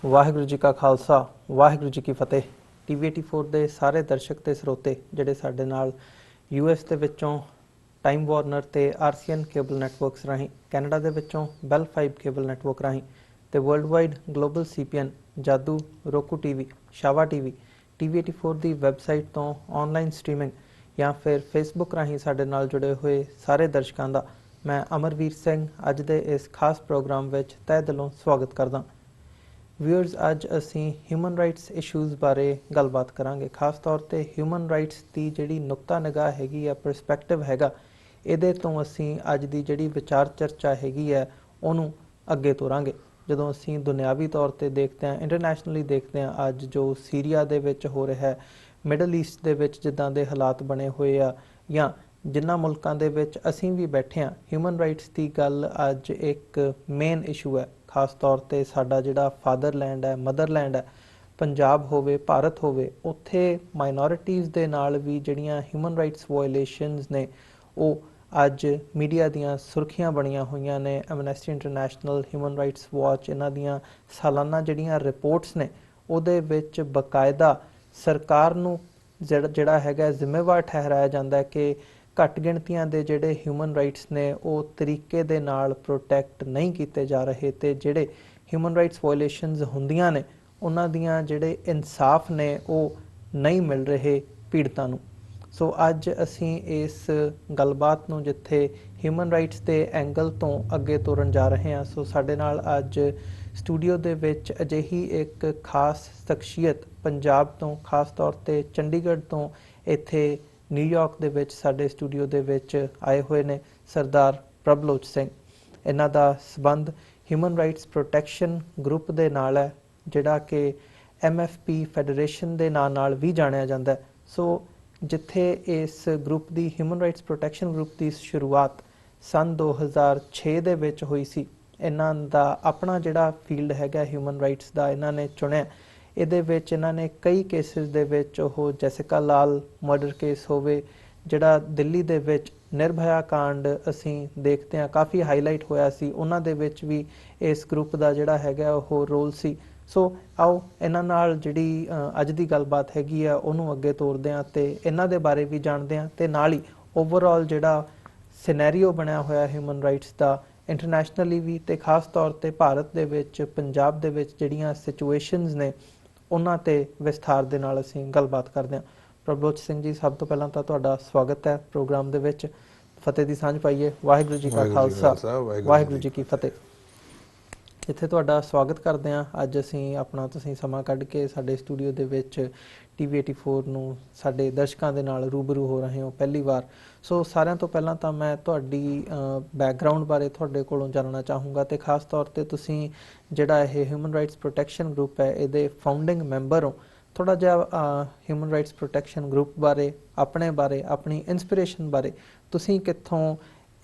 ਵਾਹਿਗੁਰੂ ਜੀ ਕਾ ਖਾਲਸਾ ਵਾਹਿਗੁਰੂ ਜੀ ਕੀ ਫਤਿਹ। TV84 ਦੇ ਸਾਰੇ ਦਰਸ਼ਕ ਤੇ ਸਰੋਤੇ ਜਿਹੜੇ ਸਾਡੇ ਨਾਲ US ਦੇ ਵਿੱਚੋਂ ਟਾਈਮ ਵਾਰਨਰ ਤੇ RCN ਕੇਬਲ ਨੈਟਵਰਕਸ ਰਾਹੀਂ, ਕੈਨੇਡਾ ਦੇ ਵਿੱਚੋਂ ਬੈਲ 5 ਕੇਬਲ ਨੈਟਵਰਕ ਰਾਹੀਂ ਤੇ ਵਰਲਡ ਵਾਈਡ ਗਲੋਬਲ CPN, ਜਾਦੂ, roku TV, ਸ਼ਾਵਾ TV, TV84 ਦੀ ਵੈਬਸਾਈਟ ਤੋਂ ਆਨਲਾਈਨ ਸਟ੍ਰੀਮਿੰਗ ਜਾਂ ਫਿਰ ਫੇਸਬੁੱਕ ਰਾਹੀਂ ਸਾਡੇ ਨਾਲ ਜੁੜੇ ਹੋਏ ਸਾਰੇ ਦਰਸ਼ਕਾਂ ਦਾ ਮੈਂ ਅਮਰਵੀਰ ਸਿੰਘ ਅੱਜ ਦੇ ਇਸ ਖਾਸ ਪ੍ਰੋਗਰਾਮ ਵਿੱਚ ਤਹਿ ਦਿਲੋਂ ਸਵਾਗਤ ਕਰਦਾ। ਵਿਊਅਰਸ, ਅੱਜ ਅਸੀਂ ਹਿਊਮਨ ਰਾਈਟਸ ਇਸ਼ੂਜ਼ ਬਾਰੇ ਗੱਲਬਾਤ ਕਰਾਂਗੇ। ਖਾਸ ਤੌਰ ਤੇ ਹਿਊਮਨ ਰਾਈਟਸ ਦੀ ਜਿਹੜੀ ਨੁਕਤਾ ਨਿਗਾਹ ਹੈਗੀ ਆ, ਪਰਸਪੈਕਟਿਵ ਹੈਗਾ, ਇਹਦੇ ਤੋਂ ਅਸੀਂ ਅੱਜ ਦੀ ਜਿਹੜੀ ਵਿਚਾਰ ਚਰਚਾ ਹੈਗੀ ਹੈ ਉਹਨੂੰ ਅੱਗੇ ਤੋਰਾਂਗੇ। ਜਦੋਂ ਅਸੀਂ ਦੁਨਿਆਵੀ ਤੌਰ ਤੇ ਦੇਖਦੇ ਹਾਂ, ਇੰਟਰਨੈਸ਼ਨਲੀ ਦੇਖਦੇ ਹਾਂ, ਅੱਜ ਜੋ ਸੀਰੀਆ ਦੇ ਵਿੱਚ ਹੋ ਰਿਹਾ ਹੈ, ਮਿਡਲ ਈਸਟ ਦੇ ਵਿੱਚ ਜਿੱਦਾਂ ਦੇ ਹਾਲਾਤ ਬਣੇ ਹੋਏ ਆ, ਜਾਂ ਜਿਨ੍ਹਾਂ ਮੁਲਕਾਂ ਦੇ ਵਿੱਚ ਅਸੀਂ ਵੀ ਬੈਠੇ ਹਾਂ, ਹਿਊਮਨ ਰਾਈਟਸ ਦੀ ਗੱਲ ਅੱਜ ਇੱਕ ਮੇਨ ਇਸ਼ੂ ਹੈ। ਖਾਸ ਤੌਰ ਤੇ ਸਾਡਾ ਜਿਹੜਾ ਫਾਦਰਲੈਂਡ ਹੈ, ਮਦਰਲੈਂਡ ਹੈ, ਪੰਜਾਬ ਹੋਵੇ, ਭਾਰਤ ਹੋਵੇ, ਉੱਥੇ ਮਾਈਨੋਰਿਟੀਜ਼ ਦੇ ਨਾਲ ਵੀ ਜਿਹੜੀਆਂ ਹਿਊਮਨ ਰਾਈਟਸ ਵਾਇਲੇਸ਼ਨਸ ਨੇ ਉਹ ਅੱਜ ਮੀਡੀਆ ਦੀਆਂ ਸੁਰਖੀਆਂ ਬਣੀਆਂ ਹੋਈਆਂ ਨੇ। Amnesty international, human rights watch, ਇਹਨਾਂ ਦੀਆਂ ਸਾਲਾਨਾ ਜਿਹੜੀਆਂ ਰਿਪੋਰਟਸ ਨੇ ਉਹਦੇ ਵਿੱਚ ਬਕਾਇਦਾ ਸਰਕਾਰ ਨੂੰ ਜਿਹੜਾ ਹੈਗਾ ਜ਼ਿੰਮੇਵਾਰ ਠਹਿਰਾਇਆ ਜਾਂਦਾ ਕਿ ਘੱਟ ਗਿਣਤੀਆਂ ਦੇ ਜਿਹੜੇ ਹਿਊਮਨ ਰਾਈਟਸ ਨੇ ਉਹ ਤਰੀਕੇ ਦੇ ਨਾਲ ਪ੍ਰੋਟੈਕਟ ਨਹੀਂ ਕੀਤੇ ਜਾ ਰਹੇ, ਤੇ ਜਿਹੜੇ ਹਿਊਮਨ ਰਾਈਟਸ ਵਾਇਲੇਸ਼ਨਸ ਹੁੰਦੀਆਂ ਨੇ ਉਹਨਾਂ ਦੀਆਂ ਜਿਹੜੇ ਇਨਸਾਫ ਨੇ ਉਹ ਨਹੀਂ ਮਿਲ ਰਹੇ ਪੀੜਤਾਂ ਨੂੰ। ਸੋ ਅੱਜ ਅਸੀਂ ਇਸ ਗੱਲਬਾਤ ਨੂੰ ਜਿੱਥੇ ਹਿਊਮਨ ਰਾਈਟਸ ਦੇ ਐਂਗਲ ਤੋਂ ਅੱਗੇ ਤੋਰਨ ਜਾ ਰਹੇ ਹਾਂ, ਸੋ ਸਾਡੇ ਨਾਲ ਅੱਜ ਸਟੂਡੀਓ ਦੇ ਵਿੱਚ ਅਜਿਹੀ ਇੱਕ ਖਾਸ ਸ਼ਖਸੀਅਤ ਪੰਜਾਬ ਤੋਂ, ਖਾਸ ਤੌਰ ਤੇ ਚੰਡੀਗੜ੍ਹ ਤੋਂ ਇੱਥੇ ਨਿਊਯਾਰਕ ਦੇ ਵਿੱਚ ਸਾਡੇ ਸਟੂਡੀਓ ਦੇ ਵਿੱਚ ਆਏ ਹੋਏ ਨੇ ਸਰਦਾਰ ਪ੍ਰਭਲੋਚ ਸਿੰਘ। ਇਹਨਾਂ ਦਾ ਸਬੰਧ ਹਿਊਮਨ ਰਾਈਟਸ ਪ੍ਰੋਟੈਕਸ਼ਨ ਗਰੁੱਪ ਦੇ ਨਾਲ ਹੈ, ਜਿਹੜਾ ਕਿ MFP ਫੈਡਰੇਸ਼ਨ ਦੇ ਨਾਂ ਨਾਲ ਵੀ ਜਾਣਿਆ ਜਾਂਦਾ ਹੈ। ਸੋ ਜਿੱਥੇ ਇਸ ਗਰੁੱਪ ਦੀ, ਹਿਊਮਨ ਰਾਈਟਸ ਪ੍ਰੋਟੈਕਸ਼ਨ ਗਰੁੱਪ ਦੀ ਸ਼ੁਰੂਆਤ ਸੰਨ 2006 ਦੇ ਵਿੱਚ ਹੋਈ ਸੀ। ਇਹਨਾਂ ਦਾ ਆਪਣਾ ਜਿਹੜਾ ਫੀਲਡ ਹੈਗਾ ਹਿਊਮਨ ਰਾਈਟਸ ਦਾ ਇਹਨਾਂ ਨੇ ਚੁਣਿਆ। ਇਹਦੇ ਵਿੱਚ ਇਹਨਾਂ ਨੇ ਕਈ ਕੇਸਿਸ ਦੇ ਵਿੱਚ, ਉਹ ਜੈਸਿਕਾ ਲਾਲ ਮਰਡਰ ਕੇਸ ਹੋਵੇ, ਜਿਹੜਾ ਦਿੱਲੀ ਦੇ ਵਿੱਚ ਨਿਰਭਇਆ ਕਾਂਡ ਅਸੀਂ ਦੇਖਦੇ ਹਾਂ ਕਾਫੀ ਹਾਈਲਾਈਟ ਹੋਇਆ ਸੀ, ਉਹਨਾਂ ਦੇ ਵਿੱਚ ਵੀ ਇਸ ਗਰੁੱਪ ਦਾ ਜਿਹੜਾ ਹੈਗਾ ਉਹ ਰੋਲ ਸੀ। ਸੋ ਆਓ ਇਹਨਾਂ ਨਾਲ ਜਿਹੜੀ ਅੱਜ ਦੀ ਗੱਲਬਾਤ ਹੈਗੀ ਆ ਉਹਨੂੰ ਅੱਗੇ ਤੋਰਦੇ ਹਾਂ ਤੇ ਇਹਨਾਂ ਦੇ ਬਾਰੇ ਵੀ ਜਾਣਦੇ ਹਾਂ, ਤੇ ਨਾਲ ਹੀ ਓਵਰਆਲ ਜਿਹੜਾ ਸਿਨੈਰੀਓ ਬਣਿਆ ਹੋਇਆ ਹਿਊਮਨ ਰਾਈਟਸ ਦਾ ਇੰਟਰਨੈਸ਼ਨਲੀ ਵੀ, ਤੇ ਖਾਸ ਤੌਰ ਤੇ ਭਾਰਤ ਦੇ ਵਿੱਚ, ਪੰਜਾਬ ਦੇ ਵਿੱਚ ਜਿਹੜੀਆਂ ਸਿਚੁਏਸ਼ਨਸ ਨੇ ਉਹਨਾਂ ਤੇ ਵਿਸਥਾਰ ਦੇ ਨਾਲ ਅਸੀਂ ਗੱਲਬਾਤ ਕਰਦੇ ਹਾਂ। ਪ੍ਰਭਲੋਚ ਸਿੰਘ ਜੀ, ਸਭ ਤੋਂ ਪਹਿਲਾਂ ਤਾਂ ਤੁਹਾਡਾ ਸਵਾਗਤ ਹੈ ਪ੍ਰੋਗਰਾਮ ਦੇ ਵਿੱਚ। ਫਤਿਹ ਦੀ ਸਾਂਝ ਪਾਈਏ। ਵਾਹਿਗੁਰੂ ਜੀ ਕਾ ਖਾਲਸਾ ਵਾਹਿਗੁਰੂ ਜੀ ਕੀ ਫਤਿਹ। ਇੱਥੇ ਤੁਹਾਡਾ ਸਵਾਗਤ ਕਰਦੇ ਹਾਂ। ਅੱਜ ਅਸੀਂ ਆਪਣਾ, ਤੁਸੀਂ ਸਮਾਂ ਕੱਢ ਕੇ ਸਾਡੇ ਸਟੂਡੀਓ ਦੇ ਵਿੱਚ TV84 ਨੂੰ ਸਾਡੇ ਦਰਸ਼ਕਾਂ ਦੇ ਨਾਲ ਰੂਬਰੂ ਹੋ ਰਹੇ ਹੋ ਪਹਿਲੀ ਵਾਰ। ਸੋ ਸਾਰਿਆਂ ਤੋਂ ਪਹਿਲਾਂ ਤਾਂ ਮੈਂ ਤੁਹਾਡੀ ਬੈਕਗਰਾਊਂਡ ਬਾਰੇ ਤੁਹਾਡੇ ਕੋਲੋਂ ਜਾਣਨਾ ਚਾਹੂੰਗਾ, ਤੇ ਖਾਸ ਤੌਰ ਤੇ ਤੁਸੀਂ ਜਿਹੜਾ ਇਹ ਹਿਊਮਨ ਰਾਈਟਸ ਪ੍ਰੋਟੈਕਸ਼ਨ ਗਰੁੱਪ ਹੈ ਇਹਦੇ ਫਾਊਂਡਿੰਗ ਮੈਂਬਰ ਹੋ। ਥੋੜ੍ਹਾ ਜਿਹਾ ਹਿਊਮਨ ਰਾਈਟਸ ਪ੍ਰੋਟੈਕਸ਼ਨ ਗਰੁੱਪ ਬਾਰੇ, ਆਪਣੇ ਬਾਰੇ, ਆਪਣੀ ਇੰਸਪੀਰੇਸ਼ਨ ਬਾਰੇ, ਤੁਸੀਂ ਕਿੱਥੋਂ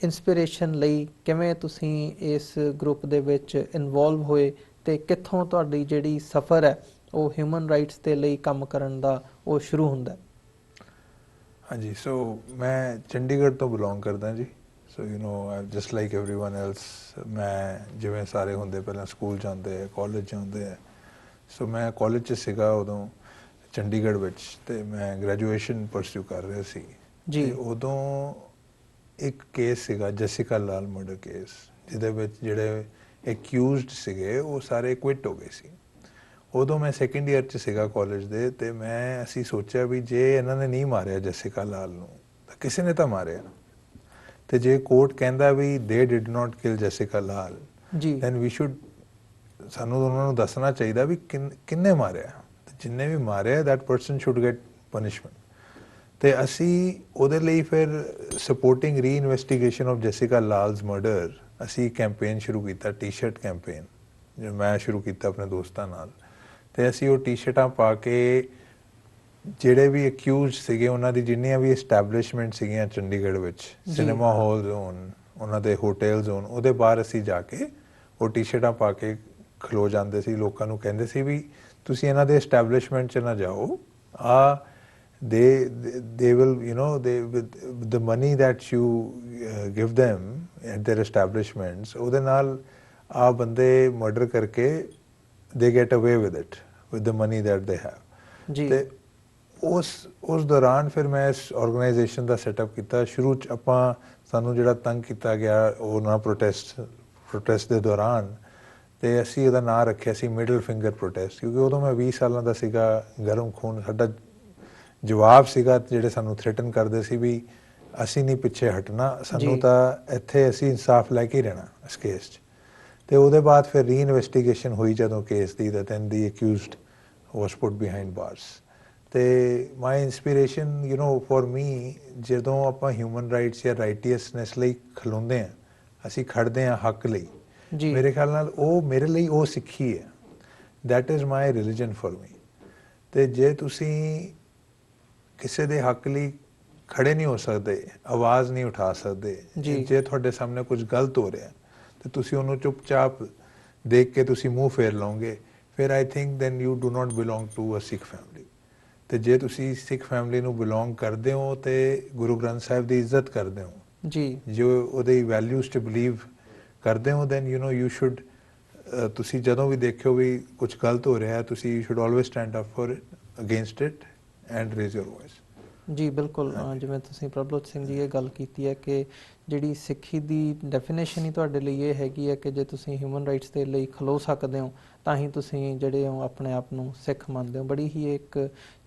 ਇੰਸਪੀਰੇਸ਼ਨ ਲਈ, ਕਿਵੇਂ ਤੁਸੀਂ ਇਸ ਗਰੁੱਪ ਦੇ ਵਿੱਚ ਇਨਵੋਲਵ ਹੋਏ, ਤੇ ਕਿੱਥੋਂ ਤੁਹਾਡੀ ਜਿਹੜੀ ਸਫ਼ਰ ਹੈ ਉਹ ਹਿਊਮਨ ਰਾਈਟਸ ਦੇ ਲਈ ਕੰਮ ਕਰਨ ਦਾ ਉਹ ਸ਼ੁਰੂ ਹੁੰਦਾ? ਹਾਂਜੀ, ਸੋ ਮੈਂ ਚੰਡੀਗੜ੍ਹ ਤੋਂ ਬਿਲੋਂਗ ਕਰਦਾ ਜੀ। ਸੋ ਜਸਟ ਲਾਈਕ ਐਵਰੀਵਨ ਐਲਸ, ਮੈਂ ਜਿਵੇਂ ਸਾਰੇ ਹੁੰਦੇ ਪਹਿਲਾਂ ਸਕੂਲ ਜਾਂਦੇ ਆ, ਕਾਲਜ ਜਾਂਦੇ ਆ। ਸੋ ਮੈਂ ਕਾਲਜ 'ਚ ਸੀਗਾ ਉਦੋਂ ਚੰਡੀਗੜ੍ਹ ਵਿੱਚ, ਤੇ ਮੈਂ ਗ੍ਰੈਜੂਏਸ਼ਨ ਪਰਸਿਊ ਕਰ ਰਿਹਾ ਸੀ ਜੀ। ਉਦੋਂ ਇੱਕ ਕੇਸ ਸੀਗਾ ਜੈਸਿਕਾ ਲਾਲ ਮਰਡਰ ਕੇਸ, ਜਿਹਦੇ ਵਿੱਚ ਜਿਹੜੇ ਐਕਿਊਜ਼ਡ ਸੀਗੇ ਉਹ ਸਾਰੇ ਕੁਇਟ ਹੋ ਗਏ ਸੀ। ਉਦੋਂ ਮੈਂ ਸੈਕਿੰਡ ਈਅਰ 'ਚ ਸੀਗਾ ਕਾਲਜ ਦੇ, ਤੇ ਅਸੀਂ ਸੋਚਿਆ ਵੀ ਜੇ ਇਹਨਾਂ ਨੇ ਨਹੀਂ ਮਾਰਿਆ ਜੈਸਿਕਾ ਲਾਲ ਨੂੰ ਤਾਂ ਕਿਸੇ ਨੇ ਤਾਂ ਮਾਰਿਆ, ਤੇ ਜੇ ਕੋਰਟ ਕਹਿੰਦਾ ਵੀ they did not kill Jessica Lal, then we should, ਸਾਨੂੰ ਉਹਨਾਂ ਨੂੰ ਦੱਸਣਾ ਚਾਹੀਦਾ ਵੀ ਕਿੰਨੇ ਮਾਰਿਆ, ਜਿੰਨੇ ਵੀ ਮਾਰਿਆ that person should get punishment. ਤੇ ਅਸੀਂ ਉਹਦੇ ਲਈ ਫਿਰ ਸਪੋਰਟਿੰਗ ਰੀ ਇਨਵੈਸਟੀਗੇਸ਼ਨ ਆਫ ਜੈਸਿਕਾ ਲਾਲਸ ਮਰਡਰ ਅਸੀਂ ਕੈਂਪੇਨ ਸ਼ੁਰੂ ਕੀਤਾ, ਟੀ-ਸ਼ਰਟ ਕੈਂਪੇਨ, ਜੋ ਮੈਂ ਸ਼ੁਰੂ ਕੀਤਾ ਆਪਣੇ ਦੋਸਤਾਂ ਨਾਲ। ਤੇ ਅਸੀਂ ਉਹ ਟੀ-ਸ਼ਰਟਾਂ ਪਾ ਕੇ ਜਿਹੜੇ ਵੀ ਅਕਿਊਜ਼ਡ ਸੀਗੇ ਉਹਨਾਂ ਦੀ ਜਿੰਨੀਆਂ ਵੀ ਐਸਟੈਬਲਿਸ਼ਮੈਂਟ ਸੀਗੀਆਂ ਚੰਡੀਗੜ੍ਹ ਵਿੱਚ, ਸਿਨੇਮਾ ਹਾਲਸ ਹੋਣ, ਉਹਨਾਂ ਦੇ ਹੋਟਲਸ ਹੋਣ, ਉਹਦੇ ਬਾਹਰ ਅਸੀਂ ਜਾ ਕੇ ਉਹ ਟੀ-ਸ਼ਰਟਾਂ ਪਾ ਕੇ ਖਲੋ ਜਾਂਦੇ ਸੀ। ਲੋਕਾਂ ਨੂੰ ਕਹਿੰਦੇ ਸੀ ਵੀ ਤੁਸੀਂ ਇਹਨਾਂ ਦੇ ਐਸਟੈਬਲਿਸ਼ਮੈਂਟ 'ਚ ਨਾ ਜਾਓ, they will, the money that you give them at their establishments, ਉਹਦੇ ਨਾਲ ਬੰਦੇ ਮਰਡਰ ਕਰਕੇ they get away with it with the money that they have. ਜੀ ਤੇ ਉਸ ਦੌਰਾਨ ਫਿਰ ਮੈਂ ਇਸ ਆਰਗੇਨਾਈਜੇਸ਼ਨ ਦਾ ਸੈਟਅਪ ਕੀਤਾ। ਸ਼ੁਰੂ 'ਚ ਸਾਨੂੰ ਜਿਹੜਾ ਤੰਗ ਕੀਤਾ ਗਿਆ ਉਹ ਨਾ ਪ੍ਰੋਟੈਸਟ ਦੇ ਦੌਰਾਨ, ਤੇ ਅਸੀਂ ਉਹਦਾ ਨਾਂ ਰੱਖਿਆ ਸੀ ਮਿਡਲ ਫਿੰਗਰ ਪ੍ਰੋਟੈਸਟ, ਕਿਉਂਕਿ ਉਦੋਂ ਮੈਂ 20 ਸਾਲਾਂ ਦਾ ਸੀਗਾ, ਗਰਮ ਖੂਨ। ਸਾਡਾ ਜਵਾਬ ਸੀਗਾ ਜਿਹੜੇ ਸਾਨੂੰ ਥ੍ਰੈਟਨ ਕਰਦੇ ਸੀ ਵੀ ਅਸੀਂ ਨਹੀਂ ਪਿੱਛੇ ਹਟਣਾ, ਸਾਨੂੰ ਤਾਂ ਇੱਥੇ ਅਸੀਂ ਇਨਸਾਫ ਲੈ ਕੇ ਹੀ ਰਹਿਣਾ ਇਸ ਕੇਸ 'ਚ। ਤੇ ਉਹਦੇ ਬਾਅਦ ਫਿਰ ਰੀ ਇਨਵੈਸਟੀਗੇਸ਼ਨ ਹੋਈ ਜਦੋਂ ਕੇਸ ਦੀ, ਤਾਂ ਦੈਨ ਦੀ ਅਕਿਊਜ਼ਡ ਵਾਸ ਪੁੱਟ ਬਿਹਾਈਂਡ ਬਾਰਸ। ਤੇ ਮਾਈ ਇੰਸਪੀਰੇਸ਼ਨ ਫॉर ਮੀ, ਜਦੋਂ ਆਪਾਂ ਹਿਊਮਨ ਰਾਈਟਸ ਜਾਂ ਰਾਈਟੀਅਸਨੈਸ ਲਈ ਖਲੋਂਦੇ ਹਾਂ, ਅਸੀਂ ਖੜਦੇ ਹਾਂ ਹੱਕ ਲਈ, ਮੇਰੇ ਖਿਆਲ ਨਾਲ ਉਹ ਮੇਰੇ ਲਈ ਉਹ ਸਿੱਖੀ ਹੈ। That is my religion for me. ਤੇ ਜੇ ਤੁਸੀਂ ਕਿਸੇ ਦੇ ਹੱਕ ਲਈ ਖੜੇ ਨਹੀਂ ਹੋ ਸਕਦੇ, ਆਵਾਜ਼ ਨਹੀਂ ਉਠਾ ਸਕਦੇ, ਜੇ ਤੁਹਾਡੇ ਸਾਹਮਣੇ ਕੁਝ ਗਲਤ ਹੋ ਰਿਹਾ ਤੇ ਤੁਸੀਂ ਉਹਨੂੰ ਚੁੱਪਚਾਪ ਦੇਖ ਕੇ ਤੁਸੀਂ ਮੂੰਹ ਫੇਰ ਲਓਗੇ, ਫਿਰ I think then you do not belong to a Sikh family. ਤੇ ਜੇ ਤੁਸੀਂ ਸਿੱਖ ਫੈਮਿਲੀ ਨੂੰ ਬਿਲੋਂਗ ਕਰਦੇ ਹੋ ਤੇ ਗੁਰੂ ਗ੍ਰੰਥ ਸਾਹਿਬ ਦੀ ਇੱਜ਼ਤ ਕਰਦੇ ਹੋ, ਜੋ ਉਹਦੇ ਵੈਲਿਊਜ਼ 'ਚ ਬਿਲੀਵ ਕਰਦੇ ਹੋ, ਦੈਨ ਯੂ ਸ਼ੁੱਡ, ਤੁਸੀਂ ਜਦੋਂ ਵੀ ਦੇਖਿਓ ਵੀ ਕੁਝ ਗਲਤ ਹੋ ਰਿਹਾ, ਤੁਸੀਂ you should always stand up for against it and raise your voice. ਜੀ ਬਿਲਕੁਲ, ਜਿਵੇਂ ਤੁਸੀਂ ਪ੍ਰਭਜੋਤ ਸਿੰਘ ਜੀ ਇਹ ਗੱਲ ਕੀਤੀ ਹੈ ਕਿ ਜਿਹੜੀ ਸਿੱਖੀ ਦੀ ਡੈਫੀਨੇਸ਼ਨ ਹੀ ਤੁਹਾਡੇ ਲਈ ਇਹ ਹੈਗੀ ਹੈ ਕਿ ਜੇ ਤੁਸੀਂ ਹਿਊਮਨ ਰਾਈਟਸ ਦੇ ਲਈ ਖਲੋ ਸਕਦੇ ਹੋ ਤਾਂ ਹੀ ਤੁਸੀਂ ਜਿਹੜੇ ਹੋ ਆਪਣੇ ਆਪ ਨੂੰ ਸਿੱਖ ਮੰਨਦੇ ਹੋ। ਬੜੀ ਹੀ ਇੱਕ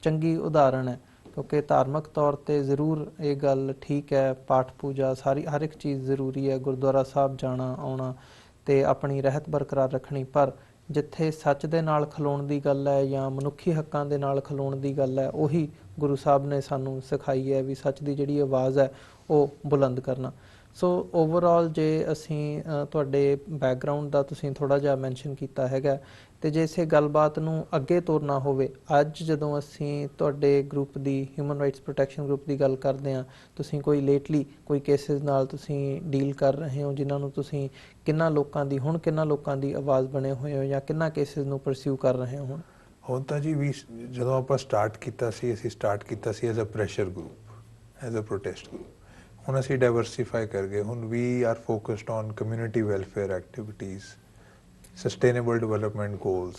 ਚੰਗੀ ਉਦਾਹਰਣ ਹੈ, ਕਿਉਂਕਿ ਧਾਰਮਿਕ ਤੌਰ 'ਤੇ ਜ਼ਰੂਰ ਇਹ ਗੱਲ ਠੀਕ ਹੈ, ਪਾਠ ਪੂਜਾ ਹਰ ਇੱਕ ਚੀਜ਼ ਜ਼ਰੂਰੀ ਹੈ, ਗੁਰਦੁਆਰਾ ਸਾਹਿਬ ਜਾਣਾ ਆਉਣਾ ਅਤੇ ਆਪਣੀ ਰਹਿਤ ਬਰਕਰਾਰ ਰੱਖਣੀ, ਪਰ ਜਿੱਥੇ ਸੱਚ ਦੇ ਨਾਲ ਖਲੋਣ ਦੀ ਗੱਲ ਹੈ ਜਾਂ ਮਨੁੱਖੀ ਹੱਕਾਂ ਦੇ ਨਾਲ ਖਲੋਣ ਦੀ ਗੱਲ ਹੈ, ਉਹੀ ਗੁਰੂ ਸਾਹਿਬ ਨੇ ਸਾਨੂੰ ਸਿਖਾਈ ਹੈ ਵੀ ਸੱਚ ਦੀ ਜਿਹੜੀ ਆਵਾਜ਼ ਹੈ ਉਹ ਬੁਲੰਦ ਕਰਨਾ। ਸੋ ਓਵਰਆਲ ਜੇ ਅਸੀਂ ਤੁਹਾਡੇ ਬੈਕਗਰਾਊਂਡ ਦਾ ਤੁਸੀਂ ਥੋੜ੍ਹਾ ਜਿਹਾ ਮੈਂਸ਼ਨ ਕੀਤਾ ਹੈਗਾ, ਅਤੇ ਜੇ ਇਸੇ ਗੱਲਬਾਤ ਨੂੰ ਅੱਗੇ ਤੋਰਨਾ ਹੋਵੇ, ਅੱਜ ਜਦੋਂ ਅਸੀਂ ਤੁਹਾਡੇ ਗਰੁੱਪ ਦੀ ਹਿਊਮਨ ਰਾਈਟਸ ਪ੍ਰੋਟੈਕਸ਼ਨ ਗਰੁੱਪ ਦੀ ਗੱਲ ਕਰਦੇ ਹਾਂ, ਤੁਸੀਂ ਕੋਈ ਲੇਟਲੀ ਕੋਈ ਕੇਸਿਸ ਨਾਲ ਤੁਸੀਂ ਡੀਲ ਕਰ ਰਹੇ ਹੋ ਜਿਨ੍ਹਾਂ ਨੂੰ ਤੁਸੀਂ ਕਿੰਨਾ ਲੋਕਾਂ ਦੀ ਆਵਾਜ਼ ਬਣੇ ਹੋਏ ਹੋ ਜਾਂ ਕਿੰਨਾ ਕੇਸਿਸ ਨੂੰ ਪਰਸਿਊ ਕਰ ਰਹੇ ਹੋ? ਹੁਣ ਤਾਂ ਜੀ ਜਦੋਂ ਆਪਾਂ ਸਟਾਰਟ ਕੀਤਾ ਸੀ, ਅਸੀਂ ਸਟਾਰਟ ਕੀਤਾ ਸੀ as a pressure group, as a protest group. ਹੁਣ ਅਸੀਂ ਡਾਇਵਰਸੀਫਾਈ ਕਰ ਗਏ, ਹੁਣ we are focused on community welfare activities, sustainable development goals.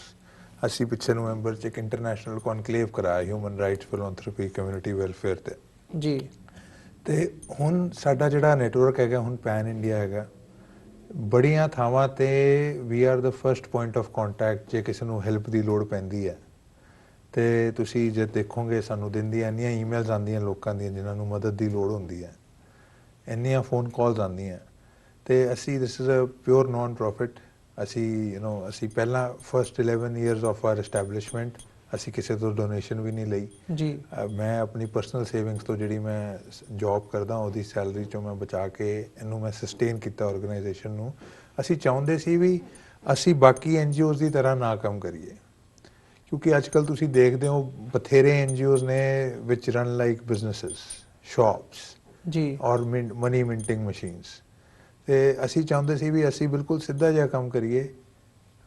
ਅਸੀਂ ਪਿਛਲੇ ਨਵੰਬਰ 'ਚ ਇੱਕ ਇੰਟਰਨੈਸ਼ਨਲ ਕਨਕਲੇਵ ਕਰਾਇਆ human rights philanthropy community welfare 'ਤੇ ਜੀ। ਅਤੇ ਹੁਣ ਸਾਡਾ ਜਿਹੜਾ ਨੈਟਵਰਕ ਹੈਗਾ ਹੁਣ ਪੈਨ ਇੰਡੀਆ ਹੈਗਾ, ਬੜੀਆਂ ਥਾਵਾਂ 'ਤੇ we are the first point of contact ਜੇ ਕਿਸੇ ਨੂੰ ਹੈਲਪ ਦੀ ਲੋੜ ਪੈਂਦੀ ਹੈ। ਅਤੇ ਤੁਸੀਂ ਜੇ ਦੇਖੋਗੇ ਸਾਨੂੰ ਦਿਨ ਦੀਆਂ ਇੰਨੀਆਂ ਈਮੇਲਸ ਆਉਂਦੀਆਂ ਲੋਕਾਂ ਦੀਆਂ ਜਿਨ੍ਹਾਂ ਨੂੰ ਮਦਦ ਦੀ ਲੋੜ ਹੁੰਦੀ ਹੈ, ਇੰਨੀਆਂ ਫੋਨ ਕਾਲਸ ਆਉਂਦੀਆਂ। ਅਤੇ ਅਸੀਂ this is a pure non profit. ਅਸੀਂ ਪਹਿਲਾਂ first 11 years of our establishment ਅਸੀਂ ਕਿਸੇ ਤੋਂ ਡੋਨੇਸ਼ਨ ਵੀ ਨਹੀਂ ਲਈ ਜੀ। ਮੈਂ ਆਪਣੀ ਪਰਸਨਲ ਸੇਵਿੰਗਸ ਤੋਂ ਜਿਹੜੀ ਮੈਂ ਜੋਬ ਕਰਦਾ ਉਹਦੀ ਸੈਲਰੀ 'ਚੋਂ ਮੈਂ ਬਚਾ ਕੇ ਇਹਨੂੰ ਮੈਂ ਸਸਟੇਨ ਕੀਤਾ ਆਰਗੇਨਾਈਜੇਸ਼ਨ ਨੂੰ। ਅਸੀਂ ਚਾਹੁੰਦੇ ਸੀ ਵੀ ਅਸੀਂ ਬਾਕੀ NGOs ਦੀ ਤਰ੍ਹਾਂ ਨਾ ਕੰਮ ਕਰੀਏ, ਕਿਉਂਕਿ ਅੱਜ ਕੱਲ੍ਹ ਤੁਸੀਂ ਦੇਖਦੇ ਹੋ ਬਥੇਰੇ NGOs ਨੇ ਵਿਚ ਰਨ ਲਾਈਕ ਬਿਜ਼ਨਸਿਸ, ਸ਼ਾਪਸ ਜੀ, ਔਰ ਮਨੀ ਮਿੰਟਿੰਗ ਮਸ਼ੀਨਸ। ਅਤੇ ਅਸੀਂ ਚਾਹੁੰਦੇ ਸੀ ਵੀ ਅਸੀਂ ਬਿਲਕੁਲ ਸਿੱਧਾ ਜਿਹਾ ਕੰਮ ਕਰੀਏ,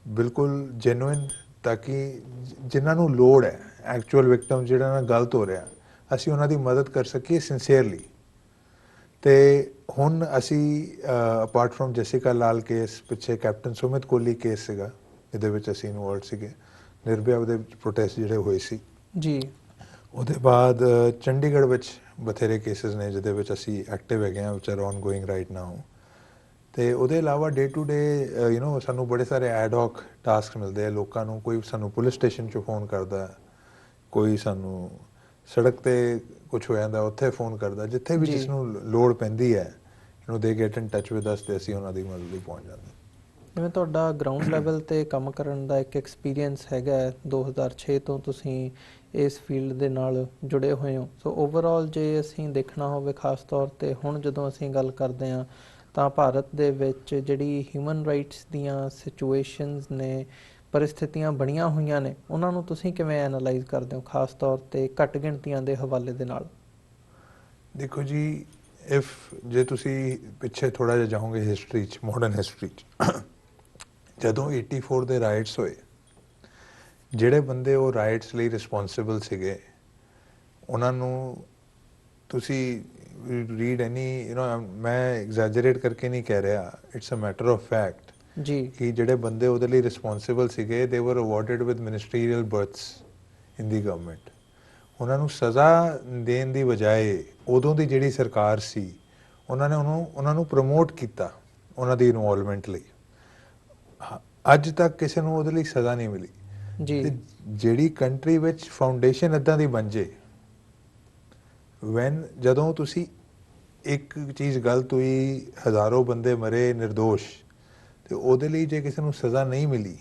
ਬਿਲਕੁਲ ਜੈਨੂਇਨ, ਤਾਂ ਕਿ ਜਿਨ੍ਹਾਂ ਨੂੰ ਲੋੜ ਹੈ, ਐਕਚੁਅਲ ਵਿਕਟਮ ਜਿਹੜਾ ਨਾਲ ਗਲਤ ਹੋ ਰਿਹਾ, ਅਸੀਂ ਉਹਨਾਂ ਦੀ ਮਦਦ ਕਰ ਸਕੀਏ ਸਿੰਸੀਅਰਲੀ। ਅਤੇ ਹੁਣ ਅਸੀਂ apart from Jessica Lal case, ਪਿੱਛੇ ਕੈਪਟਨ ਸੁਮਿਤ ਕੋਹਲੀ ਕੇਸ ਸੀਗਾ ਜਿਹਦੇ ਵਿੱਚ ਅਸੀਂ ਇਨਵੋਲਵਡ ਸੀਗੇ, ਨਿਰਭਇਆ ਉਹਦੇ ਪ੍ਰੋਟੈਸਟ ਜਿਹੜੇ ਹੋਏ ਸੀ ਜੀ। ਉਹਦੇ ਬਾਅਦ ਚੰਡੀਗੜ੍ਹ ਵਿੱਚ ਬਥੇਰੇ ਕੇਸਿਸ ਨੇ ਜਿਹਦੇ ਵਿੱਚ ਅਸੀਂ ਐਕਟਿਵ ਹੈਗੇ ਹਾਂ, which are ongoing right now. ਅਤੇ ਉਹਦੇ ਇਲਾਵਾ ਡੇ ਟੂ ਡੇ ਸਾਨੂੰ ਬੜੇ ਸਾਰੇ ਐਡ ਹੌਕ ਟਾਸਕ ਮਿਲਦੇ ਆ ਲੋਕਾਂ ਨੂੰ। ਕੋਈ ਸਾਨੂੰ ਪੁਲਿਸ ਸਟੇਸ਼ਨ 'ਚੋਂ ਫੋਨ ਕਰਦਾ, ਕੋਈ ਸਾਨੂੰ ਸੜਕ 'ਤੇ ਕੁਛ ਹੋ ਜਾਂਦਾ ਉੱਥੇ ਫੋਨ ਕਰਦਾ, ਜਿੱਥੇ ਵੀ ਜਿਸ ਨੂੰ ਲੋੜ ਪੈਂਦੀ ਹੈ ਦੇ get in touch with us ਅਤੇ ਅਸੀਂ ਉਹਨਾਂ ਦੀ ਮਦਦ ਲਈ ਪਹੁੰਚ ਜਾਂਦੇ। ਜਿਵੇਂ ਤੁਹਾਡਾ ਗਰਾਊਂਡ ਲੈਵਲ 'ਤੇ ਕੰਮ ਕਰਨ ਦਾ ਇੱਕ ਐਕਸਪੀਰੀਅੰਸ ਹੈਗਾ, 2006 ਤੋਂ ਤੁਸੀਂ ਇਸ ਫੀਲਡ ਦੇ ਨਾਲ ਜੁੜੇ ਹੋਏ ਹੋ। ਸੋ ਓਵਰਆਲ ਜੇ ਅਸੀਂ ਦੇਖਣਾ ਹੋਵੇ, ਖਾਸ ਤੌਰ 'ਤੇ ਹੁਣ ਜਦੋਂ ਅਸੀਂ ਗੱਲ ਕਰਦੇ ਹਾਂ ਤਾਂ ਭਾਰਤ ਦੇ ਵਿੱਚ ਜਿਹੜੀ ਹਿਊਮਨ ਰਾਈਟਸ ਦੀਆਂ ਸਿਚੁਏਸ਼ਨਸ ਨੇ, ਪਰਿਸਥਿਤੀਆਂ ਬਣੀਆਂ ਹੋਈਆਂ ਨੇ, ਉਹਨਾਂ ਨੂੰ ਤੁਸੀਂ ਕਿਵੇਂ ਐਨਾਲਾਈਜ਼ ਕਰਦੇ ਹੋ, ਖਾਸ ਤੌਰ 'ਤੇ ਘੱਟ ਗਿਣਤੀਆਂ ਦੇ ਹਵਾਲੇ ਦੇ ਨਾਲ? ਦੇਖੋ ਜੀ, ਜੇ ਤੁਸੀਂ ਪਿੱਛੇ ਥੋੜ੍ਹਾ ਜਿਹਾ ਜਾਓਗੇ ਹਿਸਟਰੀ 'ਚ, ਮਾਡਰਨ ਹਿਸਟਰੀ 'ਚ, ਜਦੋਂ 84 ਦੇ ਰਾਈਟਸ ਹੋਏ, ਜਿਹੜੇ ਬੰਦੇ ਉਹ ਰਾਈਟਸ ਲਈ ਰਿਸਪੋਂਸੀਬਲ ਸੀਗੇ, ਉਹਨਾਂ ਨੂੰ ਤੁਸੀਂ ਰੀਡ ਮੈਂ ਐਗਜ਼ੈਜਰੇਟ ਕਰਕੇ ਨਹੀਂ ਕਹਿ ਰਿਹਾ, it's a matter of fact ਜੀ ਕਿ ਜਿਹੜੇ ਬੰਦੇ ਉਹਦੇ ਲਈ ਰਿਸਪੌਂਸਿਬਲ ਸੀਗੇ ਦੇ ਵਰ awarded with ministerial ਬਰਥਸ in the government. ਉਹਨਾਂ ਨੂੰ ਸਜ਼ਾ ਦੇਣ ਦੀ ਬਜਾਏ ਉਦੋਂ ਦੀ ਜਿਹੜੀ ਸਰਕਾਰ ਸੀ ਉਹਨਾਂ ਨੂੰ ਪ੍ਰਮੋਟ ਕੀਤਾ ਉਹਨਾਂ ਦੀ ਇਨਵੋਲਵਮੈਂਟ ਲਈ। ਅੱਜ ਤੱਕ ਕਿਸੇ ਨੂੰ ਉਹਦੇ ਲਈ ਸਜ਼ਾ ਨਹੀਂ ਮਿਲੀ। ਜੀ ਤੇ ਜਿਹੜੀ ਕੰਟਰੀ ਵਿੱਚ ਫਾਊਂਡੇਸ਼ਨ ਇੱਦਾਂ ਦੀ ਬਣ ਜੇ, ਜਦੋਂ ਤੁਸੀਂ ਇੱਕ ਚੀਜ਼ ਗਲਤ ਹੋਈ, ਹਜ਼ਾਰੋਂ ਬੰਦੇ ਮਰੇ ਨਿਰਦੋਸ਼, ਤੇ ਉਹਦੇ ਲਈ ਜੇ ਕਿਸੇ ਨੂੰ ਸਜ਼ਾ ਨਹੀਂ ਮਿਲੀ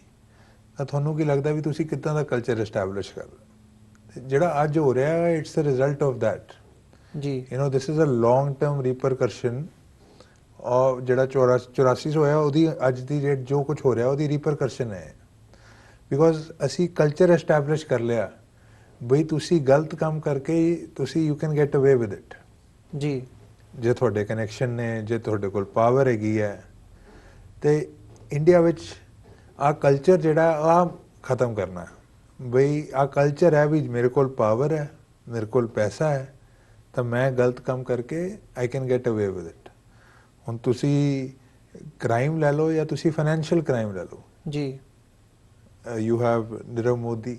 ਤਾਂ ਤੁਹਾਨੂੰ ਕੀ ਲੱਗਦਾ ਵੀ ਤੁਸੀਂ ਕਿੱਦਾਂ ਦਾ ਕਲਚਰ ਐਸਟੈਬਲਿਸ਼ ਕਰ ਰਹੇ? ਜਿਹੜਾ ਅੱਜ ਹੋ ਰਿਹਾ it's a result of that. ਜੀ this is a long term ਰੀਪਰਕਸ਼ਨ। ਔਰ ਜਿਹੜਾ 84 ਹੋਇਆ ਉਹਦੀ ਅੱਜ ਦੀ ਡੇਟ ਜੋ ਕੁਝ ਹੋ ਰਿਹਾ ਉਹਦੀ ਰੀਪਰਕਸ਼ਨ ਹੈ। ਬਿਕੋਜ਼ ਅਸੀਂ ਕਲਚਰ ਐਸਟੈਬਲਿਸ਼ ਕਰ ਲਿਆ ਬਈ ਤੁਸੀਂ ਗਲਤ ਕੰਮ ਕਰਕੇ ਤੁਸੀਂ ਯੂ ਕੈਨ ਗੈਟ ਅਵੇ ਵਿਦ ਇਟ। ਜੀ ਜੇ ਤੁਹਾਡੇ ਕਨੈਕਸ਼ਨ ਨੇ, ਜੇ ਤੁਹਾਡੇ ਕੋਲ ਪਾਵਰ ਹੈਗੀ ਹੈ, ਤੇ ਇੰਡੀਆ ਵਿੱਚ ਆਹ ਕਲਚਰ ਜਿਹੜਾ ਆਹ ਖਤਮ ਕਰਨਾ। ਬਈ ਆਹ ਕਲਚਰ ਹੈ ਵੀ ਮੇਰੇ ਕੋਲ ਪਾਵਰ ਹੈ, ਮੇਰੇ ਕੋਲ ਪੈਸਾ ਹੈ, ਤਾਂ ਮੈਂ ਗਲਤ ਕੰਮ ਕਰਕੇ ਆਈ ਕੈਨ ਗੈਟ ਅਵੇ ਵਿਦ ਇਟ। ਹੁਣ ਤੁਸੀਂ ਕ੍ਰਾਈਮ ਲੈ ਲਓ ਜਾਂ ਤੁਸੀਂ ਫਾਈਨੈਂਸ਼ੀਅਲ ਕ੍ਰਾਈਮ ਲੈ ਲਓ। ਜੀ ਯੂ ਹੈਵ ਨੀਰਵ ਮੋਦੀ,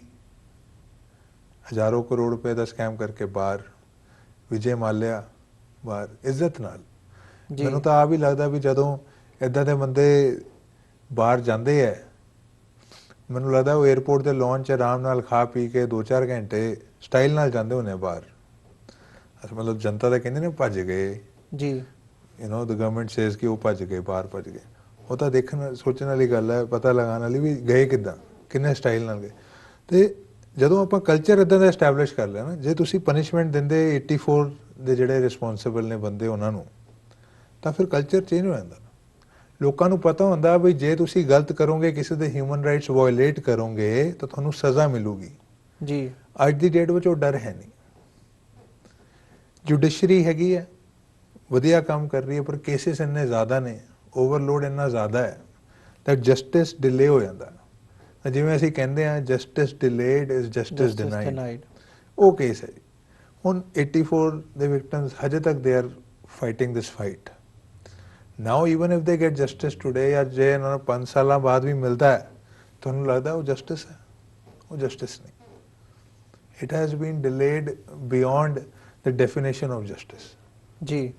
ਹਜ਼ਾਰੋਂ ਕਰੋੜ ਰੁਪਏ ਦਾ ਸਕੈਮ ਕਰਕੇ ਬਾਹਰ, ਵਿਜੇ ਮਾਲਿਆ ਬਾਹਰ ਇੱਜ਼ਤ ਨਾਲ। ਜੀ ਮੈਨੂੰ ਤਾਂ ਆਪ ਹੀ ਲੱਗਦਾ ਵੀ ਜਦੋਂ ਇੱਦਾਂ ਦੇ ਬੰਦੇ ਬਾਹਰ ਜਾਂਦੇ ਹੈ, ਮੈਨੂੰ ਲੱਗਦਾ ਉਹ ਏਅਰਪੋਰਟ ਦੇ ਲਾਂਚ 'ਚ ਆਰਾਮ ਨਾਲ ਖਾ ਪੀ ਕੇ 2-4 ਘੰਟੇ ਸਟਾਈਲ ਨਾਲ ਜਾਂਦੇ ਹੁੰਦੇ ਬਾਹਰ। ਮਤਲਬ ਜਨਤਾ ਤਾਂ ਕਹਿੰਦੇ ਨੇ ਭੱਜ ਗਏ, ਜੀ ਦ ਗਵਰਨਮੈਂਟ ਸੇਜ਼ ਕਿ ਉਹ ਭੱਜ ਗਏ, ਬਾਹਰ ਭੱਜ ਗਏ। ਉਹ ਤਾਂ ਦੇਖਣ ਸੋਚਣ ਵਾਲੀ ਗੱਲ ਹੈ, ਪਤਾ ਲਗਾਉਣ ਵਾਲੀ ਵੀ ਗਏ ਕਿੱਦਾਂ, ਕਿੰਨੇ ਸਟਾਈਲ ਨਾਲ ਗਏ। ਅਤੇ ਜਦੋਂ ਆਪਾਂ ਕਲਚਰ ਇੱਦਾਂ ਦਾ ਐਸਟੈਬਲਿਸ਼ ਕਰ ਲਿਆ ਨਾ, ਜੇ ਤੁਸੀਂ ਪਨਿਸ਼ਮੈਂਟ ਦਿੰਦੇ 84 ਦੇ ਜਿਹੜੇ ਰਿਸਪੌਂਸਿਬਲ ਨੇ ਬੰਦੇ ਉਹਨਾਂ ਨੂੰ, ਤਾਂ ਫਿਰ ਕਲਚਰ ਚੇਂਜ ਹੋ ਜਾਂਦਾ। ਲੋਕਾਂ ਨੂੰ ਪਤਾ ਹੁੰਦਾ ਵੀ ਜੇ ਤੁਸੀਂ ਗਲਤ ਕਰੋਗੇ, ਕਿਸੇ ਦੇ ਹਿਊਮਨ ਰਾਈਟਸ ਵਾਇਲੇਟ ਕਰੋਗੇ ਤਾਂ ਤੁਹਾਨੂੰ ਸਜ਼ਾ ਮਿਲੂਗੀ। ਜੀ ਅੱਜ ਦੀ ਡੇਟ ਵਿੱਚ ਉਹ ਡਰ ਹੈ ਨਹੀਂ। ਜੁਡੀਸ਼ਰੀ ਹੈਗੀ ਹੈ, ਵਧੀਆ ਕੰਮ ਕਰ ਰਹੀ ਹੈ, ਪਰ ਕੇਸਿਸ ਇੰਨੇ ਜ਼ਿਆਦਾ ਨੇ, ਓਵਰਲੋਡ ਇੰਨਾ ਜ਼ਿਆਦਾ ਹੈ ਤਾਂ ਜਸਟਿਸ ਡਿਲੇ ਹੋ ਜਾਂਦਾ। ਜਿਵੇਂ ਅਸੀਂ ਕਹਿੰਦੇ ਹਾਂ justice delayed is justice denied, ਉਹ ਕੇਸ ਹੈ ਜੀ। ਹੁਣ 84 ਦੇ ਵਿਕਟਮਸ ਹਜੇ ਤੱਕ they are fighting this fight. Now even if they get justice today, ਜਾਂ ਜੇ ਇਹਨਾਂ ਨੂੰ 5 ਸਾਲਾਂ ਬਾਅਦ ਵੀ ਮਿਲਦਾ ਹੈ, ਤੁਹਾਨੂੰ ਲੱਗਦਾ ਉਹ ਜਸਟਿਸ ਹੈ? ਉਹ ਜਸਟਿਸ ਨਹੀਂ। It has been delayed beyond the definition of justice. ਜੀ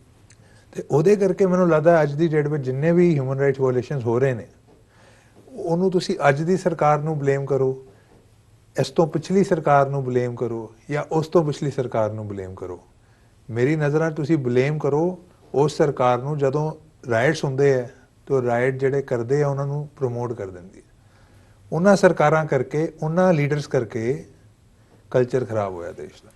ਤੇ ਉਹਦੇ ਕਰਕੇ ਮੈਨੂੰ ਲੱਗਦਾ ਅੱਜ ਦੀ ਡੇਟ ਵਿੱਚ ਜਿੰਨੇ ਵੀ ਹਿਊਮਨ ਰਾਈਟਸ ਵਾਇਲੇਸ਼ਨਸ ਹੋ ਰਹੇ ਨੇ, ਉਹਨੂੰ ਤੁਸੀਂ ਅੱਜ ਦੀ ਸਰਕਾਰ ਨੂੰ ਬਲੇਮ ਕਰੋ, ਇਸ ਤੋਂ ਪਿਛਲੀ ਸਰਕਾਰ ਨੂੰ ਬਲੇਮ ਕਰੋ, ਜਾਂ ਉਸ ਤੋਂ ਪਿਛਲੀ ਸਰਕਾਰ ਨੂੰ ਬਲੇਮ ਕਰੋ। ਮੇਰੀ ਨਜ਼ਰਾਂ ਤੁਸੀਂ ਬਲੇਮ ਕਰੋ ਉਸ ਸਰਕਾਰ ਨੂੰ ਜਦੋਂ ਰਾਈਟਸ ਹੁੰਦੇ ਹੈ, ਤੇ ਰਾਈਟ ਜਿਹੜੇ ਕਰਦੇ ਆ ਉਹਨਾਂ ਨੂੰ ਪ੍ਰਮੋਟ ਕਰ ਦਿੰਦੀ ਹੈ। ਉਹਨਾਂ ਸਰਕਾਰਾਂ ਕਰਕੇ, ਉਹਨਾਂ ਲੀਡਰਸ ਕਰਕੇ ਕਲਚਰ ਖਰਾਬ ਹੋਇਆ ਦੇਸ਼ ਦਾ।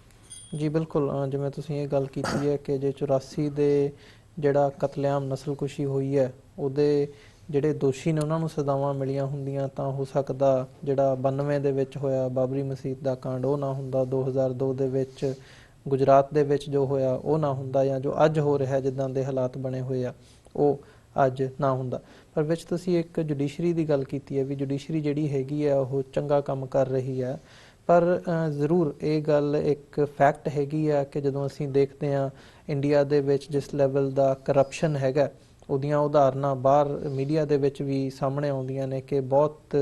ਜੀ ਬਿਲਕੁਲ, ਜਿਵੇਂ ਤੁਸੀਂ ਇਹ ਗੱਲ ਕੀਤੀ ਹੈ ਕਿ ਜੇ 84 ਦੇ ਜਿਹੜਾ ਕਤਲੇਆਮ ਨਸਲਕੁਸ਼ੀ ਹੋਈ ਹੈ, ਉਹਦੇ ਜਿਹੜੇ ਦੋਸ਼ੀ ਨੇ ਉਹਨਾਂ ਨੂੰ ਸਜ਼ਾਵਾਂ ਮਿਲੀਆਂ ਹੁੰਦੀਆਂ ਤਾਂ ਹੋ ਸਕਦਾ ਜਿਹੜਾ 92 ਦੇ ਵਿੱਚ ਹੋਇਆ ਬਾਬਰੀ ਮਸਜਿਦ ਦਾ ਕਾਂਡ ਉਹ ਨਾ ਹੁੰਦਾ, 2002 ਦੇ ਵਿੱਚ ਗੁਜਰਾਤ ਦੇ ਵਿੱਚ ਜੋ ਹੋਇਆ ਉਹ ਨਾ ਹੁੰਦਾ, ਜਾਂ ਜੋ ਅੱਜ ਹੋ ਰਿਹਾ ਜਿੱਦਾਂ ਦੇ ਹਾਲਾਤ ਬਣੇ ਹੋਏ ਆ ਉਹ ਅੱਜ ਨਾ ਹੁੰਦਾ। ਪਰ ਵਿੱਚ ਤੁਸੀਂ ਇੱਕ ਜੁਡੀਸ਼ਰੀ ਦੀ ਗੱਲ ਕੀਤੀ ਹੈ ਵੀ ਜੁਡੀਸ਼ਰੀ ਜਿਹੜੀ ਹੈਗੀ ਆ ਉਹ ਚੰਗਾ ਕੰਮ ਕਰ ਰਹੀ ਹੈ, ਪਰ ਜ਼ਰੂਰ ਇਹ ਗੱਲ ਇੱਕ ਫੈਕਟ ਹੈਗੀ ਆ ਕਿ ਜਦੋਂ ਅਸੀਂ ਦੇਖਦੇ ਹਾਂ ਇੰਡੀਆ ਦੇ ਵਿੱਚ ਜਿਸ ਲੈਵਲ ਦਾ ਕਰਪਸ਼ਨ ਹੈਗਾ, ਉਹਦੀਆਂ ਉਦਾਹਰਨਾਂ ਬਾਹਰ ਮੀਡੀਆ ਦੇ ਵਿੱਚ ਵੀ ਸਾਹਮਣੇ ਆਉਂਦੀਆਂ ਨੇ ਕਿ ਬਹੁਤ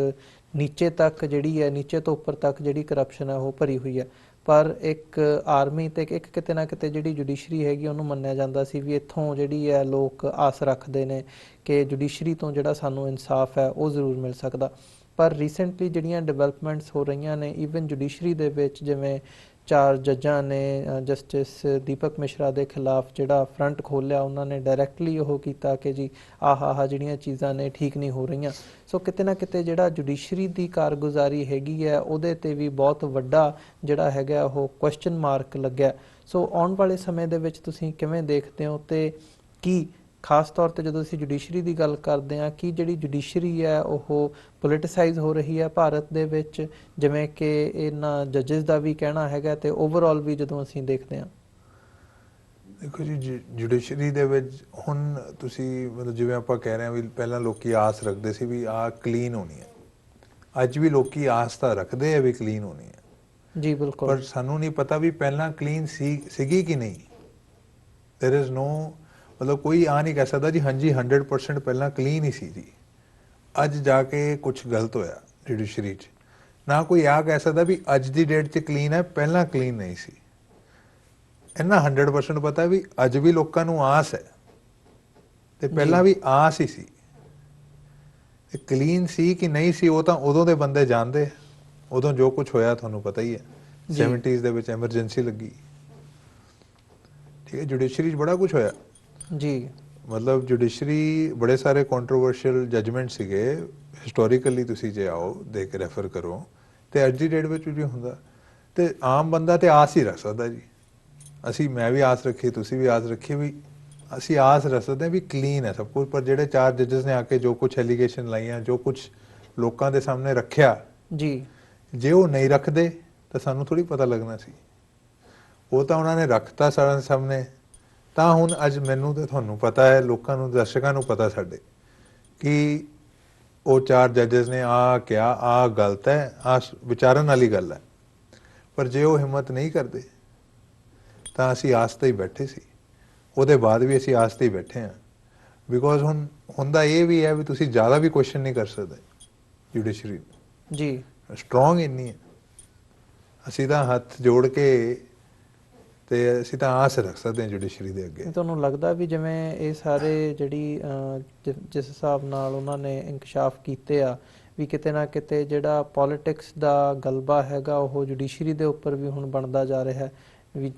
ਨੀਚੇ ਤੱਕ ਜਿਹੜੀ ਹੈ, ਨੀਚੇ ਤੋਂ ਉੱਪਰ ਤੱਕ ਜਿਹੜੀ ਕਰਪਸ਼ਨ ਹੈ ਉਹ ਭਰੀ ਹੋਈ ਹੈ। ਪਰ ਇੱਕ ਆਰਮੀ ਤੇ ਇੱਕ ਕਿਤੇ ਨਾ ਕਿਤੇ ਜਿਹੜੀ ਜੁਡੀਸ਼ਰੀ ਹੈਗੀ ਉਹਨੂੰ ਮੰਨਿਆ ਜਾਂਦਾ ਸੀ ਵੀ ਇੱਥੋਂ ਜਿਹੜੀ ਹੈ ਲੋਕ ਆਸ ਰੱਖਦੇ ਨੇ ਕਿ ਜੁਡੀਸ਼ਰੀ ਤੋਂ ਜਿਹੜਾ ਸਾਨੂੰ ਇਨਸਾਫ ਹੈ ਉਹ ਜ਼ਰੂਰ ਮਿਲ ਸਕਦਾ। ਪਰ ਰੀਸੈਂਟਲੀ ਜਿਹੜੀਆਂ ਡਿਵੈਲਪਮੈਂਟਸ ਹੋ ਰਹੀਆਂ ਨੇ ਈਵਨ ਜੁਡੀਸ਼ਰੀ ਦੇ ਵਿੱਚ, ਜਿਵੇਂ 4 ਜੱਜਾਂ ਨੇ ਜਸਟਿਸ ਦੀਪਕ ਮਿਸ਼ਰਾ ਦੇ ਖਿਲਾਫ ਜਿਹੜਾ ਫਰੰਟ ਖੋਲ੍ਹਿਆ, ਉਹਨਾਂ ਨੇ ਡਾਇਰੈਕਟਲੀ ਉਹ ਕੀਤਾ ਕਿ ਜੀ ਆਹ ਜਿਹੜੀਆਂ ਚੀਜ਼ਾਂ ਨੇ ਠੀਕ ਨਹੀਂ ਹੋ ਰਹੀਆਂ। ਸੋ ਕਿਤੇ ਨਾ ਕਿਤੇ ਜਿਹੜਾ ਜੁਡੀਸ਼ਰੀ ਦੀ ਕਾਰਗੁਜ਼ਾਰੀ ਹੈਗੀ ਹੈ ਉਹਦੇ 'ਤੇ ਵੀ ਬਹੁਤ ਵੱਡਾ ਜਿਹੜਾ ਹੈਗਾ ਉਹ ਕੁਐਸਚਨ ਮਾਰਕ ਲੱਗਿਆ। ਸੋ ਆਉਣ ਵਾਲੇ ਸਮੇਂ ਦੇ ਵਿੱਚ ਤੁਸੀਂ ਕਿਵੇਂ ਦੇਖਦੇ ਹੋ, ਅਤੇ ਕੀ ਖਾਸ ਤੌਰ 'ਤੇ ਜਦੋਂ ਅਸੀਂ ਜੁਡੀਸ਼ਰੀ ਦੀ ਗੱਲ ਕਰਦੇ ਹਾਂ, ਕਿ ਜਿਹੜੀ ਜੁਡੀਸ਼ਰੀ ਹੈ ਉਹ ਪੋਲੀਟੀਸਾਈਜ਼ ਹੋ ਰਹੀ ਹੈ ਭਾਰਤ ਦੇ ਵਿੱਚ, ਜਿਵੇਂ ਕਿ ਇਹਨਾਂ ਜੱਜਿਸ ਦਾ ਵੀ ਕਹਿਣਾ ਹੈਗਾ, ਅਤੇ ਓਵਰਆਲ ਵੀ ਜਦੋਂ ਅਸੀਂ ਦੇਖਦੇ ਹਾਂ? ਦੇਖੋ ਜੀ, ਜੁਡੀਸ਼ਰੀ ਦੇ ਵਿੱਚ ਹੁਣ ਤੁਸੀਂ ਮਤਲਬ ਜਿਵੇਂ ਆਪਾਂ ਕਹਿ ਰਹੇ ਹਾਂ ਵੀ ਪਹਿਲਾਂ ਲੋਕੀ ਆਸ ਰੱਖਦੇ ਸੀ ਵੀ ਆਹ ਕਲੀਨ ਹੋਣੀ ਹੈ, ਅੱਜ ਵੀ ਲੋਕੀ ਆਸ ਤਾਂ ਰੱਖਦੇ ਆ ਵੀ ਕਲੀਨ ਹੋਣੀ ਹੈ। ਜੀ ਬਿਲਕੁਲ। ਪਰ ਸਾਨੂੰ ਨਹੀਂ ਪਤਾ ਵੀ ਪਹਿਲਾਂ ਕਲੀਨ ਸੀਗੀ ਕਿ ਨਹੀਂ। ਦੇयर ਇਜ਼ ਨੋ, ਮਤਲਬ ਕੋਈ ਆ ਨਹੀਂ ਕਹਿ ਸਕਦਾ ਜੀ ਹਾਂਜੀ 100% ਪਹਿਲਾਂ ਕਲੀਨ ਹੀ ਸੀ ਜੀ। ਅੱਜ ਜਾ ਕੇ ਕੁਝ ਗਲਤ ਹੋਇਆ ਜੁਡੀਸ਼ਰੀ 'ਚ, ਨਾ ਕੋਈ ਆ ਕਹਿ ਸਕਦਾ ਵੀ ਅੱਜ ਦੀ ਡੇਟ 'ਚ ਕਲੀਨ ਹੈ, ਪਹਿਲਾਂ ਕਲੀਨ ਨਹੀਂ ਸੀ। ਇਹਨਾਂ 100% ਪਤਾ ਵੀ ਅੱਜ ਵੀ ਲੋਕਾਂ ਨੂੰ ਆਸ ਹੈ ਤੇ ਪਹਿਲਾਂ ਵੀ ਆਸ ਹੀ ਸੀ। ਕਲੀਨ ਸੀ ਕਿ ਨਹੀਂ ਸੀ ਉਹ ਤਾਂ ਉਦੋਂ ਦੇ ਬੰਦੇ ਜਾਣਦੇ। ਉਦੋਂ ਜੋ ਕੁਝ ਹੋਇਆ ਤੁਹਾਨੂੰ ਪਤਾ ਹੀ ਹੈ, 70s ਦੇ ਵਿੱਚ ਐਮਰਜੈਂਸੀ ਲੱਗੀ, ਠੀਕ ਹੈ। ਜੁਡੀਸ਼ਰੀ 'ਚ ਬੜਾ ਕੁਝ ਹੋਇਆ ਜੀ, ਮਤਲਬ ਜੁਡੀਸ਼ਰੀ ਬੜੇ ਸਾਰੇ ਕੰਟਰੋਵਰਸ਼ੀਅਲ ਜਜਮੈਂਟ ਸੀਗੇ ਹਿਸਟੋਰੀਕਲੀ। ਤੁਸੀਂ ਜੇ ਆਓ ਦੇਖ ਕੇ ਰੈਫਰ ਕਰੋ ਤੇ ਅੱਜ ਦੀ ਡੇਟ ਵਿੱਚ ਵੀ ਹੁੰਦਾ। ਤੇ ਆਮ ਬੰਦਾ ਤੇ ਆਸ ਹੀ ਰੱਖ ਸਕਦਾ ਜੀ। ਮੈਂ ਵੀ ਆਸ ਰੱਖੀ, ਤੁਸੀਂ ਵੀ ਆਸ ਰੱਖੀ, ਵੀ ਅਸੀਂ ਆਸ ਰੱਖ ਸਕਦੇ ਹਾਂ ਵੀ ਕਲੀਨ ਹੈ ਸਭ ਕੁਝ। ਪਰ ਜਿਹੜੇ 4 ਜੱਜਸ ਨੇ ਆ ਕੇ ਜੋ ਕੁਝ ਐਲੀਗੇਸ਼ਨ ਲਾਈਆਂ, ਜੋ ਕੁਝ ਲੋਕਾਂ ਦੇ ਸਾਹਮਣੇ ਰੱਖਿਆ ਜੀ, ਜੇ ਉਹ ਨਹੀਂ ਰੱਖਦੇ ਤਾਂ ਸਾਨੂੰ ਥੋੜੀ ਪਤਾ ਲੱਗਣਾ ਸੀ। ਉਹ ਤਾਂ ਉਹਨਾਂ ਨੇ ਰੱਖਤਾ ਸਾਰਿਆਂ ਦੇ ਸਾਹਮਣੇ। ਤਾਂ ਹੁਣ ਅੱਜ ਮੈਨੂੰ ਤੇ ਤੁਹਾਨੂੰ ਪਤਾ ਹੈ, ਲੋਕਾਂ ਨੂੰ, ਦਰਸ਼ਕਾਂ ਨੂੰ ਪਤਾ ਸਾਡੇ, ਕਿ ਉਹ 4 ਜੱਜਸ ਨੇ ਆ ਕਿਹਾ ਆ ਗਲਤ ਹੈ, ਆ ਵਿਚਾਰਨ ਵਾਲੀ ਗੱਲ ਹੈ। ਪਰ ਜੇ ਉਹ ਹਿੰਮਤ ਨਹੀਂ ਕਰਦੇ ਤਾਂ ਅਸੀਂ ਆਸ ਤੇ ਹੀ ਬੈਠੇ ਸੀ। ਉਹਦੇ ਬਾਅਦ ਵੀ ਅਸੀਂ ਆਸ ਤੇ ਹੀ ਬੈਠੇ ਹਾਂ। ਬਿਕੋਜ਼ ਹੁਣ ਹੁੰਦਾ ਇਹ ਵੀ ਹੈ ਵੀ ਤੁਸੀਂ ਜ਼ਿਆਦਾ ਵੀ ਕੁਐਸਚਨ ਨਹੀਂ ਕਰ ਸਕਦੇ ਜੁਡੀਸ਼ਰੀ ਜੀ, ਸਟਰੋਂਗ ਇੰਨੀ ਹੈ। ਅਸੀਂ ਤਾਂ ਹੱਥ ਜੋੜ ਕੇ ਤੇ ਅਸੀਂ ਤਾਂ ਆਸ ਰੱਖ ਸਕਦੇ ਹਾਂ ਜੁਡੀਸ਼ਰੀ ਦੇ ਅੱਗੇ। ਤੁਹਾਨੂੰ ਲੱਗਦਾ ਵੀ ਜਿਵੇਂ ਇਹ ਸਾਰੇ ਜਿਹੜੀ ਜਿਸ ਹਿਸਾਬ ਨਾਲ ਉਹਨਾਂ ਨੇ ਇੰਕਸ਼ਾਫ ਕੀਤੇ ਆ, ਵੀ ਕਿਤੇ ਨਾ ਕਿਤੇ ਜਿਹੜਾ ਪੋਲੀਟਿਕਸ ਦਾ ਗਲਬਾ ਹੈਗਾ ਉਹ ਜੁਡੀਸ਼ਰੀ ਦੇ ਉੱਪਰ ਵੀ ਹੁਣ ਬਣਦਾ ਜਾ ਰਿਹਾ ਹੈ, ਵੀ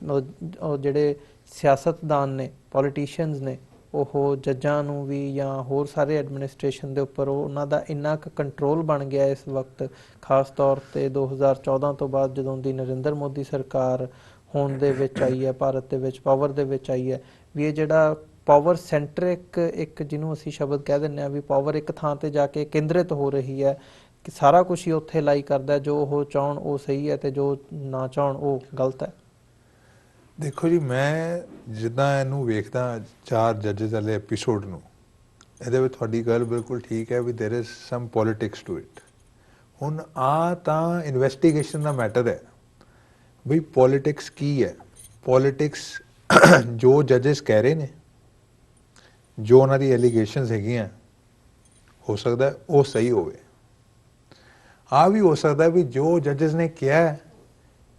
ਉਹ ਜਿਹੜੇ ਸਿਆਸਤਦਾਨ ਨੇ, ਪੋਲੀਟੀਸ਼ੀਅਨਸ ਨੇ, ਉਹ ਜੱਜਾਂ ਨੂੰ ਵੀ ਜਾਂ ਹੋਰ ਸਾਰੇ ਐਡਮਿਨਿਸਟ੍ਰੇਸ਼ਨ ਦੇ ਉੱਪਰ ਉਹਨਾਂ ਦਾ ਇੰਨਾ ਕੁ ਕੰਟਰੋਲ ਬਣ ਗਿਆ ਇਸ ਵਕਤ, ਖਾਸ ਤੌਰ 'ਤੇ 2014 ਤੋਂ ਬਾਅਦ ਜਦੋਂ ਦੀ ਨਰਿੰਦਰ ਮੋਦੀ ਸਰਕਾਰ ਹੋਣ ਦੇ ਵਿੱਚ ਆਈ ਹੈ, ਭਾਰਤ ਦੇ ਵਿੱਚ ਪਾਵਰ ਦੇ ਵਿੱਚ ਆਈ ਹੈ, ਵੀ ਇਹ ਜਿਹੜਾ ਪਾਵਰ ਸੈਂਟਰਿਕ ਇੱਕ ਜਿਹਨੂੰ ਅਸੀਂ ਸ਼ਬਦ ਕਹਿ ਦਿੰਦੇ ਹਾਂ, ਵੀ ਪਾਵਰ ਇੱਕ ਥਾਂ ਤੇ ਜਾ ਕੇ ਕੇਂਦਰਿਤ ਹੋ ਰਹੀ ਹੈ, ਕਿ ਸਾਰਾ ਕੁਝ ਹੀ ਉੱਥੇ ਲਾਈ ਕਰਦਾ, ਜੋ ਉਹ ਚਾਹਣ ਉਹ ਸਹੀ ਹੈ ਤੇ ਜੋ ਨਾ ਚਾਹਣ ਉਹ ਗਲਤ ਹੈ। ਦੇਖੋ ਜੀ, ਮੈਂ ਜਿੱਦਾਂ ਇਹਨੂੰ ਵੇਖਦਾ 4 ਜੱਜਸ ਵਾਲੇ ਐਪੀਸੋਡ ਨੂੰ, ਇਹਦੇ ਵਿੱਚ ਤੁਹਾਡੀ ਗੱਲ ਬਿਲਕੁਲ ਠੀਕ ਹੈ ਵੀ there is some politics to it. ਹੁਣ ਆ ਤਾਂ ਇਨਵੈਸਟੀਗੇਸ਼ਨ ਦਾ ਮੈਟਰ ਹੈ ਵੀ ਪੋਲੀਟਿਕਸ ਕੀ ਹੈ। ਪੋਲੀਟਿਕਸ ਜੋ ਜੱਜਸ ਕਹਿ ਰਹੇ ਨੇ, ਜੋ ਉਹਨਾਂ ਦੀ ਐਲੀਗੇਸ਼ਨਸ ਹੈਗੀਆਂ, ਹੋ ਸਕਦਾ ਉਹ ਸਹੀ ਹੋਵੇ। ਆ ਵੀ ਹੋ ਸਕਦਾ ਵੀ ਜੋ ਜੱਜਸ ਨੇ ਕਿਹਾ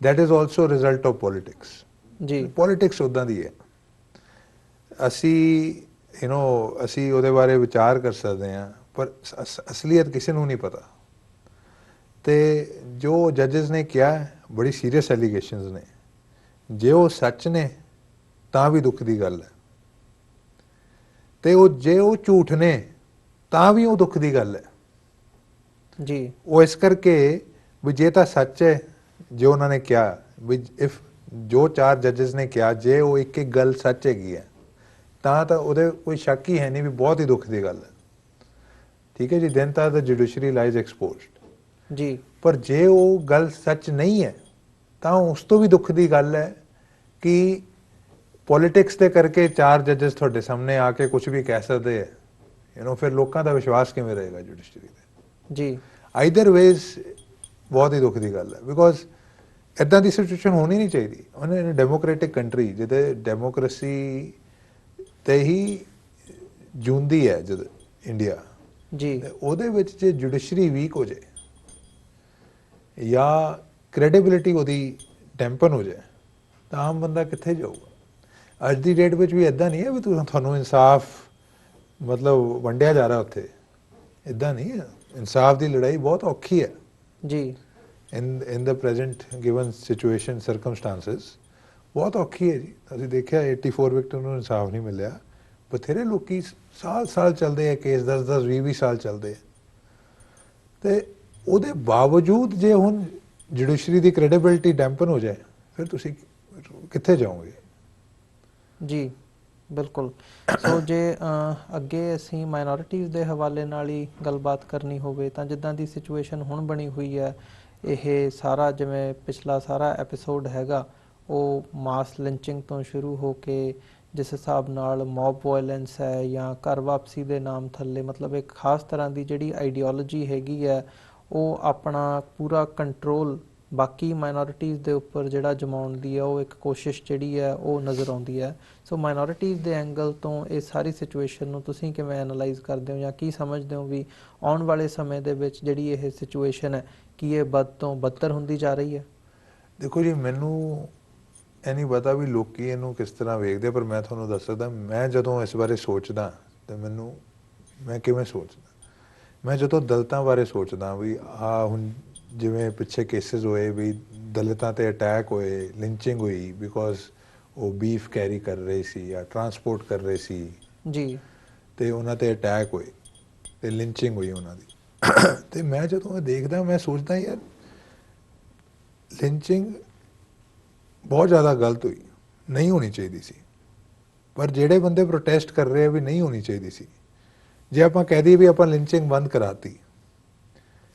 that is also result of politics. ਜੀ, ਪੋਲੀਟਿਕਸ ਉੱਦਾਂ ਦੀ ਹੈ। ਅਸੀਂ ਅਸੀਂ ਉਹਦੇ ਬਾਰੇ ਵਿਚਾਰ ਕਰ ਸਕਦੇ ਹਾਂ, ਪਰ ਅਸਲੀਅਤ ਕਿਸੇ ਨੂੰ ਨਹੀਂ ਪਤਾ। ਤੇ ਜੋ ਜੱਜਸ ਨੇ ਕਿਹਾ ਬੜੀ ਸੀਰੀਅਸ ਐਲੀਗੇਸ਼ਨਸ ਨੇ, ਜੇ ਉਹ ਸੱਚ ਨੇ ਤਾਂ ਵੀ ਦੁੱਖ ਦੀ ਗੱਲ ਹੈ, ਤੇ ਜੇ ਉਹ ਝੂਠ ਨੇ ਤਾਂ ਵੀ ਉਹ ਦੁੱਖ ਦੀ ਗੱਲ ਹੈ ਜੀ। ਉਹ ਇਸ ਕਰਕੇ ਵੀ ਜੇ ਤਾਂ ਸੱਚ ਹੈ ਜੋ ਉਹਨਾਂ ਨੇ ਕਿਹਾ, ਵੀ ਇਫ ਜੋ 4 ਜੱਜਸ ਨੇ ਕਿਹਾ ਜੇ ਉਹ ਇੱਕ ਇੱਕ ਗੱਲ ਸੱਚ ਹੈਗੀ ਹੈ ਤਾਂ ਉਹਦੇ ਕੋਈ ਸ਼ੱਕ ਹੀ ਹੈ ਨਹੀਂ ਵੀ ਬਹੁਤ ਹੀ ਦੁੱਖ ਦੀ ਗੱਲ ਹੈ, ਠੀਕ ਹੈ ਜੀ। ਦੈਨ ਤਾਂ ਦ ਜੁਡੀਸ਼ਰੀ ਲਾਈਜ਼ ਐਕਸਪੋਜ਼ਡ ਜੀ। ਪਰ ਜੇ ਉਹ ਗੱਲ ਸੱਚ ਨਹੀਂ ਹੈ ਤਾਂ ਉਸ ਤੋਂ ਵੀ ਦੁੱਖ ਦੀ ਗੱਲ ਹੈ ਕਿ ਪੋਲੀਟਿਕਸ ਦੇ ਕਰਕੇ 4 ਜੱਜਸ ਤੁਹਾਡੇ ਸਾਹਮਣੇ ਆ ਕੇ ਕੁਝ ਵੀ ਕਹਿ ਸਕਦੇ ਹੈ। ਫਿਰ ਲੋਕਾਂ ਦਾ ਵਿਸ਼ਵਾਸ ਕਿਵੇਂ ਰਹੇਗਾ ਜੁਡੀਸ਼ਰੀ ਤੇ ਜੀ। ਆਈਦਰ ਵੇਜ਼ ਬਹੁਤ ਹੀ ਦੁੱਖ ਦੀ ਗੱਲ ਹੈ, ਬਿਕੋਜ਼ ਇੱਦਾਂ ਦੀ ਸਿਚੁਏਸ਼ਨ ਹੋਣੀ ਨਹੀਂ ਚਾਹੀਦੀ। ਉਹਨੇ ਡੈਮੋਕ੍ਰੈਟਿਕ ਕੰਟਰੀ ਜਿਹਦੇ ਡੈਮੋਕ੍ਰੇਸੀ ਤੇ ਹੀ ਜੂੰਦੀ ਹੈ ਜਦ ਇੰਡੀਆ ਜੀ, ਉਹਦੇ ਵਿੱਚ ਜੇ ਜੁਡੀਸ਼ਰੀ ਵੀਕ ਹੋ ਜਾਏ ਜਾਂ ਕ੍ਰੈਡੀਬਿਲਿਟੀ ਉਹਦੀ ਡੈਂਪਨ ਹੋ ਜਾਏ ਤਾਂ ਆਮ ਬੰਦਾ ਕਿੱਥੇ ਜਾਊਗਾ। ਅੱਜ ਦੀ ਡੇਟ ਵਿੱਚ ਵੀ ਇੱਦਾਂ ਨਹੀਂ ਹੈ ਵੀ ਤੁਹਾਨੂੰ ਇਨਸਾਫ ਮਤਲਬ ਵੰਡਿਆ ਜਾ ਰਿਹਾ ਉੱਥੇ, ਇੱਦਾਂ ਨਹੀਂ ਹੈ। ਇਨਸਾਫ ਦੀ ਲੜਾਈ ਬਹੁਤ ਔਖੀ ਹੈ ਜੀ। in the present given situation circumstances ਬਹੁਤ ਔਖੀ ਹੈ ਜੀ। ਅਸੀਂ ਦੇਖਿਆ 84 ਵਿਕਟਮ ਨੂੰ ਇਨਸਾਫ ਨਹੀਂ ਮਿਲਿਆ। ਬਥੇਰੇ ਲੋਕੀ ਸਾਲ ਚੱਲਦੇ ਆ ਕੇਸ, 10-10 20-20 ਸਾਲ ਚੱਲਦੇ ਆ, ਤੇ ਉਹਦੇ ਬਾਵਜੂਦ ਜੇ ਹੁਣ ਜੁਡੀਸ਼ਰੀ ਦੀ ਕ੍ਰੈਡੀਬਿਲਿਟੀ ਡੈਂਪਨ ਹੋ ਜਾਏ ਫਿਰ ਤੁਸੀਂ ਕਿੱਥੇ ਜਾਓਗੇ ਜੀ। ਬਿਲਕੁਲ। ਸੋ ਜੇ ਅੱਗੇ ਅਸੀਂ ਮਾਈਨੋਰਿਟੀਜ਼ ਦੇ ਹਵਾਲੇ ਨਾਲ ਹੀ ਗੱਲਬਾਤ ਕਰਨੀ ਹੋਵੇ ਤਾਂ ਜਿੱਦਾਂ ਦੀ ਸਿਚੁਏਸ਼ਨ ਹੁਣ ਬਣੀ ਹੋਈ ਹੈ, ਇਹ ਸਾਰਾ ਜਿਵੇਂ ਪਿਛਲਾ ਸਾਰਾ ਐਪੀਸੋਡ ਹੈਗਾ ਉਹ ਮਾਸ ਲਿੰਚਿੰਗ ਤੋਂ ਸ਼ੁਰੂ ਹੋ ਕੇ ਜਿਸ ਹਿਸਾਬ ਨਾਲ ਮੌਬ ਵਾਇਲੈਂਸ ਹੈ ਜਾਂ ਘਰ ਵਾਪਸੀ ਦੇ ਨਾਮ ਥੱਲੇ, ਮਤਲਬ ਇੱਕ ਖਾਸ ਤਰ੍ਹਾਂ ਦੀ ਜਿਹੜੀ ਆਈਡੀਓਲੋਜੀ ਹੈਗੀ ਹੈ ਉਹ ਆਪਣਾ ਪੂਰਾ ਕੰਟਰੋਲ ਬਾਕੀ ਮਾਈਨੋਰਿਟੀਜ਼ ਦੇ ਉੱਪਰ ਜਿਹੜਾ ਜਮਾਉਣ ਦੀ ਹੈ ਉਹ ਇੱਕ ਕੋਸ਼ਿਸ਼ ਜਿਹੜੀ ਹੈ ਉਹ ਨਜ਼ਰ ਆਉਂਦੀ ਹੈ। ਸੋ ਮਾਈਨੋਰਿਟੀਜ਼ ਦੇ ਐਂਗਲ ਤੋਂ ਇਹ ਸਾਰੀ ਸਿਚੁਏਸ਼ਨ ਨੂੰ ਤੁਸੀਂ ਕਿਵੇਂ ਐਨਾਲਾਈਜ਼ ਕਰਦੇ ਹੋ ਜਾਂ ਕੀ ਸਮਝਦੇ ਹੋ ਵੀ ਆਉਣ ਵਾਲੇ ਸਮੇਂ ਦੇ ਵਿੱਚ ਜਿਹੜੀ ਇਹ ਸਿਚੁਏਸ਼ਨ ਹੈ ਕੀ ਇਹ ਬਦ ਤੋਂ ਬਦਤਰ ਹੁੰਦੀ ਜਾ ਰਹੀ ਹੈ? ਦੇਖੋ ਜੀ, ਮੈਨੂੰ ਇਹ ਨਹੀਂ ਪਤਾ ਵੀ ਲੋਕੀ ਇਹਨੂੰ ਕਿਸ ਤਰ੍ਹਾਂ ਵੇਖਦੇ, ਪਰ ਮੈਂ ਤੁਹਾਨੂੰ ਦੱਸ ਸਕਦਾ, ਮੈਂ ਜਦੋਂ ਇਸ ਬਾਰੇ ਸੋਚਦਾ ਤੇ ਮੈਂ ਕਿਵੇਂ ਸੋਚਦਾ, ਮੈਂ ਜਦੋਂ ਦਲਿਤਾਂ ਬਾਰੇ ਸੋਚਦਾ ਵੀ ਹੁਣ ਜਿਵੇਂ ਪਿੱਛੇ ਕੇਸਿਸ ਹੋਏ ਵੀ ਦਲਿਤਾਂ ਤੇ ਅਟੈਕ ਹੋਏ, ਲਿੰਚਿੰਗ ਹੋਈ ਬਿਕੋਜ਼ ਉਹ ਬੀਫ ਕੈਰੀ ਕਰ ਰਹੇ ਸੀ ਜਾਂ ਟਰਾਂਸਪੋਰਟ ਕਰ ਰਹੇ ਸੀ ਜੀ, ਤੇ ਉਹਨਾਂ ਤੇ ਅਟੈਕ ਹੋਏ ਤੇ ਲਿੰਚਿੰਗ ਹੋਈ ਉਹਨਾਂ ਦੀ। ਤੇ ਮੈਂ ਜਦੋਂ ਇਹ ਦੇਖਦਾ ਮੈਂ ਸੋਚਦਾ ਯਾਰ ਲਿੰਚਿੰਗ ਬਹੁਤ ਜ਼ਿਆਦਾ ਗਲਤ ਹੋਈ, ਨਹੀਂ ਹੋਣੀ ਚਾਹੀਦੀ ਸੀ। ਪਰ ਜਿਹੜੇ ਬੰਦੇ ਪ੍ਰੋਟੈਸਟ ਕਰ ਰਹੇ ਆ ਵੀ ਨਹੀਂ ਹੋਣੀ ਚਾਹੀਦੀ ਸੀ, ਜੇ ਆਪਾਂ ਕਹਿ ਦਈਏ ਵੀ ਆਪਾਂ ਲਿੰਚਿੰਗ ਬੰਦ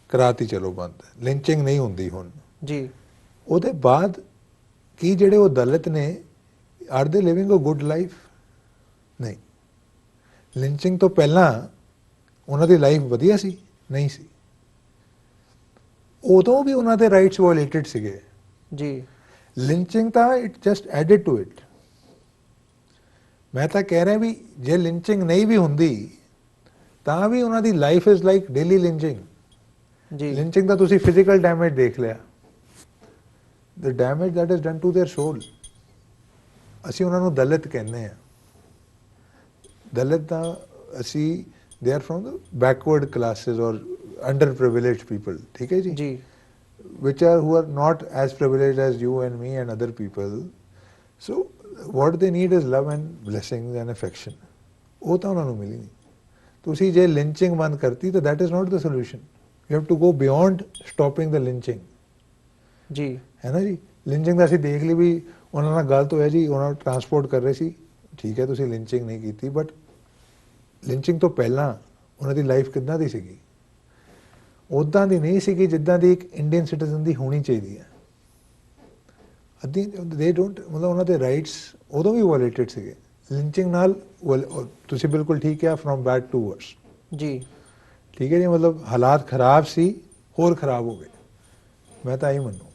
ਕਰਾਤੀ ਚਲੋ ਬੰਦ, ਲਿੰਚਿੰਗ ਨਹੀਂ ਹੁੰਦੀ ਹੁਣ ਜੀ, ਉਹਦੇ ਬਾਅਦ ਕੀ ਜਿਹੜੇ ਉਹ ਦਲਿਤ ਨੇ ਆਰ ਦੇ ਲਿਵਿੰਗ ਅ ਗੁੱਡ ਲਾਈਫ? ਨਹੀਂ। ਲਿੰਚਿੰਗ ਤੋਂ ਪਹਿਲਾਂ ਉਹਨਾਂ ਦੀ ਲਾਈਫ ਵਧੀਆ ਸੀ? ਨਹੀਂ ਸੀ। ਉਦੋਂ ਵੀ ਉਹਨਾਂ ਦੇ ਰਾਈਟਸ ਵਾਇਲੇਟਡ ਸੀਗੇ ਜੀ। ਲਿੰਚਿੰਗ ਤਾਂ it just added to it. ਮੈਂ ਤਾਂ ਕਹਿ ਰਿਹਾ ਵੀ ਜੇ ਲਿੰਚਿੰਗ ਨਹੀਂ ਵੀ ਹੁੰਦੀ ਤਾਂ ਵੀ ਉਹਨਾਂ ਦੀ life is like daily lynching. ਜੀ, ਲਿੰਚਿੰਗ ਦਾ ਤੁਸੀਂ ਫਿਜ਼ੀਕਲ ਡੈਮੇਜ ਦੇਖ ਲਿਆ, the damage that is done to their soul. ਅਸੀਂ ਉਹਨਾਂ ਨੂੰ ਦਲਿਤ ਕਹਿੰਦੇ ਆ। ਦਲਿਤ ਤਾਂ ਅਸੀਂ they are from the backward classes ਔਰ ਅੰਡਰ ਪ੍ਰਿਵਿਲੇਜਡ ਪੀਪਲ, ਠੀਕ ਹੈ ਜੀ, ਜੀ, which are who are not as privileged as you and me and other people. So what they need is love and blessings and affection. ਉਹ ਤਾਂ ਉਹਨਾਂ ਨੂੰ ਮਿਲੀ ਨਹੀਂ। ਤੁਸੀਂ ਜੇ ਲਿੰਚਿੰਗ ਬੰਦ ਕਰਤੀ ਤਾਂ that is not the solution. You have to go beyond stopping the lynching. ਜੀ, ਹੈ ਨਾ ਜੀ। ਲਿੰਚਿੰਗ ਦਾ ਅਸੀਂ ਦੇਖ ਲਈ ਵੀ ਉਹਨਾਂ ਨਾਲ ਗਲਤ ਹੋਇਆ ਜੀ, ਉਹਨਾਂ ਨੂੰ ਟਰਾਂਸਪੋਰਟ ਕਰ ਰਹੇ ਸੀ, ਠੀਕ ਹੈ ਤੁਸੀਂ ਲਿੰਚਿੰਗ ਨਹੀਂ ਕੀਤੀ, ਬਟ ਲਿੰਚਿੰਗ ਤੋਂ ਪਹਿਲਾਂ ਉਹਨਾਂ ਦੀ ਲਾਈਫ ਕਿੱਦਾਂ ਦੀ ਸੀਗੀ? ਉੱਦਾਂ ਦੀ ਨਹੀਂ ਸੀਗੀ ਜਿੱਦਾਂ ਦੀ ਇੱਕ ਇੰਡੀਅਨ ਸਿਟੀਜ਼ਨ ਦੀ ਹੋਣੀ ਚਾਹੀਦੀ ਹੈ। ਦੇ ਡੋਂਟ, ਮਤਲਬ ਉਹਨਾਂ ਦੇ ਰਾਈਟਸ ਉਦੋਂ ਵੀ ਵਾਇਲੇਟਡ ਸੀਗੇ ਲਿੰਚਿੰਗ ਨਾਲ। ਤੁਸੀਂ ਬਿਲਕੁਲ ਠੀਕ ਹੈ, ਫਰੋਮ ਬੈਡ ਟੂ ਵਰਸ। ਜੀ, ਠੀਕ ਹੈ ਜੀ, ਮਤਲਬ ਹਾਲਾਤ ਖਰਾਬ ਸੀ, ਹੋਰ ਖਰਾਬ ਹੋ ਗਏ, ਮੈਂ ਤਾਂ ਇਹੀ ਮੰਨੂ।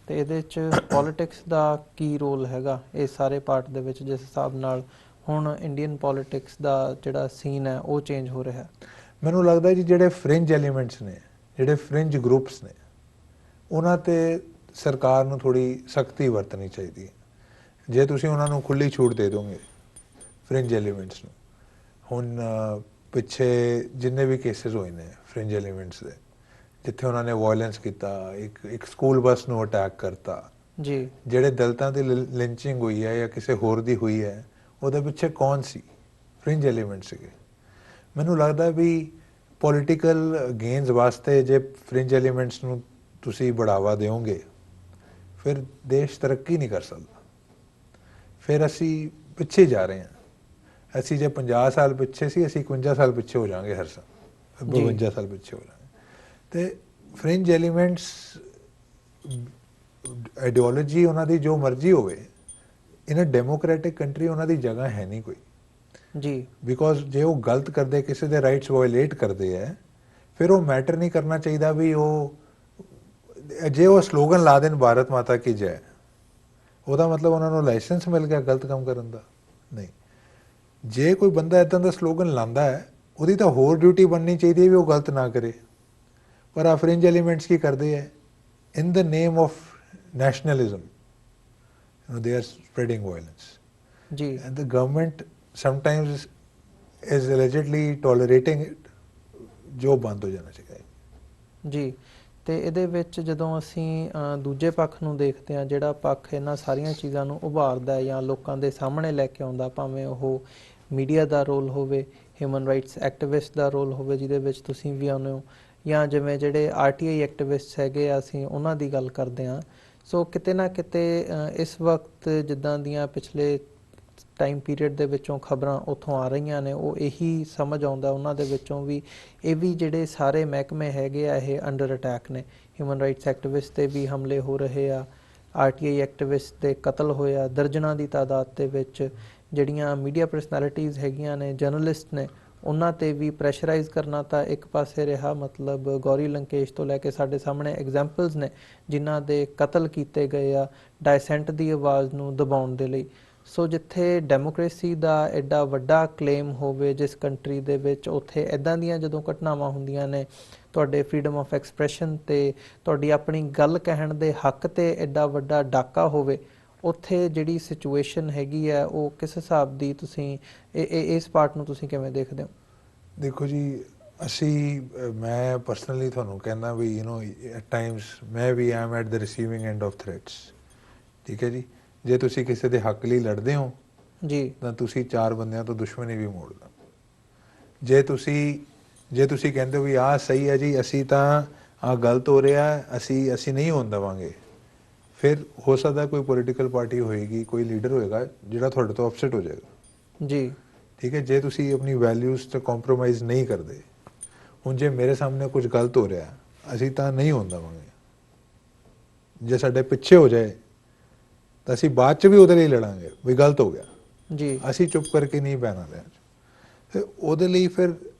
ਤੇ ਇਹਦੇ 'ਚ ਪੋਲਿਟਿਕਸ ਦਾ ਕੀ ਰੋਲ ਹੈਗਾ ਇਹ ਸਾਰੇ ਪਾਰਟ ਦੇ ਵਿੱਚ, ਜਿਸ ਹਿਸਾਬ ਨਾਲ ਹੁਣ ਇੰਡੀਅਨ ਪੋਲਿਟਿਕਸ ਦਾ ਜਿਹੜਾ ਸੀਨ ਹੈ ਉਹ ਚੇਂਜ ਹੋ ਰਿਹਾ? ਮੈਨੂੰ ਲੱਗਦਾ ਜੀ ਜਿਹੜੇ ਫ੍ਰਿੰਜ ਐਲੀਮੈਂਟਸ ਨੇ, ਜਿਹੜੇ ਫ੍ਰਿੰਜ ਗਰੁੱਪਸ ਨੇ, ਉਹਨਾਂ ਤੇ ਸਰਕਾਰ ਨੂੰ ਥੋੜ੍ਹੀ ਸਖਤੀ ਵਰਤਣੀ ਚਾਹੀਦੀ ਹੈ। ਜੇ ਤੁਸੀਂ ਉਹਨਾਂ ਨੂੰ ਖੁੱਲ੍ਹੀ ਛੂਟ ਦੇ ਦੋਗੇ ਫ੍ਰਿੰਜ ਐਲੀਮੈਂਟਸ ਨੂੰ, ਹੁਣ ਪਿੱਛੇ ਜਿੰਨੇ ਵੀ ਕੇਸਿਸ ਹੋਏ ਨੇ ਫ੍ਰਿੰਜ ਐਲੀਮੈਂਟਸ ਦੇ, ਜਿੱਥੇ ਉਹਨਾਂ ਨੇ ਵਾਇਲੈਂਸ ਕੀਤਾ, ਇੱਕ ਸਕੂਲ ਬੱਸ ਨੂੰ ਅਟੈਕ ਕਰਤਾ ਜੀ, ਜਿਹੜੇ ਦਲਿਤਾਂ ਦੀ ਲਿੰਚਿੰਗ ਹੋਈ ਹੈ ਜਾਂ ਕਿਸੇ ਹੋਰ ਦੀ ਹੋਈ ਹੈ, ਉਹਦੇ ਪਿੱਛੇ ਕੌਣ ਸੀ? ਫ੍ਰਿੰਜ ਐਲੀਮੈਂਟ ਸੀਗੇ। ਮੈਨੂੰ ਲੱਗਦਾ ਵੀ ਪੋਲੀਟੀਕਲ ਗੇਨਸ ਵਾਸਤੇ ਜੇ ਫ੍ਰਿੰਜ ਐਲੀਮੈਂਟਸ ਨੂੰ ਤੁਸੀਂ ਬੜਾਵਾ ਦਿਓਗੇ ਫਿਰ ਦੇਸ਼ ਤਰੱਕੀ ਨਹੀਂ ਕਰ ਸਕਦਾ। ਫਿਰ ਅਸੀਂ ਪਿੱਛੇ ਜਾ ਰਹੇ ਹਾਂ। ਅਸੀਂ ਜੇ 50 ਸਾਲ ਪਿੱਛੇ ਸੀ, ਅਸੀਂ 51 ਸਾਲ ਪਿੱਛੇ ਹੋ ਜਾਵਾਂਗੇ ਹਰ ਸਾਲ, 52 ਸਾਲ ਪਿੱਛੇ ਹੋ ਜਾਵਾਂਗੇ। ਤੇ ਫ੍ਰਿੰਜ ਐਲੀਮੈਂਟਸ ਆਈਡੀਓਲੋਜੀ ਉਹਨਾਂ ਦੀ ਜੋ ਮਰਜ਼ੀ ਹੋਵੇ, ਇਨ ਅ ਡੈਮੋਕ੍ਰੈਟਿਕ ਕੰਟਰੀ ਉਹਨਾਂ ਦੀ ਜਗ੍ਹਾ ਹੈ ਨਹੀਂ ਕੋਈ ਜੀ, ਬਿਕੋਜ਼ ਜੇ ਉਹ ਗਲਤ ਕਰਦੇ, ਕਿਸੇ ਦੇ ਰਾਈਟਸ ਵਾਇਲੇਟ ਕਰਦੇ ਹੈ, ਫਿਰ ਉਹ ਮੈਟਰ ਨਹੀਂ ਕਰਨਾ ਚਾਹੀਦਾ ਵੀ ਜੇ ਉਹ ਸਲੋਗਨ ਲਾ ਦੇਣ ਭਾਰਤ ਮਾਤਾ ਕੀ ਜੈ, ਉਹਦਾ ਮਤਲਬ ਉਹਨਾਂ ਨੂੰ ਲਾਇਸੈਂਸ ਮਿਲ ਗਿਆ ਗਲਤ ਕੰਮ ਕਰਨ ਦਾ? ਨਹੀਂ। ਜੇ ਕੋਈ ਬੰਦਾ ਇੱਦਾਂ ਦਾ ਸਲੋਗਨ ਲਾਉਂਦਾ ਹੈ, ਉਹਦੀ ਤਾਂ ਹੋਰ ਡਿਊਟੀ ਬਣਨੀ ਚਾਹੀਦੀ ਹੈ ਵੀ ਉਹ ਗਲਤ ਨਾ ਕਰੇ। ਪਰ ਆ ਫ੍ਰਿੰਜ ਐਲੀਮੈਂਟਸ ਕੀ ਕਰਦੇ ਹੈ? In the name of nationalism they are spreading violence. ਜੀ, And the government sometimes is allegedly tolerating it, ਜੋ ਬੰਦ ਹੋ ਜਾਣਾ ਚਾਹੀਦਾ ਹੈ। ਜੀ। ਤੇ ਇਹਦੇ ਵਿੱਚ ਜਦੋਂ ਅਸੀਂ ਦੂਜੇ ਪੱਖ ਨੂੰ ਦੇਖਦੇ ਹਾਂ, ਜਿਹੜਾ ਪੱਖ ਇਹਨਾਂ ਸਾਰੀਆਂ ਚੀਜ਼ਾਂ ਨੂੰ ਉਭਾਰਦਾ ਜਾਂ ਲੋਕਾਂ ਦੇ ਸਾਹਮਣੇ ਲੈ ਕੇ ਆਉਂਦਾ, ਭਾਵੇਂ ਉਹ ਮੀਡੀਆ ਦਾ ਰੋਲ ਹੋਵੇ, ਹਿਊਮਨ ਰਾਈਟਸ ਐਕਟਿਵਿਸਟ ਦਾ ਰੋਲ ਹੋਵੇ ਜਿਹਦੇ ਵਿੱਚ ਤੁਸੀਂ ਵੀ ਆਉਂਦੇ ਹੋ, ਜਾਂ ਜਿਵੇਂ ਜਿਹੜੇ RTI ਐਕਟਿਵਿਸਟ ਹੈਗੇ ਆ, ਅਸੀਂ ਉਹਨਾਂ ਦੀ ਗੱਲ ਕਰਦੇ ਹਾਂ। ਸੋ ਕਿਤੇ ਨਾ ਕਿਤੇ ਇਸ ਵਕਤ ਜਿੱਦਾਂ ਦੀਆਂ ਪਿਛਲੇ ਟਾਈਮ ਪੀਰੀਅਡ ਦੇ ਵਿੱਚੋਂ ਖਬਰਾਂ ਉੱਥੋਂ ਆ ਰਹੀਆਂ ਨੇ, ਉਹ ਇਹੀ ਸਮਝ ਆਉਂਦਾ ਉਹਨਾਂ ਦੇ ਵਿੱਚੋਂ ਵੀ ਇਹ ਵੀ ਜਿਹੜੇ ਸਾਰੇ ਮਹਿਕਮੇ ਹੈਗੇ ਆ ਇਹ ਅੰਡਰ ਅਟੈਕ ਨੇ। ਹਿਊਮਨ ਰਾਈਟਸ ਐਕਟਿਵਿਸਟ 'ਤੇ ਵੀ ਹਮਲੇ ਹੋ ਰਹੇ ਆ, RTI ਐਕਟਿਵਿਸਟ ਦੇ ਕਤਲ ਹੋਏ ਆ ਦਰਜਨਾਂ ਦੀ ਤਾਦਾਦ ਦੇ ਵਿੱਚ, ਜਿਹੜੀਆਂ ਮੀਡੀਆ ਪਰਸਨੈਲਿਟੀਜ਼ ਹੈਗੀਆਂ ਨੇ, ਜਰਨਲਿਸਟ ਨੇ, ਉਹਨਾਂ ਤੇ ਵੀ ਪ੍ਰੈਸ਼ਰਾਈਜ਼ ਕਰਨਾ ਤਾਂ ਇੱਕ ਪਾਸੇ ਰਿਹਾ, ਮਤਲਬ ਗੌਰੀ ਲੰਕੇਸ਼ ਤੋਂ ਲੈ ਕੇ ਸਾਡੇ ਸਾਹਮਣੇ ਐਗਜ਼ਾਮਪਲਸ ਨੇ ਜਿਨ੍ਹਾਂ ਦੇ ਕਤਲ ਕੀਤੇ ਗਏ ਆ ਡਾਇਸੈਂਟ ਦੀ ਆਵਾਜ਼ ਨੂੰ ਦਬਾਉਣ ਦੇ ਲਈ। ਸੋ ਜਿੱਥੇ ਡੈਮੋਕ੍ਰੇਸੀ ਦਾ ਐਡਾ ਵੱਡਾ ਕਲੇਮ ਹੋਵੇ ਜਿਸ ਕੰਟਰੀ ਦੇ ਵਿੱਚ, ਉੱਥੇ ਇੱਦਾਂ ਦੀਆਂ ਜਦੋਂ ਘਟਨਾਵਾਂ ਹੁੰਦੀਆਂ ਨੇ, ਤੁਹਾਡੇ ਫਰੀडम ਆਫ ਐਕਸਪ੍ਰੈਸ਼ਨ ਤੇ ਤੁਹਾਡੀ ਆਪਣੀ ਗੱਲ ਕਹਿਣ ਦੇ ਹੱਕ ਤੇ ਐਡਾ ਵੱਡਾ ਡਾਕਾ ਹੋਵੇ, ਉੱਥੇ ਜਿਹੜੀ ਸਿਚੁਏਸ਼ਨ ਹੈਗੀ ਹੈ ਉਹ ਕਿਸ ਹਿਸਾਬ ਦੀ, ਤੁਸੀਂ ਇਸ ਪਾਰਟ ਨੂੰ ਤੁਸੀਂ ਕਿਵੇਂ ਦੇਖਦੇ ਹੋ? ਦੇਖੋ ਜੀ, ਮੈਂ ਪਰਸਨਲੀ ਤੁਹਾਨੂੰ ਕਹਿੰਦਾ ਵੀ ਐਟ ਟਾਈਮਸ ਮੈਂ ਵੀ am at the receiving end of threats. ਠੀਕ ਹੈ ਜੀ, ਜੇ ਤੁਸੀਂ ਕਿਸੇ ਦੇ ਹੱਕ ਲਈ ਲੜਦੇ ਹੋ ਜੀ ਤਾਂ ਤੁਸੀਂ 4 ਬੰਦਿਆਂ ਤੋਂ ਦੁਸ਼ਮਣੀ ਵੀ ਮੋੜ ਲਓ। ਜੇ ਤੁਸੀਂ ਕਹਿੰਦੇ ਹੋ ਵੀ ਆਹ ਸਹੀ ਹੈ ਜੀ, ਅਸੀਂ ਤਾਂ ਆਹ ਗਲਤ ਹੋ ਰਿਹਾ, ਅਸੀਂ ਨਹੀਂ ਹੋਣ ਦੇਵਾਂਗੇ, ਫਿਰ ਹੋ ਸਕਦਾ ਕੋਈ ਪੋਲੀਟੀਕਲ ਪਾਰਟੀ ਹੋਏਗੀ, ਕੋਈ ਲੀਡਰ ਹੋਏਗਾ ਜਿਹੜਾ ਤੁਹਾਡੇ ਤੋਂ ਅਪਸੈਟ ਹੋ ਜਾਏਗਾ। ਜੀ ਠੀਕ ਹੈ, ਜੇ ਤੁਸੀਂ ਆਪਣੀ ਵੈਲਿਊਜ਼ ਤੇ ਕੰਪਰੋਮਾਈਜ਼ ਨਹੀਂ ਕਰਦੇ। ਹੁਣ ਜੇ ਮੇਰੇ ਸਾਹਮਣੇ ਕੁਝ ਗਲਤ ਹੋ ਰਿਹਾ, ਅਸੀਂ ਤਾਂ ਨਹੀਂ ਹੋਣ ਦੇਵਾਂਗੇ। ਜੇ ਸਾਡੇ ਪਿੱਛੇ ਹੋ ਜਾਏ ਤਾਂ ਅਸੀਂ ਬਾਅਦ 'ਚ ਵੀ ਉਹਦੇ ਲਈ ਲੜਾਂਗੇ ਵੀ ਗਲਤ ਹੋ ਗਿਆ, ਜੀ ਅਸੀਂ ਚੁੱਪ ਕਰਕੇ ਨਹੀਂ ਬਹਿਣਾ ਲਿਆ। ਤੇ ਉਹਦੇ ਲਈ ਫਿਰ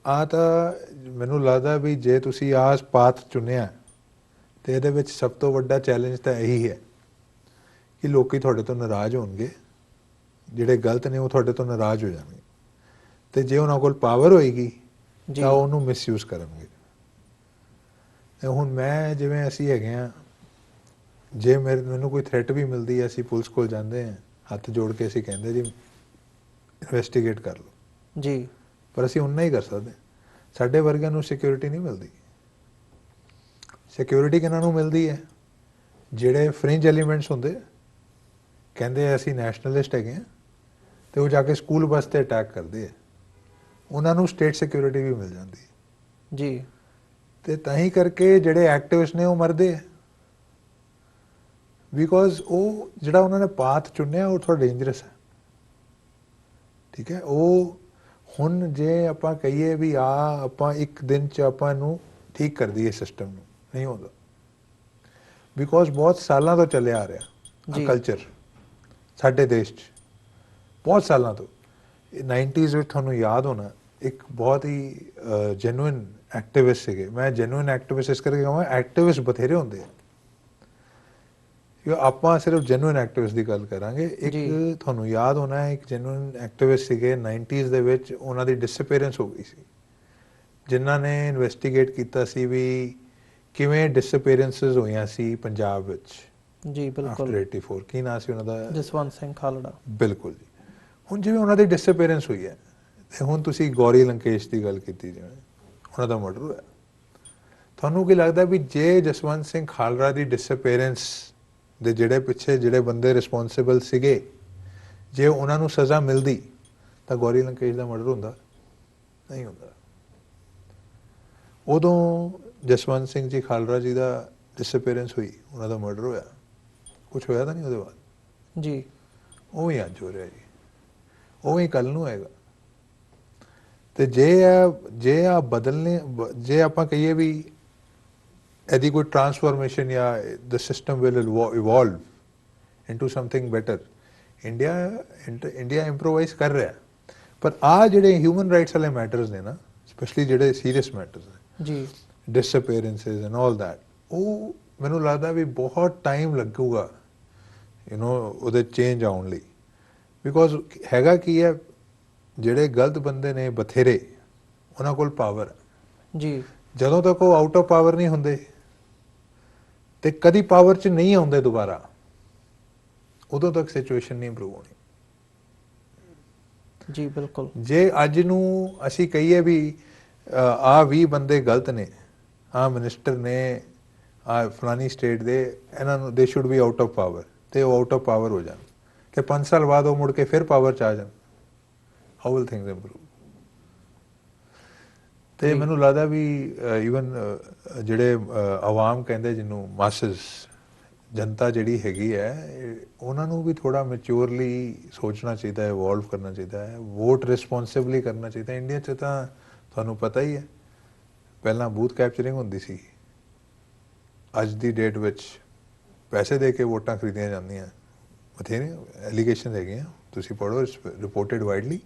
ਤਾਂ ਮੈਨੂੰ ਲੱਗਦਾ ਵੀ ਜੇ ਤੁਸੀਂ ਆਹ ਪਾਥ ਚੁਣਿਆ ਤੇ ਇਹਦੇ ਵਿੱਚ ਸਭ ਤੋਂ ਵੱਡਾ ਚੈਲੰਜ ਤਾਂ ਇਹੀ ਹੈ ਕਿ ਲੋਕੀ ਤੁਹਾਡੇ ਤੋਂ ਨਾਰਾਜ਼ ਹੋਣਗੇ, ਜਿਹੜੇ ਗਲਤ ਨੇ ਉਹ ਤੁਹਾਡੇ ਤੋਂ ਨਾਰਾਜ਼ ਹੋ ਜਾਣਗੇ, ਤੇ ਜੇ ਉਹਨਾਂ ਕੋਲ ਪਾਵਰ ਹੋਏਗੀ ਜੀ ਤਾਂ ਉਹਨੂੰ ਮਿਸਯੂਜ਼ ਕਰਨਗੇ। ਤੇ ਹੁਣ ਜਿਵੇਂ ਅਸੀਂ ਹੈਗੇ ਆ, ਜੇ ਮੈਨੂੰ ਕੋਈ ਥ੍ਰੈਟ ਵੀ ਮਿਲਦੀ ਹੈ, ਅਸੀਂ ਪੁਲਿਸ ਕੋਲ ਜਾਂਦੇ ਹਾਂ, ਹੱਥ ਜੋੜ ਕੇ ਅਸੀਂ ਕਹਿੰਦੇ ਜੀ ਇਨਵੈਸਟੀਗੇਟ ਕਰ ਲਓ। ਜੀ ਪਰ ਅਸੀਂ ਉਨਾ ਹੀ ਕਰ ਸਕਦੇ। ਸਾਡੇ ਵਰਗਿਆਂ ਨੂੰ ਸਿਕਿਉਰਿਟੀ ਨਹੀਂ ਮਿਲਦੀ। ਸਿਕਿਉਰਿਟੀ ਕਿਹਨਾਂ ਨੂੰ ਮਿਲਦੀ ਹੈ? ਜਿਹੜੇ ਫ੍ਰਿੰਜ ਐਲੀਮੈਂਟਸ ਹੁੰਦੇ, ਕਹਿੰਦੇ ਅਸੀਂ ਨੈਸ਼ਨਲਿਸਟ ਹੈਗੇ ਆ, ਤੇ ਉਹ ਜਾ ਕੇ ਸਕੂਲ ਬੱਸ ਤੇ ਅਟੈਕ ਕਰਦੇ ਆ, ਉਹਨਾਂ ਨੂੰ ਸਟੇਟ ਸਿਕਿਉਰਿਟੀ ਵੀ ਮਿਲ ਜਾਂਦੀ ਹੈ। ਜੀ ਤੇ ਤਾਂ ਹੀ ਕਰਕੇ ਜਿਹੜੇ ਐਕਟਿਵਿਸਟ ਨੇ ਉਹ ਮਰਦੇ ਆ, ਬਿਕੋਜ਼ ਉਹ ਜਿਹੜਾ ਉਹਨਾਂ ਨੇ ਪਾਥ ਚੁਣਿਆ ਉਹ ਥੋੜਾ ਡੇਂਜਰਸ ਹੈ। ਠੀਕ ਹੈ, ਉਹ ਹੁਣ ਜੇ ਆਪਾਂ ਕਹੀਏ ਵੀ ਆਪਾਂ ਇੱਕ ਦਿਨ 'ਚ ਆਪਾਂ ਇਹਨੂੰ ਠੀਕ ਕਰ ਦਈਏ ਸਿਸਟਮ ਨੂੰ, ਨਹੀਂ ਹੁੰਦਾ। ਬਿਕੋਜ਼ ਬਹੁਤ ਸਾਲਾਂ ਤੋਂ ਚੱਲਿਆ ਆ ਰਿਹਾ ਆ ਜੀ ਕਲਚਰ ਸਾਡੇ ਦੇਸ਼ 'ਚ, ਬਹੁਤ ਸਾਲਾਂ ਤੋਂ। 90s ਵਿੱਚ ਤੁਹਾਨੂੰ ਯਾਦ ਹੋਣਾ, ਇੱਕ ਬਹੁਤ ਹੀ ਜੈਨੂਇਨ ਐਕਟਿਵਿਸਟ ਸੀਗੇ। ਮੈਂ ਜੈਨੂਇਨ ਐਕਟਿਵਿਸਟ ਇਸ ਕਰਕੇ ਕਹਾਂ, ਐਕਟਿਵਿਸਟ ਬਥੇਰੇ ਹੁੰਦੇ ਆ, ਆਪਾਂ ਸਿਰਫ ਜੈਨੂਇਨ ਐਕਟਿਵਿਸਟ ਦੀ ਗੱਲ ਕਰਾਂਗੇ। ਇੱਕ ਤੁਹਾਨੂੰ ਯਾਦ ਹੋਣਾ ਹੈ, ਇੱਕ ਜੈਨੂਇਨ ਐਕਟਿਵਿਸਟ ਸੀਗੇ 90s ਦੇ ਵਿੱਚ, ਉਹਨਾਂ ਦੀ ਡਿਸਅਪੀਅਰੈਂਸ ਹੋ ਗਈ ਸੀ। ਜਿਨ੍ਹਾਂ ਨੇ ਇਨਵੈਸਟੀਗੇਟ ਕੀਤਾ ਸੀ ਵੀ ਕਿਵੇਂ ਡਿਸਅਪੀਅਰੈਂਸਿਸ ਹੋਈਆਂ ਸੀ ਪੰਜਾਬ ਵਿੱਚ। ਜੀ ਬਿਲਕੁਲ, ਆਫਟਰ 84 ਕੀ ਨਾਂ ਸੀ ਉਹਨਾਂ ਦਾ? ਜਸਵੰਤ ਸਿੰਘ ਖਾਲੜਾ। ਬਿਲਕੁਲ ਜੀ। ਹੁਣ ਜਿਵੇਂ ਉਹਨਾਂ ਦੀ ਡਿਸਅਪੀਅਰੈਂਸ ਹੋਈ ਹੈ, ਤੇ ਹੁਣ ਤੁਸੀਂ ਗੌਰੀ ਲੰਕੇਸ਼ ਦੀ ਗੱਲ ਕੀਤੀ, ਜਿਵੇਂ ਉਹਨਾਂ ਦਾ ਮਰਡਰ ਹੋਇਆ, ਤੁਹਾਨੂੰ ਕੀ ਲੱਗਦਾ ਵੀ ਜੇ ਜਸਵੰਤ ਸਿੰਘ ਖਾਲੜਾ ਦੀ ਡਿਸਅਪੀਅਰੈਂਸ ਦੇ ਜਿਹੜੇ ਪਿੱਛੇ ਜਿਹੜੇ ਬੰਦੇ ਰਿਸਪੌਂਸਿਬਲ ਸੀਗੇ, ਜੇ ਉਹਨਾਂ ਨੂੰ ਸਜ਼ਾ ਮਿਲਦੀ ਤਾਂ ਗੌਰੀ ਲੰਕੇਸ਼ ਦਾ ਮਰਡਰ ਹੁੰਦਾ? ਨਹੀਂ ਹੁੰਦਾ। ਉਦੋਂ ਜਸਵੰਤ ਸਿੰਘ ਜੀ ਖਾਲੜਾ ਜੀ ਦਾ ਡਿਸਅਪੀਅਰੈਂਸ ਹੋਈ, ਉਹਨਾਂ ਦਾ ਮਰਡਰ ਹੋਇਆ, ਕੁਛ ਹੋਇਆ ਤਾਂ ਨਹੀਂ ਉਹਦੇ ਬਾਅਦ। ਜੀ ਉਵੇਂ ਅੱਜ ਹੋ ਰਿਹਾ ਜੀ, ਉਵੇਂ ਕੱਲ੍ਹ ਨੂੰ ਹੋਏਗਾ। ਤੇ ਜੇ ਆ ਬਦਲਨੇ, ਜੇ ਆਪਾਂ ਕਹੀਏ ਵੀ ਇਹਦੀ ਕੋਈ ਟਰਾਂਸਫੋਰਮੇਸ਼ਨ ਜਾਂ the system will evolve into something better, India improvise ਕਰ ਰਿਹਾ। ਪਰ ਜਿਹੜੇ ਹਿਊਮਨ ਰਾਈਟਸ ਵਾਲੇ ਮੈਟਰਸ ਨੇ ਨਾ, ਸਪੈਸ਼ਲੀ ਜਿਹੜੇ ਸੀਰੀਅਸ ਮੈਟਰਸ ਨੇ ਜੀ, ਡਿਸਅਪੀਅਰੈਂਸਿਸ ਐਂਡ ਆਲ ਦੈਟ, ਉਹ ਮੈਨੂੰ ਲੱਗਦਾ ਵੀ ਬਹੁਤ ਟਾਈਮ ਲੱਗੂਗਾ ਉਹਦੇ ਚੇਂਜ ਆਉਣ ਲਈ। ਬਿਕੋਜ਼ ਹੈਗਾ ਕੀ ਹੈ, ਜਿਹੜੇ ਗਲਤ ਬੰਦੇ ਨੇ ਬਥੇਰੇ, ਉਹਨਾਂ ਕੋਲ ਪਾਵਰ ਹੈ। ਜੀ ਜਦੋਂ ਤੱਕ ਉਹ ਆਊਟ ਆਫ ਪਾਵਰ ਨਹੀਂ ਹੁੰਦੇ ਤੇ ਕਦੀ ਪਾਵਰ 'ਚ ਨਹੀਂ ਆਉਂਦੇ ਦੁਬਾਰਾ, ਉਦੋਂ ਤੱਕ ਸਿਚੁਏਸ਼ਨ ਨਹੀਂ ਇੰਪਰੂਵ ਹੋਣੀ। ਜੀ ਬਿਲਕੁਲ। ਜੇ ਅੱਜ ਨੂੰ ਅਸੀਂ ਕਹੀਏ ਵੀ 20 ਬੰਦੇ ਗਲਤ ਨੇ, ਮਿਨਿਸਟਰ ਨੇ ਫਲਾਨੀ ਸਟੇਟ ਦੇ, ਇਹਨਾਂ ਨੂੰ ਦੇ should be out of power, ਤੇ ਉਹ ਆਊਟ ਆਫ ਪਾਵਰ ਹੋ ਜਾਣ, ਕਿ 5 ਸਾਲ ਬਾਅਦ ਉਹ ਮੁੜ ਕੇ ਫਿਰ ਪਾਵਰ 'ਚ ਆ ਜਾਣ, ਹਾਊ ਵਿਲ ਥਿੰਗਸ ਇੰਪਰੂਵ? ਤੇ ਮੈਨੂੰ ਲੱਗਦਾ ਵੀ ਈਵਨ ਜਿਹੜੇ ਆਵਾਮ ਕਹਿੰਦੇ, ਜਿਹਨੂੰ ਮਾਸਸ, ਜਨਤਾ ਜਿਹੜੀ ਹੈਗੀ ਹੈ, ਉਹਨਾਂ ਨੂੰ ਵੀ ਥੋੜਾ ਮੈਚਿਓਰਲੀ ਸੋਚਣਾ ਚਾਹੀਦਾ ਹੈ, ਇਵੋਲਵ ਕਰਨਾ ਚਾਹੀਦਾ ਹੈ, ਵੋਟ ਰਿਸਪੌਂਸਿਬਲੀ ਕਰਨਾ ਚਾਹੀਦਾ। ਇੰਡੀਆ 'ਚ ਤਾਂ ਤੁਹਾਨੂੰ ਪਤਾ ਹੀ ਹੈ, ਪਹਿਲਾਂ ਬੂਥ ਕੈਪਚਰਿੰਗ ਹੁੰਦੀ ਸੀ, ਅੱਜ ਦੀ ਡੇਟ ਵਿੱਚ ਪੈਸੇ ਦੇ ਕੇ ਵੋਟਾਂ ਖਰੀਦੀਆਂ ਜਾਂਦੀਆਂ। ਬਥੇਰੇ ਐਲੀਗੇਸ਼ਨ ਹੈਗੀਆਂ, ਤੁਸੀਂ ਪੜ੍ਹੋ, ਰਿਪੋਰਟਡ ਵਾਈਡਲੀ।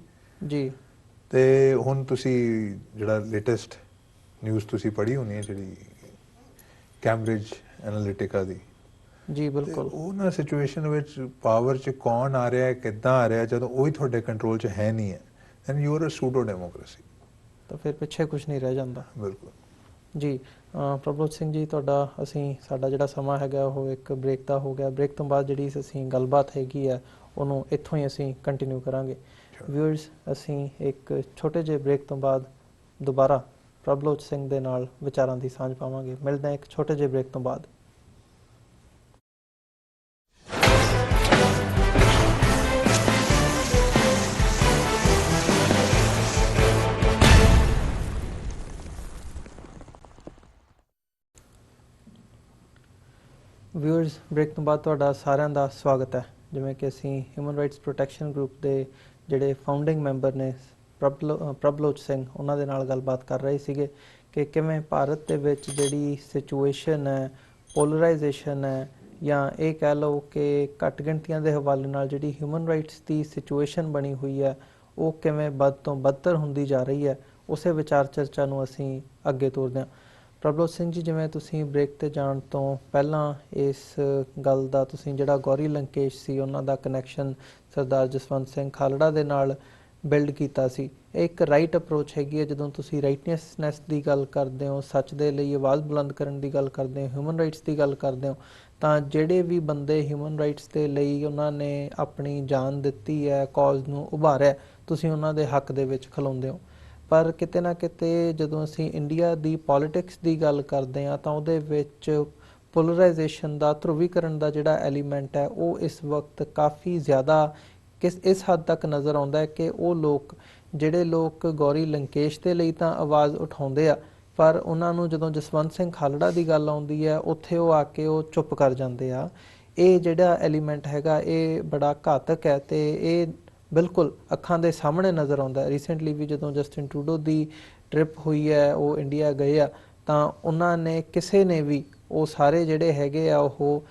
ਜੀ ਤੇ ਹੁਣ ਤੁਸੀਂ ਜਿਹੜਾ ਲੇਟੈਸਟ ਨਿਊਜ਼ ਤੁਸੀਂ ਪੜ੍ਹੀ ਹੋਣੀ ਹੈ ਜਿਹੜੀ ਕੈਂਬਰਿਜ ਐਨਾਲਿਟਿਕਾ ਦੀ, ਜੀ ਤੇ ਬਿਲਕੁਲ। ਉਹ ਨਾ ਸਿਚੁਏਸ਼ਨ ਵਿੱਚ ਪਾਵਰ 'ਚ ਕੌਣ ਆ ਰਿਹਾ ਹੈ, ਕਿੱਦਾਂ ਆ ਰਿਹਾ, ਜਦੋਂ ਉਹ ਹੀ ਤੁਹਾਡੇ ਕੰਟਰੋਲ 'ਚ ਹੈ ਨਹੀਂ ਹੈ, then you are a pseudo democracy. ਤਾਂ ਫਿਰ ਪਿੱਛੇ ਕੁਝ ਨਹੀਂ ਰਹਿ ਜਾਂਦਾ। ਬਿਲਕੁਲ ਜੀ ਪ੍ਰਭਜੋਤ ਸਿੰਘ ਜੀ, ਸਾਡਾ ਜਿਹੜਾ ਸਮਾਂ ਹੈਗਾ ਉਹ ਇੱਕ ਬ੍ਰੇਕ ਦਾ ਹੋ ਗਿਆ। ਬ੍ਰੇਕ ਤੋਂ ਬਾਅਦ ਜਿਹੜੀ ਅਸੀਂ ਗੱਲਬਾਤ ਹੈਗੀ ਆ ਉਹਨੂੰ ਇੱਥੋਂ ਹੀ ਅਸੀਂ ਕੰਟੀਨਿਊ ਕਰਾਂਗੇ। ਵਿਊਅਰਸ, ਅਸੀਂ ਇੱਕ ਛੋਟੇ ਜਿਹੇ ਬ੍ਰੇਕ ਤੋਂ ਬਾਅਦ ਦੁਬਾਰਾ ਪ੍ਰਭਜੋਤ ਸਿੰਘ ਦੇ ਨਾਲ ਵਿਚਾਰਾਂ ਦੀ ਸਾਂਝ ਪਾਵਾਂਗੇ। ਮਿਲਦੇ ਹਾਂ ਇੱਕ ਛੋਟੇ ਜਿਹੇ ਬ੍ਰੇਕ ਤੋਂ ਬਾਅਦ। ਵਿਊਅਰਸ, ਬ੍ਰੇਕ ਤੋਂ ਬਾਅਦ ਤੁਹਾਡਾ ਸਾਰਿਆਂ ਦਾ ਸਵਾਗਤ ਹੈ। ਜਿਵੇਂ ਕਿ ਅਸੀਂ ਹਿਊਮਨ ਰਾਈਟਸ ਪ੍ਰੋਟੈਕਸ਼ਨ ਗਰੁੱਪ ਦੇ ਜਿਹੜੇ ਫਾਊਂਡਿੰਗ ਮੈਂਬਰ ਨੇ ਪ੍ਰਭਜੋਤ ਸਿੰਘ, ਉਹਨਾਂ ਦੇ ਨਾਲ ਗੱਲਬਾਤ ਕਰ ਰਹੇ ਸੀਗੇ ਕਿ ਕਿਵੇਂ ਭਾਰਤ ਦੇ ਵਿੱਚ ਜਿਹੜੀ ਸਿਚੁਏਸ਼ਨ ਹੈ, ਪੋਲਰਾਈਜੇਸ਼ਨ ਹੈ, ਜਾਂ ਇਹ ਕਹਿ ਲਓ ਕਿ ਘੱਟ ਗਿਣਤੀਆਂ ਦੇ ਹਵਾਲੇ ਨਾਲ ਜਿਹੜੀ ਹਿਊਮਨ ਰਾਈਟਸ ਦੀ ਸਿਚੁਏਸ਼ਨ ਬਣੀ ਹੋਈ ਹੈ, ਉਹ ਕਿਵੇਂ ਵੱਧ ਤੋਂ ਬਦਤਰ ਹੁੰਦੀ ਜਾ ਰਹੀ ਹੈ। ਉਸੇ ਵਿਚਾਰ ਚਰਚਾ ਨੂੰ ਅਸੀਂ ਅੱਗੇ ਤੋਰਦੇ ਹਾਂ। ਪ੍ਰਭਜੋਤ ਸਿੰਘ ਜੀ, ਜਿਵੇਂ ਤੁਸੀਂ ਬ੍ਰੇਕ 'ਤੇ ਜਾਣ ਤੋਂ ਪਹਿਲਾਂ ਇਸ ਗੱਲ ਦਾ ਤੁਸੀਂ ਜਿਹੜਾ ਗੌਰੀ ਲੰਕੇਸ਼ ਸੀ ਉਹਨਾਂ ਦਾ ਕਨੈਕਸ਼ਨ ਸਰਦਾਰ ਜਸਵੰਤ ਸਿੰਘ ਖਾਲੜਾ ਦੇ ਨਾਲ ਬਿਲਡ ਕੀਤਾ ਸੀ। ਇਹ ਇੱਕ ਰਾਈਟ ਅਪਰੋਚ ਹੈਗੀ ਹੈ। ਜਦੋਂ ਤੁਸੀਂ ਰਾਈਟਨੈਸ ਦੀ ਗੱਲ ਕਰਦੇ ਹੋ, ਸੱਚ ਦੇ ਲਈ ਆਵਾਜ਼ ਬੁਲੰਦ ਕਰਨ ਦੀ ਗੱਲ ਕਰਦੇ ਹੋ, ਹਿਊਮਨ ਰਾਈਟਸ ਦੀ ਗੱਲ ਕਰਦੇ ਹੋ, ਤਾਂ ਜਿਹੜੇ ਵੀ ਬੰਦੇ ਹਿਊਮਨ ਰਾਈਟਸ ਦੇ ਲਈ ਉਹਨਾਂ ਨੇ ਆਪਣੀ ਜਾਨ ਦਿੱਤੀ ਹੈ, ਕੌਜ਼ ਨੂੰ ਉਭਾਰਿਆ, ਤੁਸੀਂ ਉਹਨਾਂ ਦੇ ਹੱਕ ਦੇ ਵਿੱਚ ਖਲੋਂਦੇ ਹੋ। ਪਰ ਕਿਤੇ ਨਾ ਕਿਤੇ ਜਦੋਂ ਅਸੀਂ ਇੰਡੀਆ ਦੀ ਪੋਲੀਟਿਕਸ ਦੀ ਗੱਲ ਕਰਦੇ ਹਾਂ ਤਾਂ ਉਹਦੇ ਵਿੱਚ ਪੋਲਰਾਈਜੇਸ਼ਨ ਦਾ, ਧਰੁਵੀਕਰਨ ਦਾ ਜਿਹੜਾ ਐਲੀਮੈਂਟ ਹੈ ਉਹ ਇਸ ਵਕਤ ਕਾਫੀ ਜ਼ਿਆਦਾ ਇਸ ਹੱਦ ਤੱਕ ਨਜ਼ਰ ਆਉਂਦਾ ਹੈ ਕਿ ਉਹ ਜਿਹੜੇ ਲੋਕ ਗੌਰੀ ਲੰਕੇਸ਼ ਦੇ ਲਈ ਤਾਂ ਆਵਾਜ਼ ਉਠਾਉਂਦੇ ਆ, ਪਰ ਉਹਨਾਂ ਨੂੰ ਜਦੋਂ ਜਸਵੰਤ ਸਿੰਘ ਖਾਲੜਾ ਦੀ ਗੱਲ ਆਉਂਦੀ ਹੈ ਉੱਥੇ ਉਹ ਆ ਕੇ ਉਹ ਚੁੱਪ ਕਰ ਜਾਂਦੇ ਆ। ਇਹ ਜਿਹੜਾ ਐਲੀਮੈਂਟ ਹੈਗਾ ਇਹ ਬੜਾ ਘਾਤਕ ਹੈ ਤੇ ਇਹ ਬਿਲਕੁਲ ਅੱਖਾਂ ਦੇ ਸਾਹਮਣੇ ਨਜ਼ਰ ਆਉਂਦਾ। ਰੀਸੈਂਟਲੀ ਵੀ ਜਦੋਂ ਜਸਟਿਨ ਟਰੂਡੋ ਦੀ ਟ੍ਰਿਪ ਹੋਈ ਹੈ, ਉਹ ਇੰਡੀਆ ਗਏ ਆ, ਤਾਂ ਉਹਨਾਂ ਨੇ ਕਿਸੇ ਨੇ ਵੀ, ਉਹ ਸਾਰੇ ਜਿਹੜੇ ਹੈਗੇ ਆ ਉਹ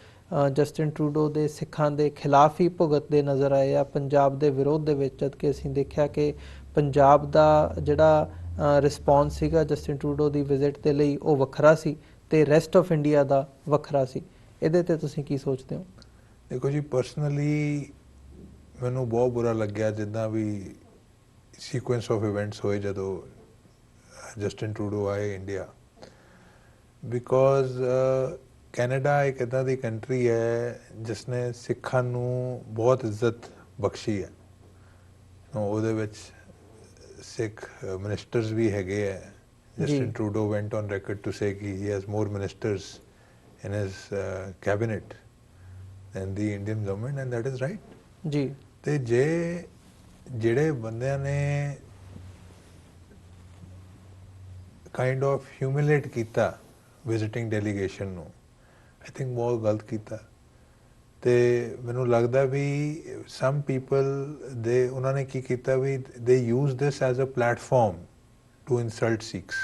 ਜਸਟਿਨ ਟਰੂਡੋ ਦੇ ਸਿੱਖਾਂ ਦੇ ਖਿਲਾਫ ਹੀ ਭੁਗਤਦੇ ਨਜ਼ਰ ਆਏ ਆ, ਪੰਜਾਬ ਦੇ ਵਿਰੋਧ ਦੇ ਵਿੱਚ। ਜਦ ਕਿ ਅਸੀਂ ਦੇਖਿਆ ਕਿ ਪੰਜਾਬ ਦਾ ਜਿਹੜਾ ਰਿਸਪੌਂਸ ਸੀਗਾ ਜਸਟਿਨ ਟਰੂਡੋ ਦੀ ਵਿਜ਼ਿਟ ਦੇ ਲਈ ਉਹ ਵੱਖਰਾ ਸੀ ਤੇ ਰੈਸਟ ਆਫ ਇੰਡੀਆ ਦਾ ਵੱਖਰਾ ਸੀ। ਇਹਦੇ ਤੇ ਤੁਸੀਂ ਕੀ ਸੋਚਦੇ ਹੋ? ਦੇਖੋ ਜੀ, ਪਰਸਨਲੀ ਮੈਨੂੰ ਬਹੁਤ ਬੁਰਾ ਲੱਗਿਆ ਜਿੱਦਾਂ ਵੀ ਸੀਕੁਐਂਸ ਆਫ ਇਵੈਂਟਸ ਹੋਏ ਜਦੋਂ ਜਸਟਿਨ ਟਰੂਡੋ ਆਏ ਇੰਡੀਆ, ਬਿਕੋਜ਼ ਕੈਨੇਡਾ ਇੱਕ ਇੱਦਾਂ ਦੀ ਕੰਟਰੀ ਹੈ ਜਿਸ ਨੇ ਸਿੱਖਾਂ ਨੂੰ ਬਹੁਤ ਇੱਜ਼ਤ ਬਖਸ਼ੀ ਹੈ। ਉਹਦੇ ਵਿੱਚ ਸਿੱਖ ਮਿਨਿਸਟਰਸ ਵੀ ਹੈਗੇ ਹੈ। Justin Trudeau went on record to say ਕਿ he has more ministers in his cabinet than the Indian government, and that is right ਜੀ। ਤੇ ਜਿਹੜੇ ਬੰਦਿਆਂ ਨੇ ਕਾਈਂਡ ਆਫ ਹਿਊਮਿਲੇਟ ਕੀਤਾ ਵਿਜ਼ਿਟਿੰਗ ਡੈਲੀਗੇਸ਼ਨ ਨੂੰ, ਆਈ ਥਿੰਕ ਬਹੁਤ ਗਲਤ ਕੀਤਾ। ਤੇ ਮੈਨੂੰ ਲੱਗਦਾ ਵੀ ਸਮ ਪੀਪਲ ਉਹਨਾਂ ਨੇ ਕੀ ਕੀਤਾ ਵੀ they use this as a platform to insult Sikhs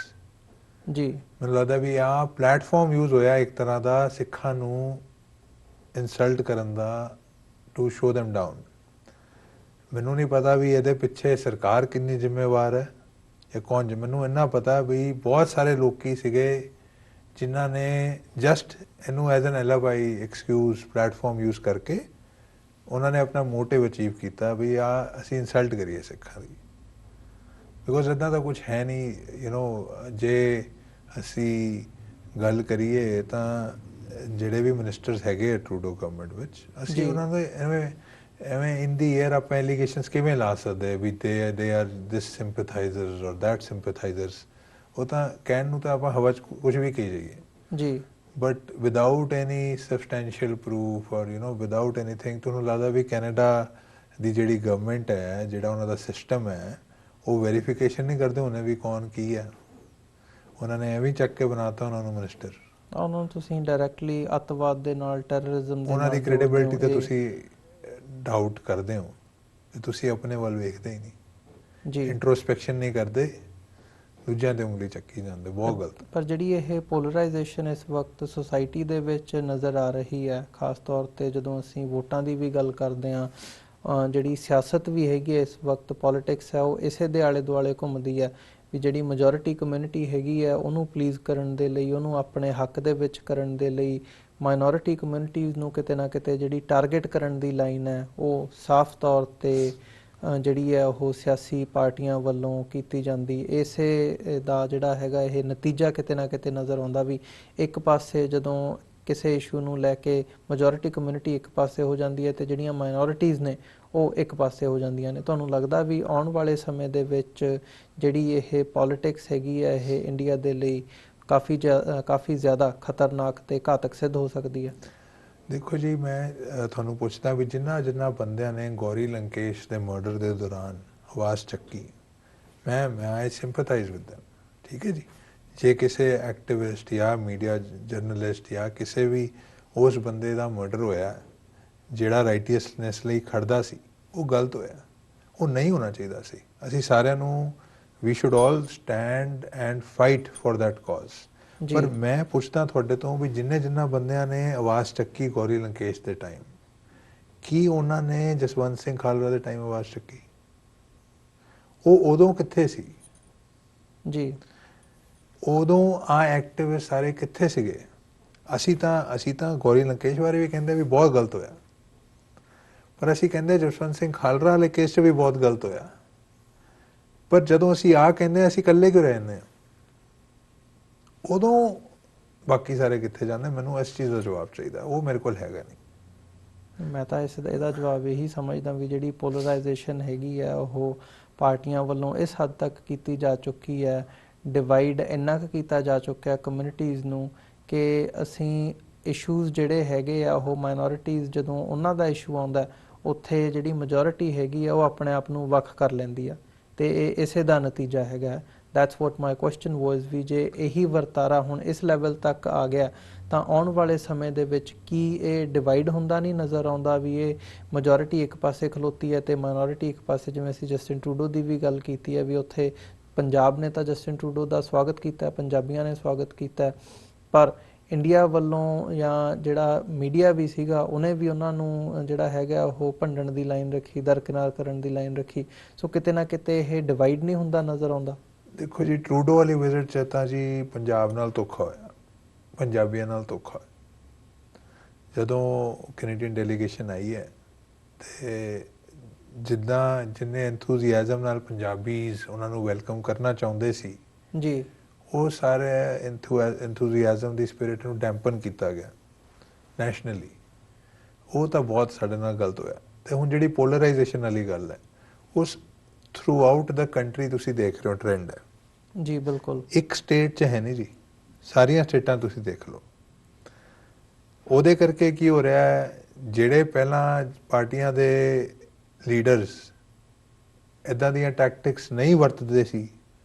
ਜੀ। ਮੈਨੂੰ ਲੱਗਦਾ ਵੀ ਆਹ ਪਲੈਟਫਾਰਮ ਯੂਜ਼ ਹੋਇਆ ਇੱਕ ਤਰ੍ਹਾਂ ਦਾ ਸਿੱਖਾਂ ਨੂੰ ਇਨਸਲਟ ਕਰਨ ਦਾ, ਟੂ ਸ਼ੋ them ਡਾਊਨ। ਮੈਨੂੰ ਨਹੀਂ ਪਤਾ ਵੀ ਇਹਦੇ ਪਿੱਛੇ ਸਰਕਾਰ ਕਿੰਨੀ ਜ਼ਿੰਮੇਵਾਰ ਹੈ ਜਾਂ ਕੌਣ। ਮੈਨੂੰ ਇੰਨਾ ਪਤਾ ਵੀ ਬਹੁਤ ਸਾਰੇ ਲੋਕੀ ਸੀਗੇ ਜਿਨ੍ਹਾਂ ਨੇ ਜਸਟ ਇਹਨੂੰ as an alibi excuse platform use ਕਰਕੇ ਉਹਨਾਂ ਨੇ ਆਪਣਾ ਮੋਟਿਵ ਅਚੀਵ ਕੀਤਾ ਵੀ ਅਸੀਂ ਇਨਸਲਟ ਕਰੀਏ ਸਿੱਖਾਂ ਦੀ। ਬਿਕੋਜ਼ ਇੱਦਾਂ ਦਾ ਕੁਝ ਹੈ ਨਹੀਂ। ਜੇ ਅਸੀਂ ਗੱਲ ਕਰੀਏ ਤਾਂ ਜਿਹੜੇ ਵੀ ਮਿਨਿਸਟਰਸ ਹੈਗੇ ਆ ਟਰੂਡੋ ਗਵਰਨਮੈਂਟ ਵਿੱਚ, ਅਸੀਂ ਉਹਨਾਂ ਦੇ ਐਵੇਂ ਇਨ ਦੀ ਏਅਰ ਆਪਾਂ ਐਲੀਗੇਸ਼ਨਸ ਕਿਵੇਂ ਲਾ ਸਕਦੇ ਵੀ ਦੇ ਆਰ ਦਿਸ ਸਿੰਪੈਥਾਈਜ਼ਰਸ ਔਰ ਦੈਟ ਸਿੰਪੈਥਾਈਜ਼ਰਸ। ਉਹ ਤਾਂ ਕਹਿਣ ਨੂੰ ਤਾਂ ਆਪਾਂ ਹਵਾ 'ਚ ਕੁਝ ਵੀ ਕਹੀ ਜਾਈਏ ਜੀ, but without any substantial proof ਔਰ ਵਿਦਾਊਟ ਐਨੀਥਿੰਗ। ਤੁਹਾਨੂੰ ਲੱਗਦਾ ਵੀ ਕੈਨੇਡਾ ਦੀ ਜਿਹੜੀ ਗਵਰਨਮੈਂਟ ਹੈ, ਜਿਹੜਾ ਉਹਨਾਂ ਦਾ ਸਿਸਟਮ ਹੈ, ਉਹ ਵੈਰੀਫਿਕੇਸ਼ਨ ਨਹੀਂ ਕਰਦੇ ਹੋਣੇ ਵੀ ਕੌਣ ਕੀ ਹੈ। ਉਹਨਾਂ ਨੇ ਐਵੇਂ ਚੱਕ ਕੇ ਬਣਾਤਾ ਉਹਨਾਂ ਨੂੰ ਮਿਨਿਸਟਰ। ਉਹਨਾਂ ਨੂੰ ਤੁਸੀਂ ਡਾਇਰੈਕਟਲੀ ਅੱਤਵਾਦ ਦੇ ਨਾਲ, ਟੈਰਰਿਜ਼ਮ ਦੇ ਨਾਲ, ਉਹਨਾਂ ਦੀ ਕ੍ਰੈਡੀਬਿਲਿਟੀ ਤੇ ਤੁਸੀਂ ਡਾਊਟ ਕਰਦੇ ਹੋ ਕਿ ਤੁਸੀਂ ਆਪਣੇ ਵੱਲ ਵੇਖਦੇ ਹੀ ਨਹੀਂ ਜੀ, ਇੰਟਰੋਸਪੈਕਸ਼ਨ ਨਹੀਂ ਕਰਦੇ, ਦੂਜਿਆਂ ਤੇ ਉਂਗਲੀ ਚੱਕੀ ਜਾਂਦੇ। ਬਹੁਤ ਗਲਤ। ਪਰ ਜਿਹੜੀ ਇਹ ਪੋਲਰਾਈਜੇਸ਼ਨ ਇਸ ਵਕਤ ਸੁਸਾਇਟੀ ਦੇ ਵਿੱਚ ਨਜ਼ਰ ਆ ਰਹੀ ਹੈ, ਖਾਸ ਤੌਰ ਤੇ ਜਦੋਂ ਅਸੀਂ ਵੋਟਾਂ ਦੀ ਵੀ ਗੱਲ ਕਰਦੇ ਹਾਂ, ਜਿਹੜੀ ਸਿਆਸਤ ਵੀ ਹੈਗੀ ਹੈ ਇਸ ਵਕਤ, ਪੋਲੀਟਿਕਸ ਹੈ, ਉਹ ਇਸੇ ਦੇ ਆਲੇ ਦੁਆਲੇ ਘੁੰਮਦੀ ਹੈ ਵੀ ਜਿਹੜੀ ਮੈਜੋਰਿਟੀ ਕਮਿਊਨਿਟੀ ਹੈਗੀ ਹੈ ਉਹਨੂੰ ਪਲੀਜ਼ ਕਰਨ ਦੇ ਲਈ, ਉਹਨੂੰ ਆਪਣੇ ਹੱਕ ਦੇ ਵਿੱਚ ਕਰਨ ਦੇ ਲਈ ਮਾਈਨੋਰਿਟੀ ਕਮਿਊਨਿਟੀਜ਼ ਨੂੰ ਕਿਤੇ ਨਾ ਕਿਤੇ ਜਿਹੜੀ ਟਾਰਗੇਟ ਕਰਨ ਦੀ ਲਾਈਨ ਹੈ ਉਹ ਸਾਫ਼ ਤੌਰ 'ਤੇ ਜਿਹੜੀ ਹੈ ਉਹ ਸਿਆਸੀ ਪਾਰਟੀਆਂ ਵੱਲੋਂ ਕੀਤੀ ਜਾਂਦੀ। ਇਸੇ ਦਾ ਜਿਹੜਾ ਹੈਗਾ ਇਹ ਨਤੀਜਾ ਕਿਤੇ ਨਾ ਕਿਤੇ ਨਜ਼ਰ ਆਉਂਦਾ ਵੀ ਇੱਕ ਪਾਸੇ ਜਦੋਂ ਕਿਸੇ ਇਸ਼ੂ ਨੂੰ ਲੈ ਕੇ ਮੈਜੋਰਿਟੀ ਕਮਿਊਨਿਟੀ ਇੱਕ ਪਾਸੇ ਹੋ ਜਾਂਦੀ ਹੈ ਤੇ ਜਿਹੜੀਆਂ ਮਾਈਨੋਰਿਟੀਜ਼ ਨੇ ਉਹ ਇੱਕ ਪਾਸੇ ਹੋ ਜਾਂਦੀਆਂ ਨੇ। ਤੁਹਾਨੂੰ ਲੱਗਦਾ ਵੀ ਆਉਣ ਵਾਲੇ ਸਮੇਂ ਦੇ ਵਿੱਚ ਜਿਹੜੀ ਇਹ ਪੋਲੀਟਿਕਸ ਹੈਗੀ ਹੈ ਇਹ ਇੰਡੀਆ ਦੇ ਲਈ ਕਾਫੀ ਜ਼ਿਆਦਾ ਖਤਰਨਾਕ ਤੇ ਘਾਤਕ ਸਿੱਧ ਹੋ ਸਕਦੀ ਹੈ? ਦੇਖੋ ਜੀ, ਮੈਂ ਤੁਹਾਨੂੰ ਪੁੱਛਦਾ ਵੀ ਜਿਨ੍ਹਾਂ ਬੰਦਿਆਂ ਨੇ ਗੌਰੀ ਲੰਕੇਸ਼ ਦੇ ਮਰਡਰ ਦੇ ਦੌਰਾਨ ਆਵਾਜ਼ ਚੱਕੀ, ਮੈਂ ਆਈ ਸਿੰਪੈਥਾਈਜ਼ ਵਿਦ ਦੈਮ, ਠੀਕ ਹੈ ਜੀ। ਜੇ ਕਿਸੇ ਐਕਟਿਵਿਸਟ ਜਾਂ ਮੀਡੀਆ ਜਰਨਲਿਸਟ ਜਾਂ ਕਿਸੇ ਵੀ ਉਸ ਬੰਦੇ ਦਾ ਮਰਡਰ ਹੋਇਆ ਜਿਹੜਾ ਰਾਈਟੀਅਸਨੈਸ ਲਈ ਖੜਦਾ ਸੀ, ਉਹ ਗਲਤ ਹੋਇਆ, ਉਹ ਨਹੀਂ ਹੋਣਾ ਚਾਹੀਦਾ ਸੀ। ਅਸੀਂ ਸਾਰਿਆਂ ਨੂੰ we should all stand and fight for that cause. ਪਰ ਮੈਂ ਪੁੱਛਦਾ ਤੁਹਾਡੇ ਤੋਂ ਵੀ ਜਿਨ੍ਹਾਂ ਬੰਦਿਆਂ ਨੇ ਆਵਾਜ਼ ਚੱਕੀ ਗੌਰੀ ਲੰਕੇਸ਼ ਦੇ ਟਾਈਮ, ਕੀ ਉਹਨਾਂ ਨੇ ਜਸਵੰਤ ਸਿੰਘ ਖਾਲੜਾ ਦੇ ਟਾਈਮ ਆਵਾਜ਼ ਚੱਕੀ? ਉਹ ਉਦੋਂ ਕਿੱਥੇ ਸੀ ਜੀ? ਉਦੋਂ ਆ ਐਕਟਿਵਿਸਟ ਸਾਰੇ ਕਿੱਥੇ ਸੀਗੇ? ਅਸੀਂ ਤਾਂ ਗੌਰੀ ਲੰਕੇਸ਼ ਬਾਰੇ ਵੀ ਕਹਿੰਦੇ ਵੀ ਬਹੁਤ ਗਲਤ ਹੋਇਆ, ਪਰ ਅਸੀਂ ਕਹਿੰਦੇ ਜਸਵੰਤ ਸਿੰਘ ਖਾਲੜਾ ਵਾਲੇ ਕੇਸ 'ਚ ਵੀ ਬਹੁਤ ਗਲਤ ਹੋਇਆ। ਪਰ ਜਦੋਂ ਅਸੀਂ ਕਹਿੰਦੇ ਅਸੀਂ ਇਕੱਲੇ ਕਿਉਂ ਰਹਿੰਦੇ ਹਾਂ? ਉਦੋਂ ਬਾਕੀ ਸਾਰੇ ਕਿੱਥੇ ਜਾਂਦੇ? ਮੈਨੂੰ ਇਸ ਚੀਜ਼ ਦਾ ਜਵਾਬ ਚਾਹੀਦਾ, ਉਹ ਮੇਰੇ ਕੋਲ ਹੈਗਾ ਨਹੀਂ। ਮੈਂ ਤਾਂ ਇਹਦਾ ਜਵਾਬ ਇਹੀ ਸਮਝਦਾ ਵੀ ਜਿਹੜੀ ਪੋਲਰਾਈਜੇਸ਼ਨ ਹੈਗੀ ਹੈ ਉਹ ਪਾਰਟੀਆਂ ਵੱਲੋਂ ਇਸ ਹੱਦ ਤੱਕ ਕੀਤੀ ਜਾ ਚੁੱਕੀ ਹੈ, ਡਿਵਾਈਡ ਇੰਨਾ ਕੁ ਕੀਤਾ ਜਾ ਚੁੱਕਿਆ ਕਮਿਊਨਿਟੀਜ਼ ਨੂੰ ਕਿ ਅਸੀਂ ਇਸ਼ੂਜ਼ ਜਿਹੜੇ ਹੈਗੇ ਆ ਉਹ ਮਾਈਨੋਰਿਟੀਜ਼ ਜਦੋਂ ਉਹਨਾਂ ਦਾ ਇਸ਼ੂ ਆਉਂਦਾ ਉੱਥੇ ਜਿਹੜੀ ਮੈਜੋਰਿਟੀ ਹੈਗੀ ਆ ਉਹ ਆਪਣੇ ਆਪ ਨੂੰ ਵੱਖ ਕਰ ਲੈਂਦੀ ਆ ਤੇ ਇਹ ਇਸੇ ਦਾ ਨਤੀਜਾ ਹੈਗਾ। ਦੈਟਸ ਵਾਟ ਮਾਈ ਕੁਐਸਚਨ ਵਾਜ਼ ਵੀ ਜੇ ਇਹੀ ਵਰਤਾਰਾ ਹੁਣ ਇਸ ਲੈਵਲ ਤੱਕ ਆ ਗਿਆ ਤਾਂ ਆਉਣ ਵਾਲੇ ਸਮੇਂ ਦੇ ਵਿੱਚ ਕੀ ਇਹ ਡਿਵਾਈਡ ਹੁੰਦਾ ਨਹੀਂ ਨਜ਼ਰ ਆਉਂਦਾ ਵੀ ਇਹ ਮੈਜੋਰਿਟੀ ਇੱਕ ਪਾਸੇ ਖਲੋਤੀ ਹੈ ਤੇ ਮਾਈਨੋਰਿਟੀ ਇੱਕ ਪਾਸੇ? ਜਿਵੇਂ ਅਸੀਂ ਜਸਟਿਨ ਟਰੂਡੋ ਦੀ ਵੀ ਗੱਲ ਕੀਤੀ ਹੈ ਵੀ ਉੱਥੇ ਪੰਜਾਬ ਨੇ ਤਾਂ ਜਸਟਿਨ ਟਰੂਡੋ ਦਾ ਸਵਾਗਤ ਕੀਤਾ, ਪੰਜਾਬੀਆਂ ਨੇ ਸਵਾਗਤ ਕੀਤਾ, ਪਰ ਇੰਡੀਆ ਵੱਲੋਂ ਜਾਂ ਜਿਹੜਾ ਮੀਡੀਆ ਵੀ ਸੀਗਾ ਉਹਨੇ ਵੀ ਉਹਨਾਂ ਨੂੰ ਜਿਹੜਾ ਹੈਗਾ ਉਹ ਭੰਡਣ ਦੀ ਲਾਈਨ ਰੱਖੀ, ਦਰਕਿਨਾਰ ਕਰਨ ਦੀ ਲਾਈਨ ਰੱਖੀ। ਸੋ ਕਿਤੇ ਨਾ ਕਿਤੇ ਇਹ ਡਿਵਾਈਡ ਨਹੀਂ ਹੁੰਦਾ ਨਜ਼ਰ ਆਉਂਦਾ? ਦੇਖੋ ਜੀ, ਟਰੂਡੋ ਵਾਲੀ ਵਿਜ਼ਿਟ 'ਚ ਤਾਂ ਜੀ ਪੰਜਾਬ ਨਾਲ ਧੋਖਾ ਹੋਇਆ, ਪੰਜਾਬੀਆਂ ਨਾਲ ਧੋਖਾ। ਜਦੋਂ ਕੈਨੇਡੀਅਨ ਡੈਲੀਗੇਸ਼ਨ ਆਈ ਹੈ ਤੇ ਜਿੰਨੇ ਐਂਥੂਜ਼ੀਆਜ਼ਮ ਨਾਲ ਪੰਜਾਬੀਜ਼ ਉਹਨਾਂ ਨੂੰ ਵੈਲਕਮ ਕਰਨਾ ਚਾਹੁੰਦੇ ਸੀ ਜੀ, ਉਹ ਸਾਰੇ ਐਂਥੂਜ਼ੀਆਜ਼ਮ ਦੀ ਸਪਿਰਿਟ ਨੂੰ ਡੈਂਪਨ ਕੀਤਾ ਗਿਆ ਨੈਸ਼ਨਲੀ। ਉਹ ਤਾਂ ਬਹੁਤ ਸਾਡੇ ਨਾਲ ਗਲਤ ਹੋਇਆ। ਤੇ ਹੁਣ ਜਿਹੜੀ ਪੋਲਰਾਈਜੇਸ਼ਨ ਵਾਲੀ ਗੱਲ ਹੈ, ਉਸ ਥਰੂ ਆਊਟ ਦਾ ਕੰਟਰੀ ਤੁਸੀਂ ਦੇਖ ਰਹੇ ਹੋ ਟ੍ਰੈਂਡ ਹੈ ਜੀ। ਬਿਲਕੁਲ, ਇੱਕ ਸਟੇਟ 'ਚ ਹੈ ਨਹੀਂ ਜੀ, ਸਾਰੀਆਂ ਸਟੇਟਾਂ ਤੁਸੀਂ ਦੇਖ ਲਓ। ਉਹਦੇ ਕਰਕੇ ਕੀ ਹੋ ਰਿਹਾ ਹੈ, ਜਿਹੜੇ ਪਹਿਲਾਂ ਪਾਰਟੀਆਂ ਦੇ ਲੀਡਰਸ ਇੱਦਾਂ ਦੀਆਂ ਟੈਕਟਿਕਸ ਨਹੀਂ ਵਰਤਦੇ ਸੀ,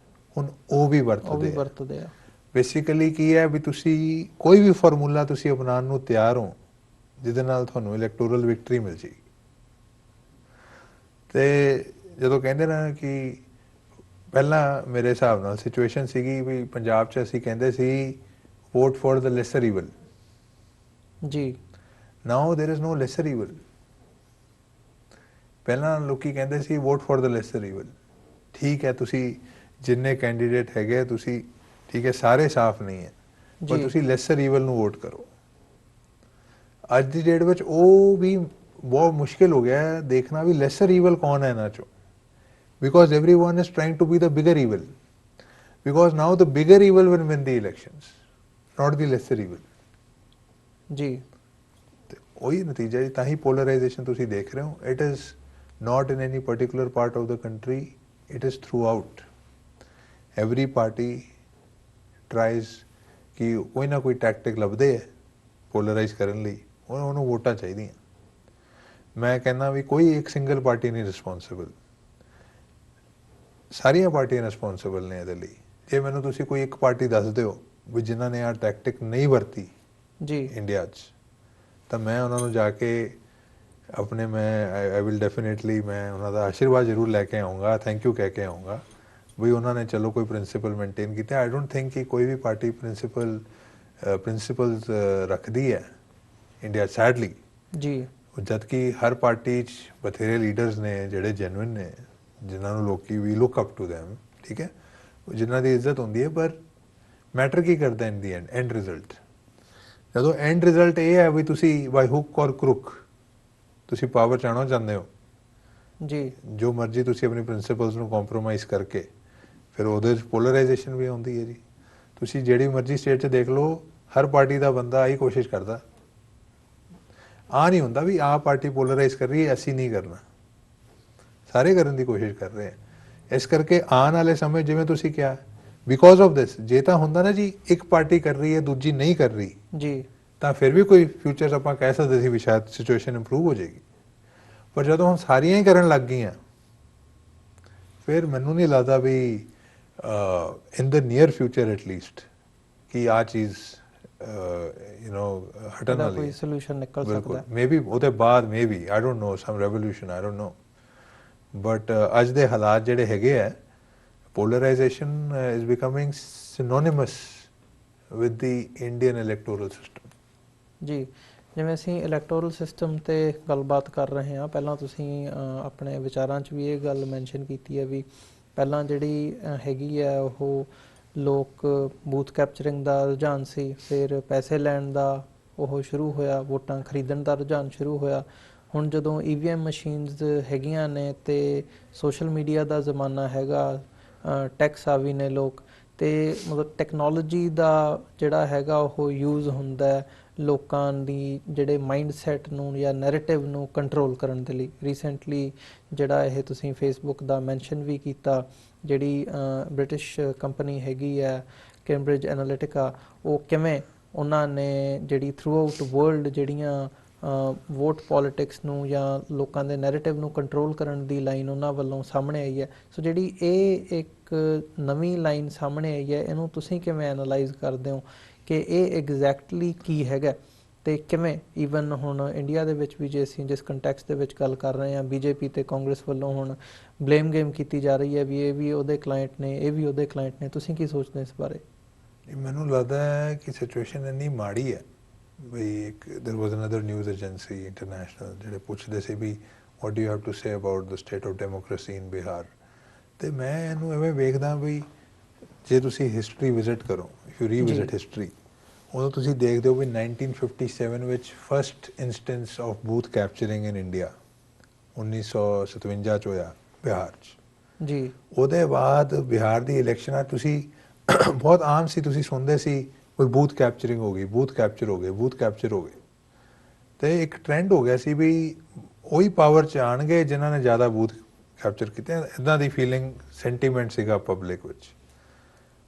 ਹੁਣ ਉਹ ਵੀ ਵਰਤਦੇ ਆ। ਬੇਸਿਕਲੀ ਕੀ ਹੈ ਵੀ ਤੁਸੀਂ ਕੋਈ ਵੀ ਫਾਰਮੂਲਾ ਤੁਸੀਂ ਅਪਣਾਉਣ ਨੂੰ ਤਿਆਰ ਹੋ ਜਿਹਦੇ ਨਾਲ ਤੁਹਾਨੂੰ ਇਲੈਕਟੋਰਲ ਵਿਕਟਰੀ ਮਿਲ ਜਾਏਗੀ। ਤੇ ਜਦੋਂ ਕਹਿੰਦੇ ਨਾ ਕਿ ਪਹਿਲਾਂ ਮੇਰੇ ਹਿਸਾਬ ਨਾਲ ਸਿਚੁਏਸ਼ਨ ਸੀਗੀ ਵੀ ਪੰਜਾਬ 'ਚ ਅਸੀਂ ਕਹਿੰਦੇ ਸੀ vote for the lesser evil. ਜੀ, now there is no lesser evil. ਪਹਿਲਾਂ ਲੋਕੀ ਕਹਿੰਦੇ ਸੀ vote for the lesser evil. ਠੀਕ ਹੈ, ਤੁਸੀਂ ਜਿੰਨੇ ਕੈਂਡੀਡੇਟ ਹੈਗੇ ਤੁਸੀਂ, ਠੀਕ ਹੈ, ਸਾਰੇ ਸਾਫ਼ ਨਹੀਂ ਹੈ, ਪਰ ਤੁਸੀਂ ਲੈਸਰ ਈਵਲ ਨੂੰ ਵੋਟ ਕਰੋ। ਅੱਜ ਦੀ ਡੇਟ ਵਿੱਚ ਉਹ ਵੀ ਬਹੁਤ ਮੁਸ਼ਕਿਲ ਹੋ ਗਿਆ ਦੇਖਣਾ ਵੀ ਲੈਸਰ ਈਵਲ ਕੌਣ ਹੈ ਇਹਨਾਂ 'ਚੋਂ, because everyone is trying to be the bigger evil, because now the bigger evil will win the elections, not the lesser evil. ਜੀ, ਤੇ ਉਹੀ ਨਤੀਜਾ ਜੀ, ਤਾਂ ਹੀ ਪੋਲਰਾਈਜੇਸ਼ਨ ਤੁਸੀਂ ਦੇਖ ਰਹੇ ਹੋ। It is not in any particular part of the country, it is throughout. Every party tries ਕਿ ਕੋਈ ਨਾ ਕੋਈ ਟੈਕਟਿਕ ਲੱਭਦੇ ਹੈ ਪੋਲਰਾਈਜ਼ ਕਰਨ ਲਈ, ਉਹਨੂੰ ਵੋਟਾਂ ਚਾਹੀਦੀਆਂ। ਮੈਂ ਕਹਿੰਦਾ ਵੀ ਕੋਈ ਇੱਕ ਸਿੰਗਲ ਪਾਰਟੀ ਨਹੀਂ ਰਿਸਪੌਂਸਿਬਲ, ਸਾਰੀਆਂ ਪਾਰਟੀਆਂ ਰਿਸਪੌਂਸਿਬਲ ਨੇ ਇਹਦੇ ਲਈ। ਜੇ ਮੈਨੂੰ ਤੁਸੀਂ ਕੋਈ ਇੱਕ ਪਾਰਟੀ ਦੱਸ ਦਿਓ ਵੀ ਜਿਨ੍ਹਾਂ ਨੇ ਆਹ ਟੈਕਟਿਕ ਨਹੀਂ ਵਰਤੀ ਜੀ ਇੰਡੀਆ 'ਚ, ਤਾਂ ਮੈਂ ਉਹਨਾਂ ਨੂੰ ਜਾ ਕੇ ਆਪਣੇ ਆਈ ਵਿਲ ਡੈਫੀਨੇਟਲੀ ਮੈਂ ਉਹਨਾਂ ਦਾ ਆਸ਼ੀਰਵਾਦ ਜ਼ਰੂਰ ਲੈ ਕੇ ਆਊਂਗਾ, ਥੈਂਕ ਯੂ ਕਹਿ ਕੇ ਆਊਂਗਾ ਵੀ ਉਹਨਾਂ ਨੇ ਚਲੋ ਕੋਈ ਪ੍ਰਿੰਸੀਪਲ ਮੇਨਟੇਨ ਕੀਤਾ। ਆਈ ਡੋਂਟ ਥਿੰਕ ਕਿ ਕੋਈ ਵੀ ਪਾਰਟੀ ਪ੍ਰਿੰਸੀਪਲਸ ਰੱਖਦੀ ਹੈ ਇੰਡੀਆ, ਸੈਡਲੀ। ਜੀ, ਜਦ ਕਿ ਹਰ ਪਾਰਟੀ 'ਚ ਬਥੇਰੇ ਲੀਡਰਸ ਨੇ ਜਿਹੜੇ ਜੈਨੂਇਨ ਨੇ, ਜਿਨ੍ਹਾਂ ਨੂੰ ਲੋਕੀ ਵੀ ਲੁੱਕ ਅਪ ਟੂ ਦੈਮ, ਠੀਕ ਹੈ, ਜਿਨ੍ਹਾਂ ਦੀ ਇੱਜ਼ਤ ਹੁੰਦੀ ਹੈ। ਪਰ ਮੈਟਰ ਕੀ ਕਰਦਾ ਇਨ ਦੀ ਐਂਡ ਰਿਜ਼ਲਟ? ਜਦੋਂ ਐਂਡ ਰਿਜ਼ਲਟ ਇਹ ਹੈ ਵੀ ਤੁਸੀਂ ਬਾਈ ਹੁੱਕ ਔਰ ਕਰੁਕ ਤੁਸੀਂ ਪਾਵਰ 'ਚ ਆਉਣਾ ਚਾਹੁੰਦੇ ਹੋ ਜੀ, ਜੋ ਮਰਜ਼ੀ ਤੁਸੀਂ ਆਪਣੀ ਪ੍ਰਿੰਸੀਪਲਸ ਨੂੰ ਕੰਪਰੋਮਾਈਜ਼ ਕਰਕੇ, ਫਿਰ ਉਹਦੇ 'ਚ ਪੋਲਰਾਈਜੇਸ਼ਨ ਵੀ ਆਉਂਦੀ ਹੈ ਜੀ। ਤੁਸੀਂ ਜਿਹੜੀ ਮਰਜ਼ੀ ਸਟੇਟ 'ਚ ਦੇਖ ਲਓ, ਹਰ ਪਾਰਟੀ ਦਾ ਬੰਦਾ ਆਹੀ ਕੋਸ਼ਿਸ਼ ਕਰਦਾ। ਨਹੀਂ ਹੁੰਦਾ ਵੀ ਆਹ ਪਾਰਟੀ ਪੋਲਰਾਈਜ਼ ਕਰ ਰਹੀ ਹੈ ਅਸੀਂ ਨਹੀਂ ਕਰਨਾ, ਸਾਰੇ ਕਰਨ ਦੀ ਕੋਸ਼ਿਸ਼ ਕਰ ਰਹੇ ਹੈ। ਇਸ ਕਰਕੇ ਆਉਣ ਵਾਲੇ ਸਮੇਂ ਜਿਵੇਂ ਤੁਸੀਂ ਕਿਹਾ, ਬਿਕੋਜ਼ ਆਫ ਦਿਸ, ਜੇ ਤਾਂ ਹੁੰਦਾ ਨਾ ਜੀ ਇੱਕ ਪਾਰਟੀ ਕਰ ਰਹੀ ਹੈ ਦੂਜੀ ਨਹੀਂ ਕਰ ਰਹੀ, ਜੀ, ਤਾਂ ਫਿਰ ਵੀ ਕੋਈ ਫਿਊਚਰ 'ਚ ਆਪਾਂ ਕਹਿ ਸਕਦੇ ਸੀ ਵੀ ਸ਼ਾਇਦ ਸਿਚੁਏਸ਼ਨ ਇੰਪਰੂਵ ਹੋ ਜਾਏਗੀ। ਪਰ ਜਦੋਂ ਹੁਣ ਸਾਰੀਆਂ ਹੀ ਕਰਨ ਲੱਗ ਗਈਆਂ, ਫਿਰ ਮੈਨੂੰ ਨਹੀਂ ਲੱਗਦਾ ਵੀ ਇਨ ਦ ਨੀਅਰ ਫਿਊਚਰ ਐਟਲੀਸਟ ਕਿ ਆਹ ਚੀਜ਼ ਹਟਣ ਇਹਦਾ ਵਾਲੀ ਕੋਈ ਹੈ। ਸੋਲੂਸ਼ਨ ਨਿਕਲ ਬਿਲਕੁਲ, ਸਕਦਾ। ਮੇਬੀ ਉਹਦੇ ਬਾਅਦ maybe I don't know some revolution, I don't know, but ਅੱਜ ਦੇ ਹਾਲਾਤ ਜਿਹੜੇ ਹੈਗੇ ਆ, polarisation is becoming synonymous with the Indian electoral system. ਜੀ, ਜਿਵੇਂ ਅਸੀਂ ਇਲੈਕਟੋਰਲ ਸਿਸਟਮ 'ਤੇ ਗੱਲਬਾਤ ਕਰ ਰਹੇ ਹਾਂ, ਪਹਿਲਾਂ ਤੁਸੀਂ ਆਪਣੇ ਵਿਚਾਰਾਂ 'ਚ ਵੀ ਇਹ ਗੱਲ ਮੈਂਸ਼ਨ ਕੀਤੀ ਹੈ ਵੀ ਪਹਿਲਾਂ ਜਿਹੜੀ ਹੈਗੀ ਹੈ ਉਹ ਲੋਕ ਬੂਥ ਕੈਪਚਰਿੰਗ ਦਾ ਰੁਝਾਨ ਸੀ, ਫਿਰ ਪੈਸੇ ਲੈਣ ਦਾ ਉਹ ਸ਼ੁਰੂ ਹੋਇਆ, ਵੋਟਾਂ ਖਰੀਦਣ ਦਾ ਰੁਝਾਨ ਸ਼ੁਰੂ ਹੋਇਆ। ਹੁਣ ਜਦੋਂ EVM ਮਸ਼ੀਨਸ ਹੈਗੀਆਂ ਨੇ ਅਤੇ ਸੋਸ਼ਲ ਮੀਡੀਆ ਦਾ ਜ਼ਮਾਨਾ ਹੈਗਾ, ਟੈਕ ਸਾਵੀ ਨੇ ਲੋਕ, ਅਤੇ ਮਤਲਬ ਟੈਕਨੋਲੋਜੀ ਦਾ ਜਿਹੜਾ ਹੈਗਾ ਉਹ ਯੂਜ਼ ਹੁੰਦਾ ਲੋਕਾਂ ਦੀ ਜਿਹੜੇ ਮਾਈਂਡ ਸੈਟ ਨੂੰ ਜਾਂ ਨੈਰੇਟਿਵ ਨੂੰ ਕੰਟਰੋਲ ਕਰਨ ਦੇ ਲਈ। ਰੀਸੈਂਟਲੀ ਜਿਹੜਾ ਇਹ ਤੁਸੀਂ ਫੇਸਬੁੱਕ ਦਾ ਮੈਂਸ਼ਨ ਵੀ ਕੀਤਾ, ਜਿਹੜੀ ਬ੍ਰਿਟਿਸ਼ ਕੰਪਨੀ ਹੈਗੀ ਹੈ ਕੈਂਬਰਿਜ ਐਨਾਲਿਟਿਕਾ, ਉਹ ਕਿਵੇਂ ਉਹਨਾਂ ਨੇ ਜਿਹੜੀ ਥਰੂ ਆਊਟ ਵਰਲਡ ਜਿਹੜੀਆਂ ਵੋਟ ਪੋਲੀਟਿਕਸ ਨੂੰ ਜਾਂ ਲੋਕਾਂ ਦੇ ਨੈਰੇਟਿਵ ਨੂੰ ਕੰਟਰੋਲ ਕਰਨ ਦੀ ਲਾਈਨ ਉਹਨਾਂ ਵੱਲੋਂ ਸਾਹਮਣੇ ਆਈ ਹੈ। ਸੋ ਜਿਹੜੀ ਇਹ ਇੱਕ ਨਵੀਂ ਲਾਈਨ ਸਾਹਮਣੇ ਆਈ ਹੈ, ਇਹਨੂੰ ਤੁਸੀਂ ਕਿਵੇਂ ਐਨਾਲਾਈਜ਼ ਕਰਦੇ ਹੋ ਕਿ ਇਹ ਐਗਜ਼ੈਕਟਲੀ ਕੀ ਹੈਗਾ ਅਤੇ ਕਿਵੇਂ ਈਵਨ ਹੁਣ ਇੰਡੀਆ ਦੇ ਵਿੱਚ ਵੀ ਜੇ ਅਸੀਂ ਜਿਸ ਕੰਟੈਕਸ ਦੇ ਵਿੱਚ ਗੱਲ ਕਰ ਰਹੇ ਹਾਂ, BJP ਅਤੇ ਕਾਂਗਰਸ ਵੱਲੋਂ ਹੁਣ ਬਲੇਮ ਗੇਮ ਕੀਤੀ ਜਾ ਰਹੀ ਹੈ ਵੀ ਇਹ ਵੀ ਉਹਦੇ ਕਲਾਇੰਟ ਨੇ, ਇਹ ਵੀ ਉਹਦੇ ਕਲਾਇੰਟ ਨੇ, ਤੁਸੀਂ ਕੀ ਸੋਚਦੇ ਹੋ ਇਸ ਬਾਰੇ? ਮੈਨੂੰ ਲੱਗਦਾ ਹੈ ਕਿ ਸਿਚੁਏਸ਼ਨ ਇੰਨੀ ਮਾੜੀ ਹੈ ਬਈ ਇੱਕ there was another news agency international ਜਿਹੜੇ ਪੁੱਛਦੇ ਸੀ ਵੀ what do you have to say about the state of democracy in Bihar, ਅਤੇ ਮੈਂ ਇਹਨੂੰ ਐਵੇਂ ਵੇਖਦਾ ਵੀ ਜੇ ਤੁਸੀਂ ਹਿਸਟਰੀ ਵਿਜ਼ਿਟ ਕਰੋ, ਇਫ ਯੂ ਰੀਵਿਜ਼ਿਟ ਹਿਸਟਰੀ, ਉਦੋਂ ਤੁਸੀਂ ਦੇਖਦੇ ਹੋ ਵੀ 1957 ਵਿੱਚ first instance of booth capturing in India 1957 'ਚ ਹੋਇਆ ਬਿਹਾਰ 'ਚ ਜੀ। ਉਹਦੇ ਬਾਅਦ ਬਿਹਾਰ ਦੀ ਇਲੈਕਸ਼ਨਾਂ ਤੁਸੀਂ ਬਹੁਤ ਆਮ ਸੀ, ਤੁਸੀਂ ਸੁਣਦੇ ਸੀ ਕੋਈ ਬੂਥ ਕੈਪਚਰਿੰਗ ਹੋ ਗਈ, ਬੂਥ ਕੈਪਚਰ ਹੋ ਗਏ, ਬੂਥ ਕੈਪਚਰ ਹੋ ਗਏ, ਅਤੇ ਇੱਕ ਟਰੈਂਡ ਹੋ ਗਿਆ ਸੀ ਵੀ ਉਹੀ ਪਾਵਰ 'ਚ ਆਉਣਗੇ ਜਿਨ੍ਹਾਂ ਨੇ ਜ਼ਿਆਦਾ ਬੂਥ ਕੈਪਚਰ ਕੀਤੇ, ਇੱਦਾਂ ਦੀ ਫੀਲਿੰਗ ਸੈਂਟੀਮੈਂਟ ਸੀਗਾ ਪਬਲਿਕ ਵਿੱਚ।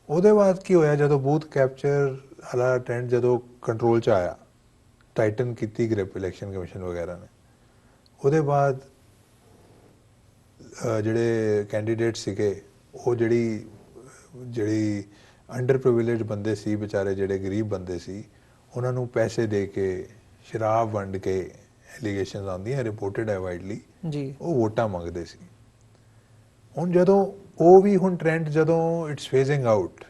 ਉਹਦੇ ਬਾਅਦ ਕੀ ਹੋਇਆ, ਜਦੋਂ ਬੂਥ ਕੈਪਚਰ ਵਾਲਾ ਟ੍ਰੈਂਡ ਜਦੋਂ ਕੰਟਰੋਲ 'ਚ ਆਇਆ, ਟਾਈਟਨ ਕੀਤੀ ਗ੍ਰਿਪ ਇਲੈਕਸ਼ਨ ਕਮਿਸ਼ਨ ਵਗੈਰਾ ਨੇ, ਉਹਦੇ ਬਾਅਦ ਜਿਹੜੇ ਕੈਂਡੀਡੇਟ ਸੀਗੇ ਉਹ ਜਿਹੜੀ ਅੰਡਰ ਪ੍ਰਿਵਿਲੇਜ ਬੰਦੇ ਸੀ ਵਿਚਾਰੇ, ਜਿਹੜੇ ਗਰੀਬ ਬੰਦੇ ਸੀ, ਉਹਨਾਂ ਨੂੰ ਪੈਸੇ ਦੇ ਕੇ, ਸ਼ਰਾਬ ਵੰਡ ਕੇ, ਐਲੀਗੇਸ਼ਨਸ ਆਉਂਦੀਆਂ, ਰਿਪੋਰਟਡ ਹੈ ਵਾਈਡਲੀ ਜੀ, ਉਹ ਵੋਟਾਂ ਮੰਗਦੇ ਸੀ। ਹੁਣ ਜਦੋਂ ਉਹ ਵੀ ਹੁਣ ਟ੍ਰੈਂਡ ਜਦੋਂ it's phasing out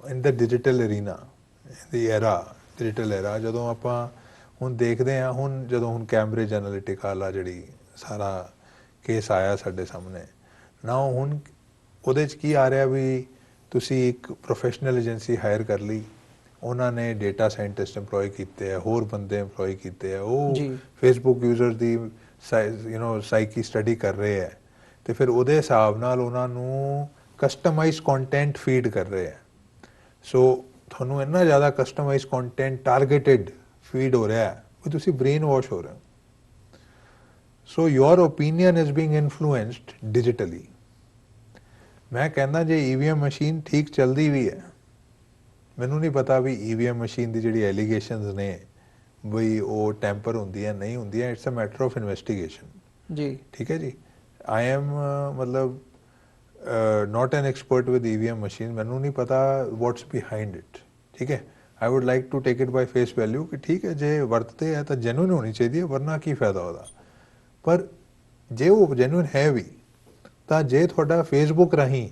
in the digital arena, the era, digital era, ਜਦੋਂ ਆਪਾਂ ਹੁਣ ਦੇਖਦੇ ਹਾਂ, ਹੁਣ ਜਦੋਂ ਹੁਣ ਕੈਂਬਰਿਜ ਐਨਾਲਿਟਿਕਾ ਵਾਲਾ ਜਿਹੜੀ ਸਾਰਾ ਕੇਸ ਆਇਆ ਸਾਡੇ ਸਾਹਮਣੇ ਨਾ, ਹੁਣ ਉਹਦੇ 'ਚ ਕੀ ਆ ਰਿਹਾ ਵੀ ਤੁਸੀਂ ਇੱਕ ਪ੍ਰੋਫੈਸ਼ਨਲ ਏਜੰਸੀ ਹਾਇਰ ਕਰ ਲਈ, ਉਹਨਾਂ ਨੇ ਡੇਟਾ ਸਾਇੰਟਿਸਟ ਇੰਪਲੋਏ ਕੀਤੇ ਆ, ਹੋਰ ਬੰਦੇ ਇੰਪਲੋਏ ਕੀਤੇ ਆ, ਉਹ ਫੇਸਬੁੱਕ ਯੂਜ਼ਰ ਦੀ ਸਾਈਕੀ ਸਟੱਡੀ ਕਰ ਰਹੇ ਹੈ, ਅਤੇ ਫਿਰ ਉਹਦੇ ਹਿਸਾਬ ਨਾਲ ਉਹਨਾਂ ਨੂੰ ਕਸਟਮਾਈਜ਼ ਕੰਟੈਂਟ ਫੀਡ ਕਰ ਰਹੇ ਹੈ। ਸੋ ਤੁਹਾਨੂੰ ਇੰਨਾ ਜ਼ਿਆਦਾ ਕਸਟਮਾਈਜ਼ ਕੰਟੈਂਟ ਟਾਰਗੇਟਿਡ ਫੀਡ ਹੋ ਰਿਹਾ ਹੈ ਵੀ ਤੁਸੀਂ ਬ੍ਰੇਨ ਵਾਸ਼ ਹੋ ਰਹੇ ਹੋ। So your opinion is being influenced digitally. ਮੈਂ ਕਹਿੰਦਾ ਜੇ EVM ਮਸ਼ੀਨ ਠੀਕ ਚੱਲਦੀ ਵੀ ਹੈ, ਮੈਨੂੰ ਨਹੀਂ ਪਤਾ ਵੀ EVM ਮਸ਼ੀਨ ਦੀ ਜਿਹੜੀ ਐਲੀਗੇਸ਼ਨਸ ਨੇ ਬਈ ਉਹ ਟੈਂਪਰ ਹੁੰਦੀ ਹੈ ਨਹੀਂ ਹੁੰਦੀ ਹੈ, it's a matter of investigation ਜੀ, ਠੀਕ ਹੈ ਜੀ। ਆਈ ਐਮ ਮਤਲਬ not an expert with EVM machine, ਮੈਨੂੰ ਨਹੀਂ ਪਤਾ what's behind it, ਠੀਕ ਹੈ। I would like to take it by face value ਕਿ ਠੀਕ ਹੈ ਜੇ ਵਰਤਦੇ ਹੈ ਤਾਂ ਜੈਨੂਇਨ ਹੋਣੀ ਚਾਹੀਦੀ ਹੈ, ਵਰਨਾ ਕੀ ਫਾਇਦਾ ਉਹਦਾ। ਪਰ ਜੇ ਉਹ ਜੈਨੂਇਨ ਹੈ ਵੀ ਤਾਂ ਜੇ ਤੁਹਾਡਾ ਫੇਸਬੁੱਕ ਰਾਹੀਂ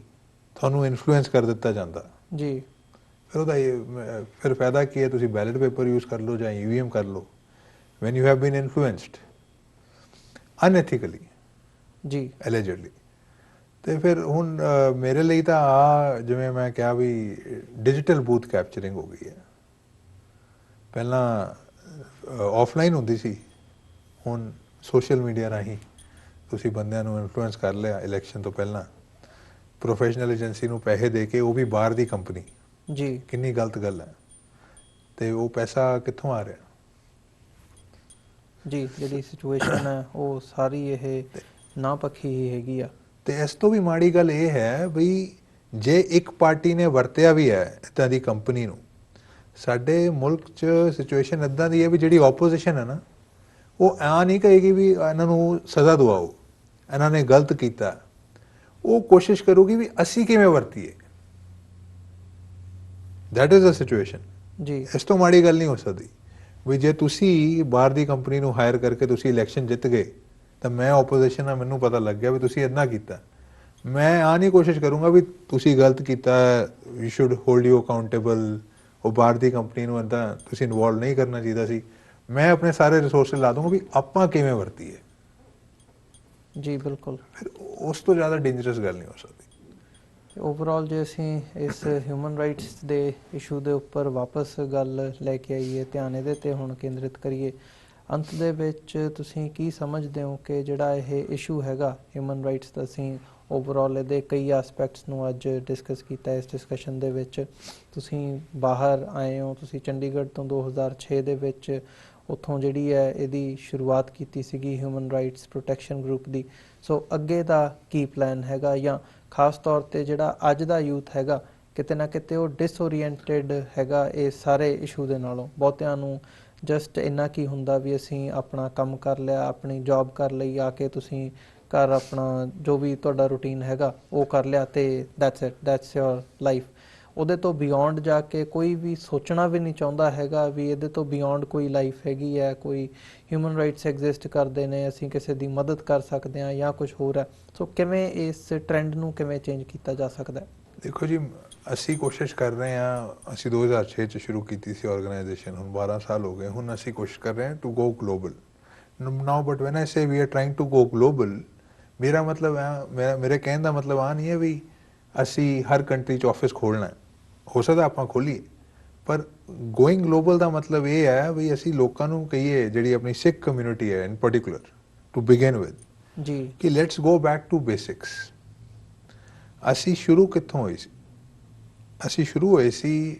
ਤੁਹਾਨੂੰ ਇਨਫਲੂਐਂਸ ਕਰ ਦਿੱਤਾ ਜਾਂਦਾ ਜੀ, ਫਿਰ ਉਹਦਾ ਫਿਰ ਫਾਇਦਾ ਕੀ ਹੈ? ਤੁਸੀਂ ਬੈਲਟ ਪੇਪਰ ਯੂਜ਼ ਕਰ ਲਓ ਜਾਂ EVM ਕਰ ਲਓ, when you have been influenced, ਅਨਐਥੀਕਲੀ ਜੀ ਐਲੀਜਡਲੀ। ਤੇ ਫਿਰ ਹੁਣ ਮੇਰੇ ਲਈ ਤਾਂ ਆ ਜਿਵੇਂ ਮੈਂ ਕਿਹਾ ਵੀ ਡਿਜੀਟਲ ਬੂਥ ਕੈਪਚਰਿੰਗ ਹੋ ਗਈ ਹੈ। ਪਹਿਲਾਂ ਆਫਲਾਈਨ ਹੁੰਦੀ ਸੀ, ਹੁਣ ਸੋਸ਼ਲ ਮੀਡੀਆ ਰਾਹੀਂ ਤੁਸੀਂ ਬੰਦਿਆਂ ਨੂੰ ਇਨਫਲੂਐਂਸ ਕਰ ਲਿਆ ਇਲੈਕਸ਼ਨ ਤੋਂ ਪਹਿਲਾਂ, ਪ੍ਰੋਫੈਸ਼ਨਲ ਏਜੰਸੀ ਨੂੰ ਪੈਸੇ ਦੇ ਕੇ, ਉਹ ਵੀ ਬਾਹਰ ਦੀ ਕੰਪਨੀ। ਜੀ ਕਿੰਨੀ ਗਲਤ ਗੱਲ ਹੈ। ਤੇ ਉਹ ਪੈਸਾ ਕਿੱਥੋਂ ਆ ਰਿਹਾ? ਜੀ ਜਿਹੜੀ ਸਿਚੁਏਸ਼ਨ ਹੈ ਉਹ ਸਾਰੀ ਇਹ ਨਾ ਪੱਖੀ ਹੀ ਹੈਗੀ ਆ। ਤੇ ਇਸ ਤੋਂ ਵੀ ਮਾੜੀ ਗੱਲ ਇਹ ਹੈ ਵੀ ਜੇ ਇੱਕ ਪਾਰਟੀ ਨੇ ਵਰਤਿਆ ਵੀ ਹੈ ਇੱਦਾਂ ਦੀ ਕੰਪਨੀ ਨੂੰ, ਸਾਡੇ ਮੁਲਕ 'ਚ ਸਿਚੁਏਸ਼ਨ ਇੱਦਾਂ ਦੀ ਹੈ ਵੀ ਜਿਹੜੀ ਆਪੋਜੀਸ਼ਨ ਹੈ ਨਾ, ਉਹ ਆ ਨਹੀਂ ਕਹੇਗੀ ਵੀ ਇਹਨਾਂ ਨੂੰ ਸਜ਼ਾ ਦਿਵਾਓ, ਇਹਨਾਂ ਨੇ ਗਲਤ ਕੀਤਾ। ਉਹ ਕੋਸ਼ਿਸ਼ ਕਰੂਗੀ ਵੀ ਅਸੀਂ ਕਿਵੇਂ ਵਰਤੀਏ। That is a situation. ਜੀ ਇਸ ਤੋਂ ਮਾੜੀ ਗੱਲ ਨਹੀਂ ਹੋ ਸਕਦੀ ਵੀ ਜੇ ਤੁਸੀਂ ਬਾਹਰ ਦੀ ਕੰਪਨੀ ਨੂੰ ਹਾਇਰ ਕਰਕੇ ਤੁਸੀਂ ਇਲੈਕਸ਼ਨ ਜਿੱਤ ਗਏ ਤਾਂ ਮੈਂ ਆਪੋਜੀਸ਼ਨ ਆ, ਮੈਨੂੰ ਪਤਾ ਲੱਗ ਗਿਆ ਵੀ ਤੁਸੀਂ ਇੱਦਾਂ ਕੀਤਾ, ਮੈਂ ਆ ਨਹੀਂ ਕੋਸ਼ਿਸ਼ ਕਰੂੰਗਾ ਵੀ ਤੁਸੀਂ ਗਲਤ ਕੀਤਾ, you should hold you accountable, ਉਹ ਬਾਹਰ ਦੀ ਕੰਪਨੀ ਨੂੰ ਇੱਦਾਂ ਤੁਸੀਂ ਇਨਵੋਲਵ ਨਹੀਂ ਕਰਨਾ ਚਾਹੀਦਾ ਸੀ। ਮੈਂ ਆਪਣੇ ਸਾਰੇ ਰਿਸੋਰਸਿਸ ਲਾ ਦੂੰਗਾ ਵੀ ਆਪਾਂ ਕਿਵੇਂ ਵਰਤੀਏ। ਜੀ ਬਿਲਕੁਲ। ਫਿਰ ਉਸ ਤੋਂ ਜ਼ਿਆਦਾ ਡੇਂਜਰਸ ਗੱਲ ਨਹੀਂ ਹੋ ਸਕਦੀ। ਓਵਰਆਲ ਜੇ ਅਸੀਂ ਇਸ ਹਿਊਮਨ ਰਾਈਟਸ ਦੇ ਇਸ਼ੂ ਦੇ ਉੱਪਰ ਵਾਪਸ ਗੱਲ ਲੈ ਕੇ ਆਈਏ, ਧਿਆਨ ਇਹਦੇ 'ਤੇ ਹੁਣ ਕੇਂਦਰਿਤ ਕਰੀਏ, ਅੰਤ ਦੇ ਵਿੱਚ ਤੁਸੀਂ ਕੀ ਸਮਝਦੇ ਹੋ ਕਿ ਜਿਹੜਾ ਇਹ ਇਸ਼ੂ ਹੈਗਾ ਹਿਊਮਨ ਰਾਈਟਸ ਦਾ, ਅਸੀਂ ਓਵਰਆਲ ਇਹਦੇ ਕਈ ਐਸਪੈਕਟਸ ਨੂੰ ਅੱਜ ਡਿਸਕਸ ਕੀਤਾ ਇਸ ਡਿਸਕਸ਼ਨ ਦੇ ਵਿੱਚ। ਤੁਸੀਂ ਬਾਹਰ ਆਏ ਹੋ, ਤੁਸੀਂ ਚੰਡੀਗੜ੍ਹ ਤੋਂ 2006 ਦੇ ਵਿੱਚ ਉੱਥੋਂ ਜਿਹੜੀ ਹੈ ਇਹਦੀ ਸ਼ੁਰੂਆਤ ਕੀਤੀ ਸੀਗੀ ਹਿਊਮਨ ਰਾਈਟਸ ਪ੍ਰੋਟੈਕਸ਼ਨ ਗਰੁੱਪ ਦੀ। ਸੋ ਅੱਗੇ ਦਾ ਕੀ ਪਲਾਨ ਹੈਗਾ, ਜਾਂ ਖਾਸ ਤੌਰ 'ਤੇ ਜਿਹੜਾ ਅੱਜ ਦਾ ਯੂਥ ਹੈਗਾ ਕਿਤੇ ਨਾ ਕਿਤੇ ਉਹ ਡਿਸਓਰੀਐਂਟਡ ਹੈਗਾ ਇਸ ਸਾਰੇ ਇਸ਼ੂ ਦੇ ਨਾਲੋਂ? ਬਹੁਤਿਆਂ ਨੂੰ ਜਸਟ ਇੰਨਾ ਕੀ ਹੁੰਦਾ ਵੀ ਅਸੀਂ ਆਪਣਾ ਕੰਮ ਕਰ ਲਿਆ, ਆਪਣੀ ਜੌਬ ਕਰ ਲਈ, ਆ ਕੇ ਤੁਸੀਂ ਘਰ ਆਪਣਾ ਜੋ ਵੀ ਤੁਹਾਡਾ ਰੂਟੀਨ ਹੈਗਾ ਉਹ ਕਰ ਲਿਆ ਤੇ that's it, that's your life. ਉਹਦੇ ਤੋਂ ਬਿਯੋਂਡ ਜਾ ਕੇ ਕੋਈ ਵੀ ਸੋਚਣਾ ਵੀ ਨਹੀਂ ਚਾਹੁੰਦਾ ਹੈਗਾ ਵੀ ਇਹਦੇ ਤੋਂ ਬਿਯੋਂਡ ਕੋਈ ਲਾਈਫ ਹੈਗੀ ਹੈ, ਕੋਈ ਹਿਊਮਨ ਰਾਈਟਸ ਐਗਜ਼ਿਸਟ ਕਰਦੇ ਨੇ, ਅਸੀਂ ਕਿਸੇ ਦੀ ਮਦਦ ਕਰ ਸਕਦੇ ਹਾਂ ਜਾਂ ਕੁਝ ਹੋਰ ਹੈ। ਸੋ ਕਿਵੇਂ ਇਸ ਟ੍ਰੈਂਡ ਨੂੰ ਕਿਵੇਂ ਚੇਂਜ ਕੀਤਾ ਜਾ ਸਕਦਾ ਹੈ? ਦੇਖੋ ਜੀ, ਅਸੀਂ ਕੋਸ਼ਿਸ਼ ਕਰ ਰਹੇ ਹਾਂ, ਅਸੀਂ 2006 'ਚ ਸ਼ੁਰੂ ਕੀਤੀ ਸੀ ਆਰਗੇਨਾਈਜੇਸ਼ਨ, ਹੁਣ 12 ਸਾਲ ਹੋ ਗਏ। ਹੁਣ ਅਸੀਂ ਕੋਸ਼ਿਸ਼ ਕਰ ਰਹੇ ਹਾਂ to go global now, but when I say we are trying to go global, ਮੇਰਾ ਮਤਲਬ ਹੈ, ਮੇਰੇ ਕਹਿਣ ਦਾ ਮਤਲਬ ਆ ਨਹੀਂ ਹੈ ਵੀ ਅਸੀਂ ਹਰ ਕੰਟਰੀ 'ਚ ਆਫਿਸ ਖੋਲ੍ਹਣਾ। ਹੋ ਸਕਦਾ ਆਪਾਂ ਖੋਲ੍ਹੀਏ, ਪਰ ਗੋਇੰਗ ਗਲੋਬਲ ਦਾ ਮਤਲਬ ਇਹ ਹੈ ਵੀ ਅਸੀਂ ਲੋਕਾਂ ਨੂੰ ਕਹੀਏ, ਜਿਹੜੀ ਆਪਣੀ ਸਿੱਖ ਕਮਿਊਨਿਟੀ ਹੈ in particular to begin with, ਜੀ ਕਿ let's go back to basics. ਅਸੀਂ ਸ਼ੁਰੂ ਕਿੱਥੋਂ ਹੋਏ ਸੀ? ਅਸੀਂ ਸ਼ੁਰੂ ਹੋਏ ਸੀ,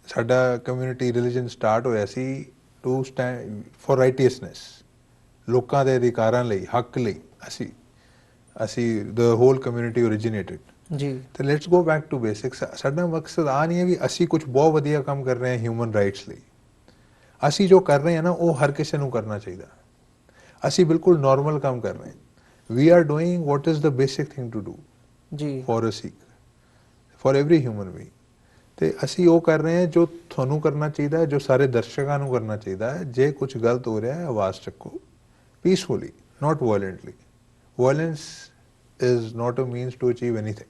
ਸਾਡਾ ਕਮਿਊਨਿਟੀ ਰਿਲੀਜਨ ਸਟਾਰਟ ਹੋਇਆ ਸੀ ਟੂ ਸਟੈਂਡ ਫॉर ਰਾਈਟੀਅਸਨੈਸ, ਲੋਕਾਂ ਦੇ ਅਧਿਕਾਰਾਂ ਲਈ, ਹੱਕ ਲਈ। ਅਸੀਂ ਦ ਹੋਲ ਕਮਿਊਨਿਟੀ ਓਰੀਜੀਨੇਟਡ। ਜੀ ਤੇ let's go back to basics. ਸਾਡਾ ਮਕਸਦ ਆ ਨਹੀਂ ਹੈ ਵੀ ਅਸੀਂ ਕੁਝ ਬਹੁਤ ਵਧੀਆ ਕੰਮ ਕਰ ਰਹੇ ਹਾਂ ਹਿਊਮਨ ਰਾਈਟਸ ਲਈ। ਅਸੀਂ ਜੋ ਕਰ ਰਹੇ ਹਾਂ ਨਾ, ਉਹ ਹਰ ਕਿਸੇ ਨੂੰ ਕਰਨਾ ਚਾਹੀਦਾ। ਅਸੀਂ ਬਿਲਕੁਲ ਨਾਰਮਲ ਕੰਮ ਕਰ ਰਹੇ ਹਾਂ। We are doing what is the basic thing to do ਜੀ for a Sikh, for every human being. ਤੇ ਅਸੀਂ ਉਹ ਕਰ ਰਹੇ ਹਾਂ ਜੋ ਤੁਹਾਨੂੰ ਕਰਨਾ ਚਾਹੀਦਾ, ਜੋ ਸਾਰੇ ਦਰਸ਼ਕਾਂ ਨੂੰ ਕਰਨਾ ਚਾਹੀਦਾ ਹੈ। ਜੇ ਕੁਝ ਗਲਤ ਹੋ ਰਿਹਾ ਹੈ, ਆਵਾਜ਼ ਚੱਕੋ peacefully, not violently. Violence is not a means to achieve anything.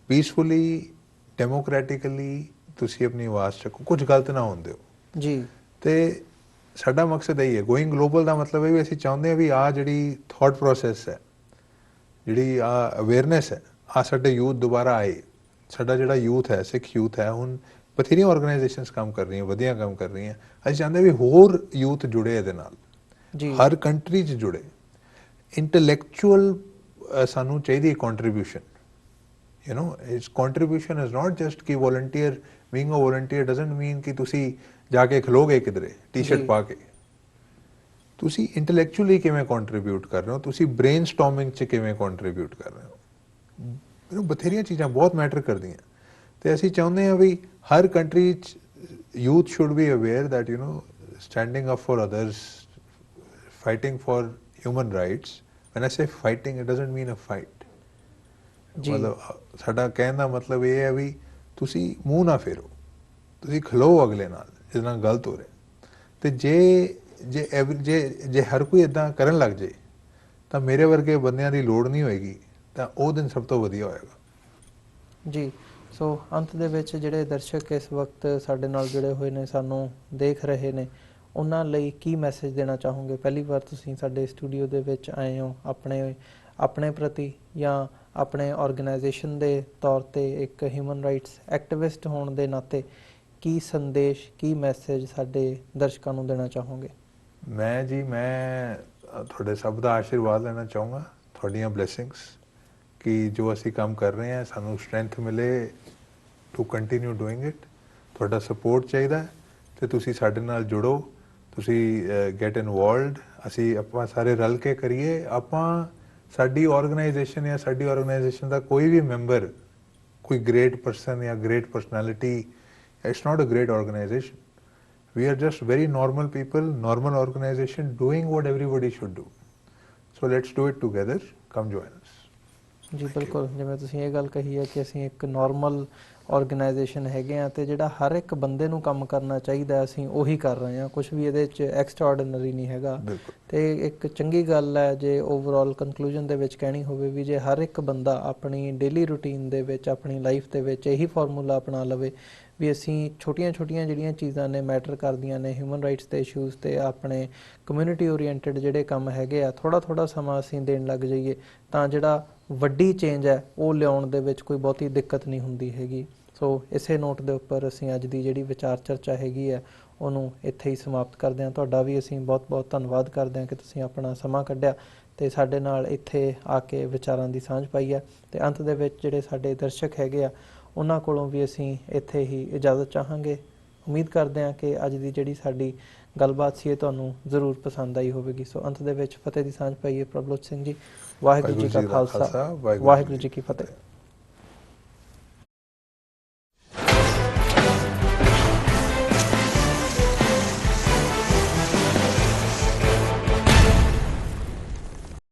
Peacefully, democratically ਤੁਸੀਂ ਆਪਣੀ ਆਵਾਜ਼ ਚੱਕੋ, ਕੁਝ ਗਲਤ ਨਾ ਹੋਣ ਦਿਓ। ਜੀ ਤੇ ਸਾਡਾ ਮਕਸਦ ਇਹੀ ਹੈ। ਗੋਇੰਗ ਗਲੋਬਲ ਦਾ ਮਤਲਬ ਇਹ ਵੀ ਅਸੀਂ ਚਾਹੁੰਦੇ ਹਾਂ ਵੀ ਆਹ ਜਿਹੜੀ ਥਾਟ ਪ੍ਰੋਸੈਸ ਹੈ, ਜਿਹੜੀ ਆਹ ਅਵੇਅਰਨੈਸ ਹੈ, ਆਹ ਸਾਡੇ ਯੂਥ ਦੁਬਾਰਾ ਆਏ। ਸਾਡਾ ਜਿਹੜਾ ਯੂਥ ਹੈ, ਸਿੱਖ ਯੂਥ ਹੈ, ਹੁਣ ਬਥੇਰੀਆਂ ਆਰਗੇਨਾਈਜੇਸ਼ਨਸ ਕੰਮ ਕਰ ਰਹੀਆਂ, ਵਧੀਆ ਕੰਮ ਕਰ ਰਹੀਆਂ। ਅਸੀਂ ਚਾਹੁੰਦੇ ਵੀ ਹੋਰ ਯੂਥ ਜੁੜੇ ਇਹਦੇ ਨਾਲ, ਜੀ ਹਰ ਕੰਟਰੀ 'ਚ ਜੁੜੇ। ਇੰਟੈਲੈਕਚੁਅਲ ਸਾਨੂੰ ਚਾਹੀਦੀ contribution. You know, its contribution is not just ਕਿ volunteer, being a volunteer doesn't mean ਕਿ ਤੁਸੀਂ ਜਾ ਕੇ ਖਲੋਗੇ ਕਿਧਰੇ ਟੀ-ਸ਼ਰਟ ਪਾ ਕੇ। ਤੁਸੀਂ ਇੰਟੈਲੈਕਚੁਅਲੀ ਕਿਵੇਂ ਕੰਟਰੀਬਿਊਟ ਕਰ ਰਹੇ ਹੋ, ਤੁਸੀਂ ਬ੍ਰੇਨਸਟਾਰਮਿੰਗ 'ਚ ਕਿਵੇਂ ਕੰਟਰੀਬਿਊਟ ਕਰ ਰਹੇ ਹੋ। ਬਥੇਰੀਆਂ ਚੀਜ਼ਾਂ ਬਹੁਤ ਮੈਟਰ ਕਰਦੀਆਂ। ਤੇ ਅਸੀਂ ਚਾਹੁੰਦੇ ਹਾਂ ਵੀ ਹਰ ਕੰਟਰੀ 'ਚ youth should be aware that standing up for others, fighting for human rights. When I say fighting, it doesn't mean a fight. ਮਤਲਬ ਸਾਡਾ ਕਹਿਣ ਦਾ ਮਤਲਬ ਇਹ ਹੈ ਵੀ ਤੁਸੀਂ ਮੂੰਹ ਨਾ ਫੇਰੋ, ਤੁਸੀਂ ਖਲੋ ਅਗਲੇ ਨਾਲ ਜਿਹਦੇ ਨਾਲ ਗਲਤ ਹੋ ਰਿਹਾ। ਤੇ ਜੇ ਹਰ ਕੋਈ ਇੱਦਾਂ ਕਰਨ ਲੱਗ ਜੇ ਤਾਂ ਮੇਰੇ ਵਰਗੇ ਬੰਦਿਆਂ ਦੀ ਲੋੜ ਨਹੀਂ ਹੋਏਗੀ, ਤਾਂ ਉਹ ਦਿਨ ਸਭ ਤੋਂ ਵਧੀਆ ਹੋਏਗਾ। ਜੀ ਸੋ ਅੰਤ ਦੇ ਵਿੱਚ ਜਿਹੜੇ ਦਰਸ਼ਕ ਇਸ ਵਕਤ ਸਾਡੇ ਨਾਲ ਜੁੜੇ ਹੋਏ ਨੇ, ਸਾਨੂੰ ਦੇਖ ਰਹੇ ਨੇ, ਉਹਨਾਂ ਲਈ ਕੀ ਮੈਸੇਜ ਦੇਣਾ ਚਾਹੋਗੇ? ਪਹਿਲੀ ਵਾਰ ਤੁਸੀਂ ਸਾਡੇ ਸਟੂਡੀਓ ਦੇ ਵਿੱਚ ਆਏ ਹੋ, ਆਪਣੇ ਪ੍ਰਤੀ ਜਾਂ ਆਪਣੇ ਆਰਗੇਨਾਈਜੇਸ਼ਨ ਦੇ ਤੌਰ ਤੇ ਇੱਕ ਹਿਊਮਨ ਰਾਈਟਸ ਐਕਟਿਵਿਸਟ ਹੋਣ ਦੇ ਨਾਤੇ ਕੀ ਸੰਦੇਸ਼, ਕੀ ਮੈਸੇਜ ਸਾਡੇ ਦਰਸ਼ਕਾਂ ਨੂੰ ਦੇਣਾ ਚਾਹੋਗੇ? ਮੈਂ ਤੁਹਾਡੇ ਸਭ ਦਾ ਆਸ਼ੀਰਵਾਦ ਲੈਣਾ ਚਾਹੂੰਗਾ, ਤੁਹਾਡੀਆਂ ਬਲੇਸਿੰਗਸ, ਕਿ ਜੋ ਅਸੀਂ ਕੰਮ ਕਰ ਰਹੇ ਹਾਂ ਸਾਨੂੰ ਸਟਰੈਂਥ ਮਿਲੇ ਟੂ ਕੰਟੀਨਿਊ ਡੂਇੰਗ ਇਟ। ਤੁਹਾਡਾ ਸਪੋਰਟ ਚਾਹੀਦਾ ਹੈ ਤੇ ਤੁਸੀਂ ਸਾਡੇ ਨਾਲ ਜੁੜੋ, ਤੁਸੀਂ ਗੈਟ ਇਨਵੋਲਵਡ, ਆਪਾਂ ਸਾਰੇ ਰਲ ਕੇ ਕਰੀਏ। ਸਾਡੀ ਆਰਗੇਨਾਈਜੇਸ਼ਨ ਜਾਂ ਸਾਡੀ ਆਰਗੇਨਾਈਜੇਸ਼ਨ ਦਾ ਕੋਈ ਵੀ ਮੈਂਬਰ ਕੋਈ ਗ੍ਰੇਟ ਪਰਸਨ ਜਾਂ great personality, it's not a great organisation. We are just very normal people, normal organization doing what everybody should do. So let's do it together. Come join us. ਜੀ ਬਿਲਕੁਲ, ਜਿਵੇਂ ਤੁਸੀਂ ਇਹ ਗੱਲ ਕਹੀ ਹੈ ਕਿ ਅਸੀਂ ਇੱਕ ਨਾਰਮਲ ਆਰਗੇਨਾਈਜੇਸ਼ਨ ਹੈਗੇ ਆ ਤੇ ਜਿਹੜਾ ਹਰ ਇੱਕ ਬੰਦੇ ਨੂੰ ਕੰਮ ਕਰਨਾ ਚਾਹੀਦਾ ਅਸੀਂ ਉਹੀ ਕਰ ਰਹੇ ਹਾਂ, ਕੁਝ ਵੀ ਇਹਦੇ 'ਚ ਐਕਸਟਰਾਆਰਡੀਨਰੀ ਨਹੀਂ ਹੈਗਾ। ਤੇ ਇੱਕ ਚੰਗੀ ਗੱਲ ਹੈ ਜੇ ਓਵਰਆਲ ਕੰਕਲੂਜਨ ਦੇ ਵਿੱਚ ਕਹਿਣੀ ਹੋਵੇ ਵੀ ਜੇ ਹਰ ਇੱਕ ਬੰਦਾ ਆਪਣੀ ਡੇਲੀ ਰੂਟੀਨ ਦੇ ਵਿੱਚ, ਆਪਣੀ ਲਾਈਫ ਦੇ ਵਿੱਚ ਇਹੀ ਫਾਰਮੂਲਾ ਅਪਣਾ ਲਵੇ ਵੀ ਅਸੀਂ ਛੋਟੀਆਂ-ਛੋਟੀਆਂ ਜਿਹੜੀਆਂ ਚੀਜ਼ਾਂ ਨੇ ਮੈਟਰ ਕਰਦੀਆਂ ਨੇ ਹਿਊਮਨ ਰਾਈਟਸ ਦੇ ਇਸ਼ੂਜ਼ ਤੇ ਆਪਣੇ ਕਮਿਊਨਿਟੀ ਓਰੀਐਂਟਡ ਜਿਹੜੇ ਕੰਮ ਹੈਗੇ ਆ, ਥੋੜ੍ਹਾ ਸਮਾਂ ਅਸੀਂ ਦੇਣ ਲੱਗ ਜਾਈਏ ਤਾਂ ਜਿਹੜਾ ਵੱਡੀ ਚੇਂਜ ਹੈ ਉਹ ਲਿਆਉਣ ਦੇ ਵਿੱਚ ਕੋਈ ਬਹੁਤੀ ਦਿੱਕਤ ਨਹੀਂ ਹੁੰਦੀ ਹੈਗੀ। ਸੋ ਇਸੇ ਨੋਟ ਦੇ ਉੱਪਰ ਅਸੀਂ ਅੱਜ ਦੀ ਜਿਹੜੀ ਵਿਚਾਰ ਚਰਚਾ ਹੈਗੀ ਹੈ ਉਹਨੂੰ ਇੱਥੇ ਹੀ ਸਮਾਪਤ ਕਰਦੇ ਹਾਂ। ਤੁਹਾਡਾ ਵੀ ਅਸੀਂ ਬਹੁਤ-ਬਹੁਤ ਧੰਨਵਾਦ ਕਰਦੇ ਹਾਂ ਕਿ ਤੁਸੀਂ ਆਪਣਾ ਸਮਾਂ ਕੱਢਿਆ ਤੇ ਸਾਡੇ ਨਾਲ ਇੱਥੇ ਆ ਕੇ ਵਿਚਾਰਾਂ ਦੀ ਸਾਂਝ ਪਾਈ ਹੈ। ਤੇ ਅੰਤ ਦੇ ਵਿੱਚ ਜਿਹੜੇ ਸਾਡੇ ਦਰਸ਼ਕ ਹੈਗੇ ਆ ਉਹਨਾਂ ਕੋਲੋਂ ਵੀ ਅਸੀਂ ਇੱਥੇ ਹੀ ਇਜਾਜ਼ਤ ਚਾਹਾਂਗੇ। ਉਮੀਦ ਕਰਦੇ ਹਾਂ ਕਿ ਅੱਜ ਦੀ ਜਿਹੜੀ ਸਾਡੀ ਗੱਲਬਾਤ ਸੀ ਇਹ ਤੁਹਾਨੂੰ ਜ਼ਰੂਰ ਪਸੰਦ ਆਈ ਹੋਵੇਗੀ। ਸੋ ਅੰਤ ਦੇ ਵਿੱਚ ਫਤਿਹ ਦੀ ਸਾਂਝ ਪਾਈਏ ਪ੍ਰਭਜੋਤ ਸਿੰਘ ਜੀ। ਵਾਹਿਗੁਰੂ ਜੀ ਕਾ ਖਾਲਸਾ, ਵਾਹਿਗੁਰੂ ਜੀ ਕੀ ਫਤਿਹ।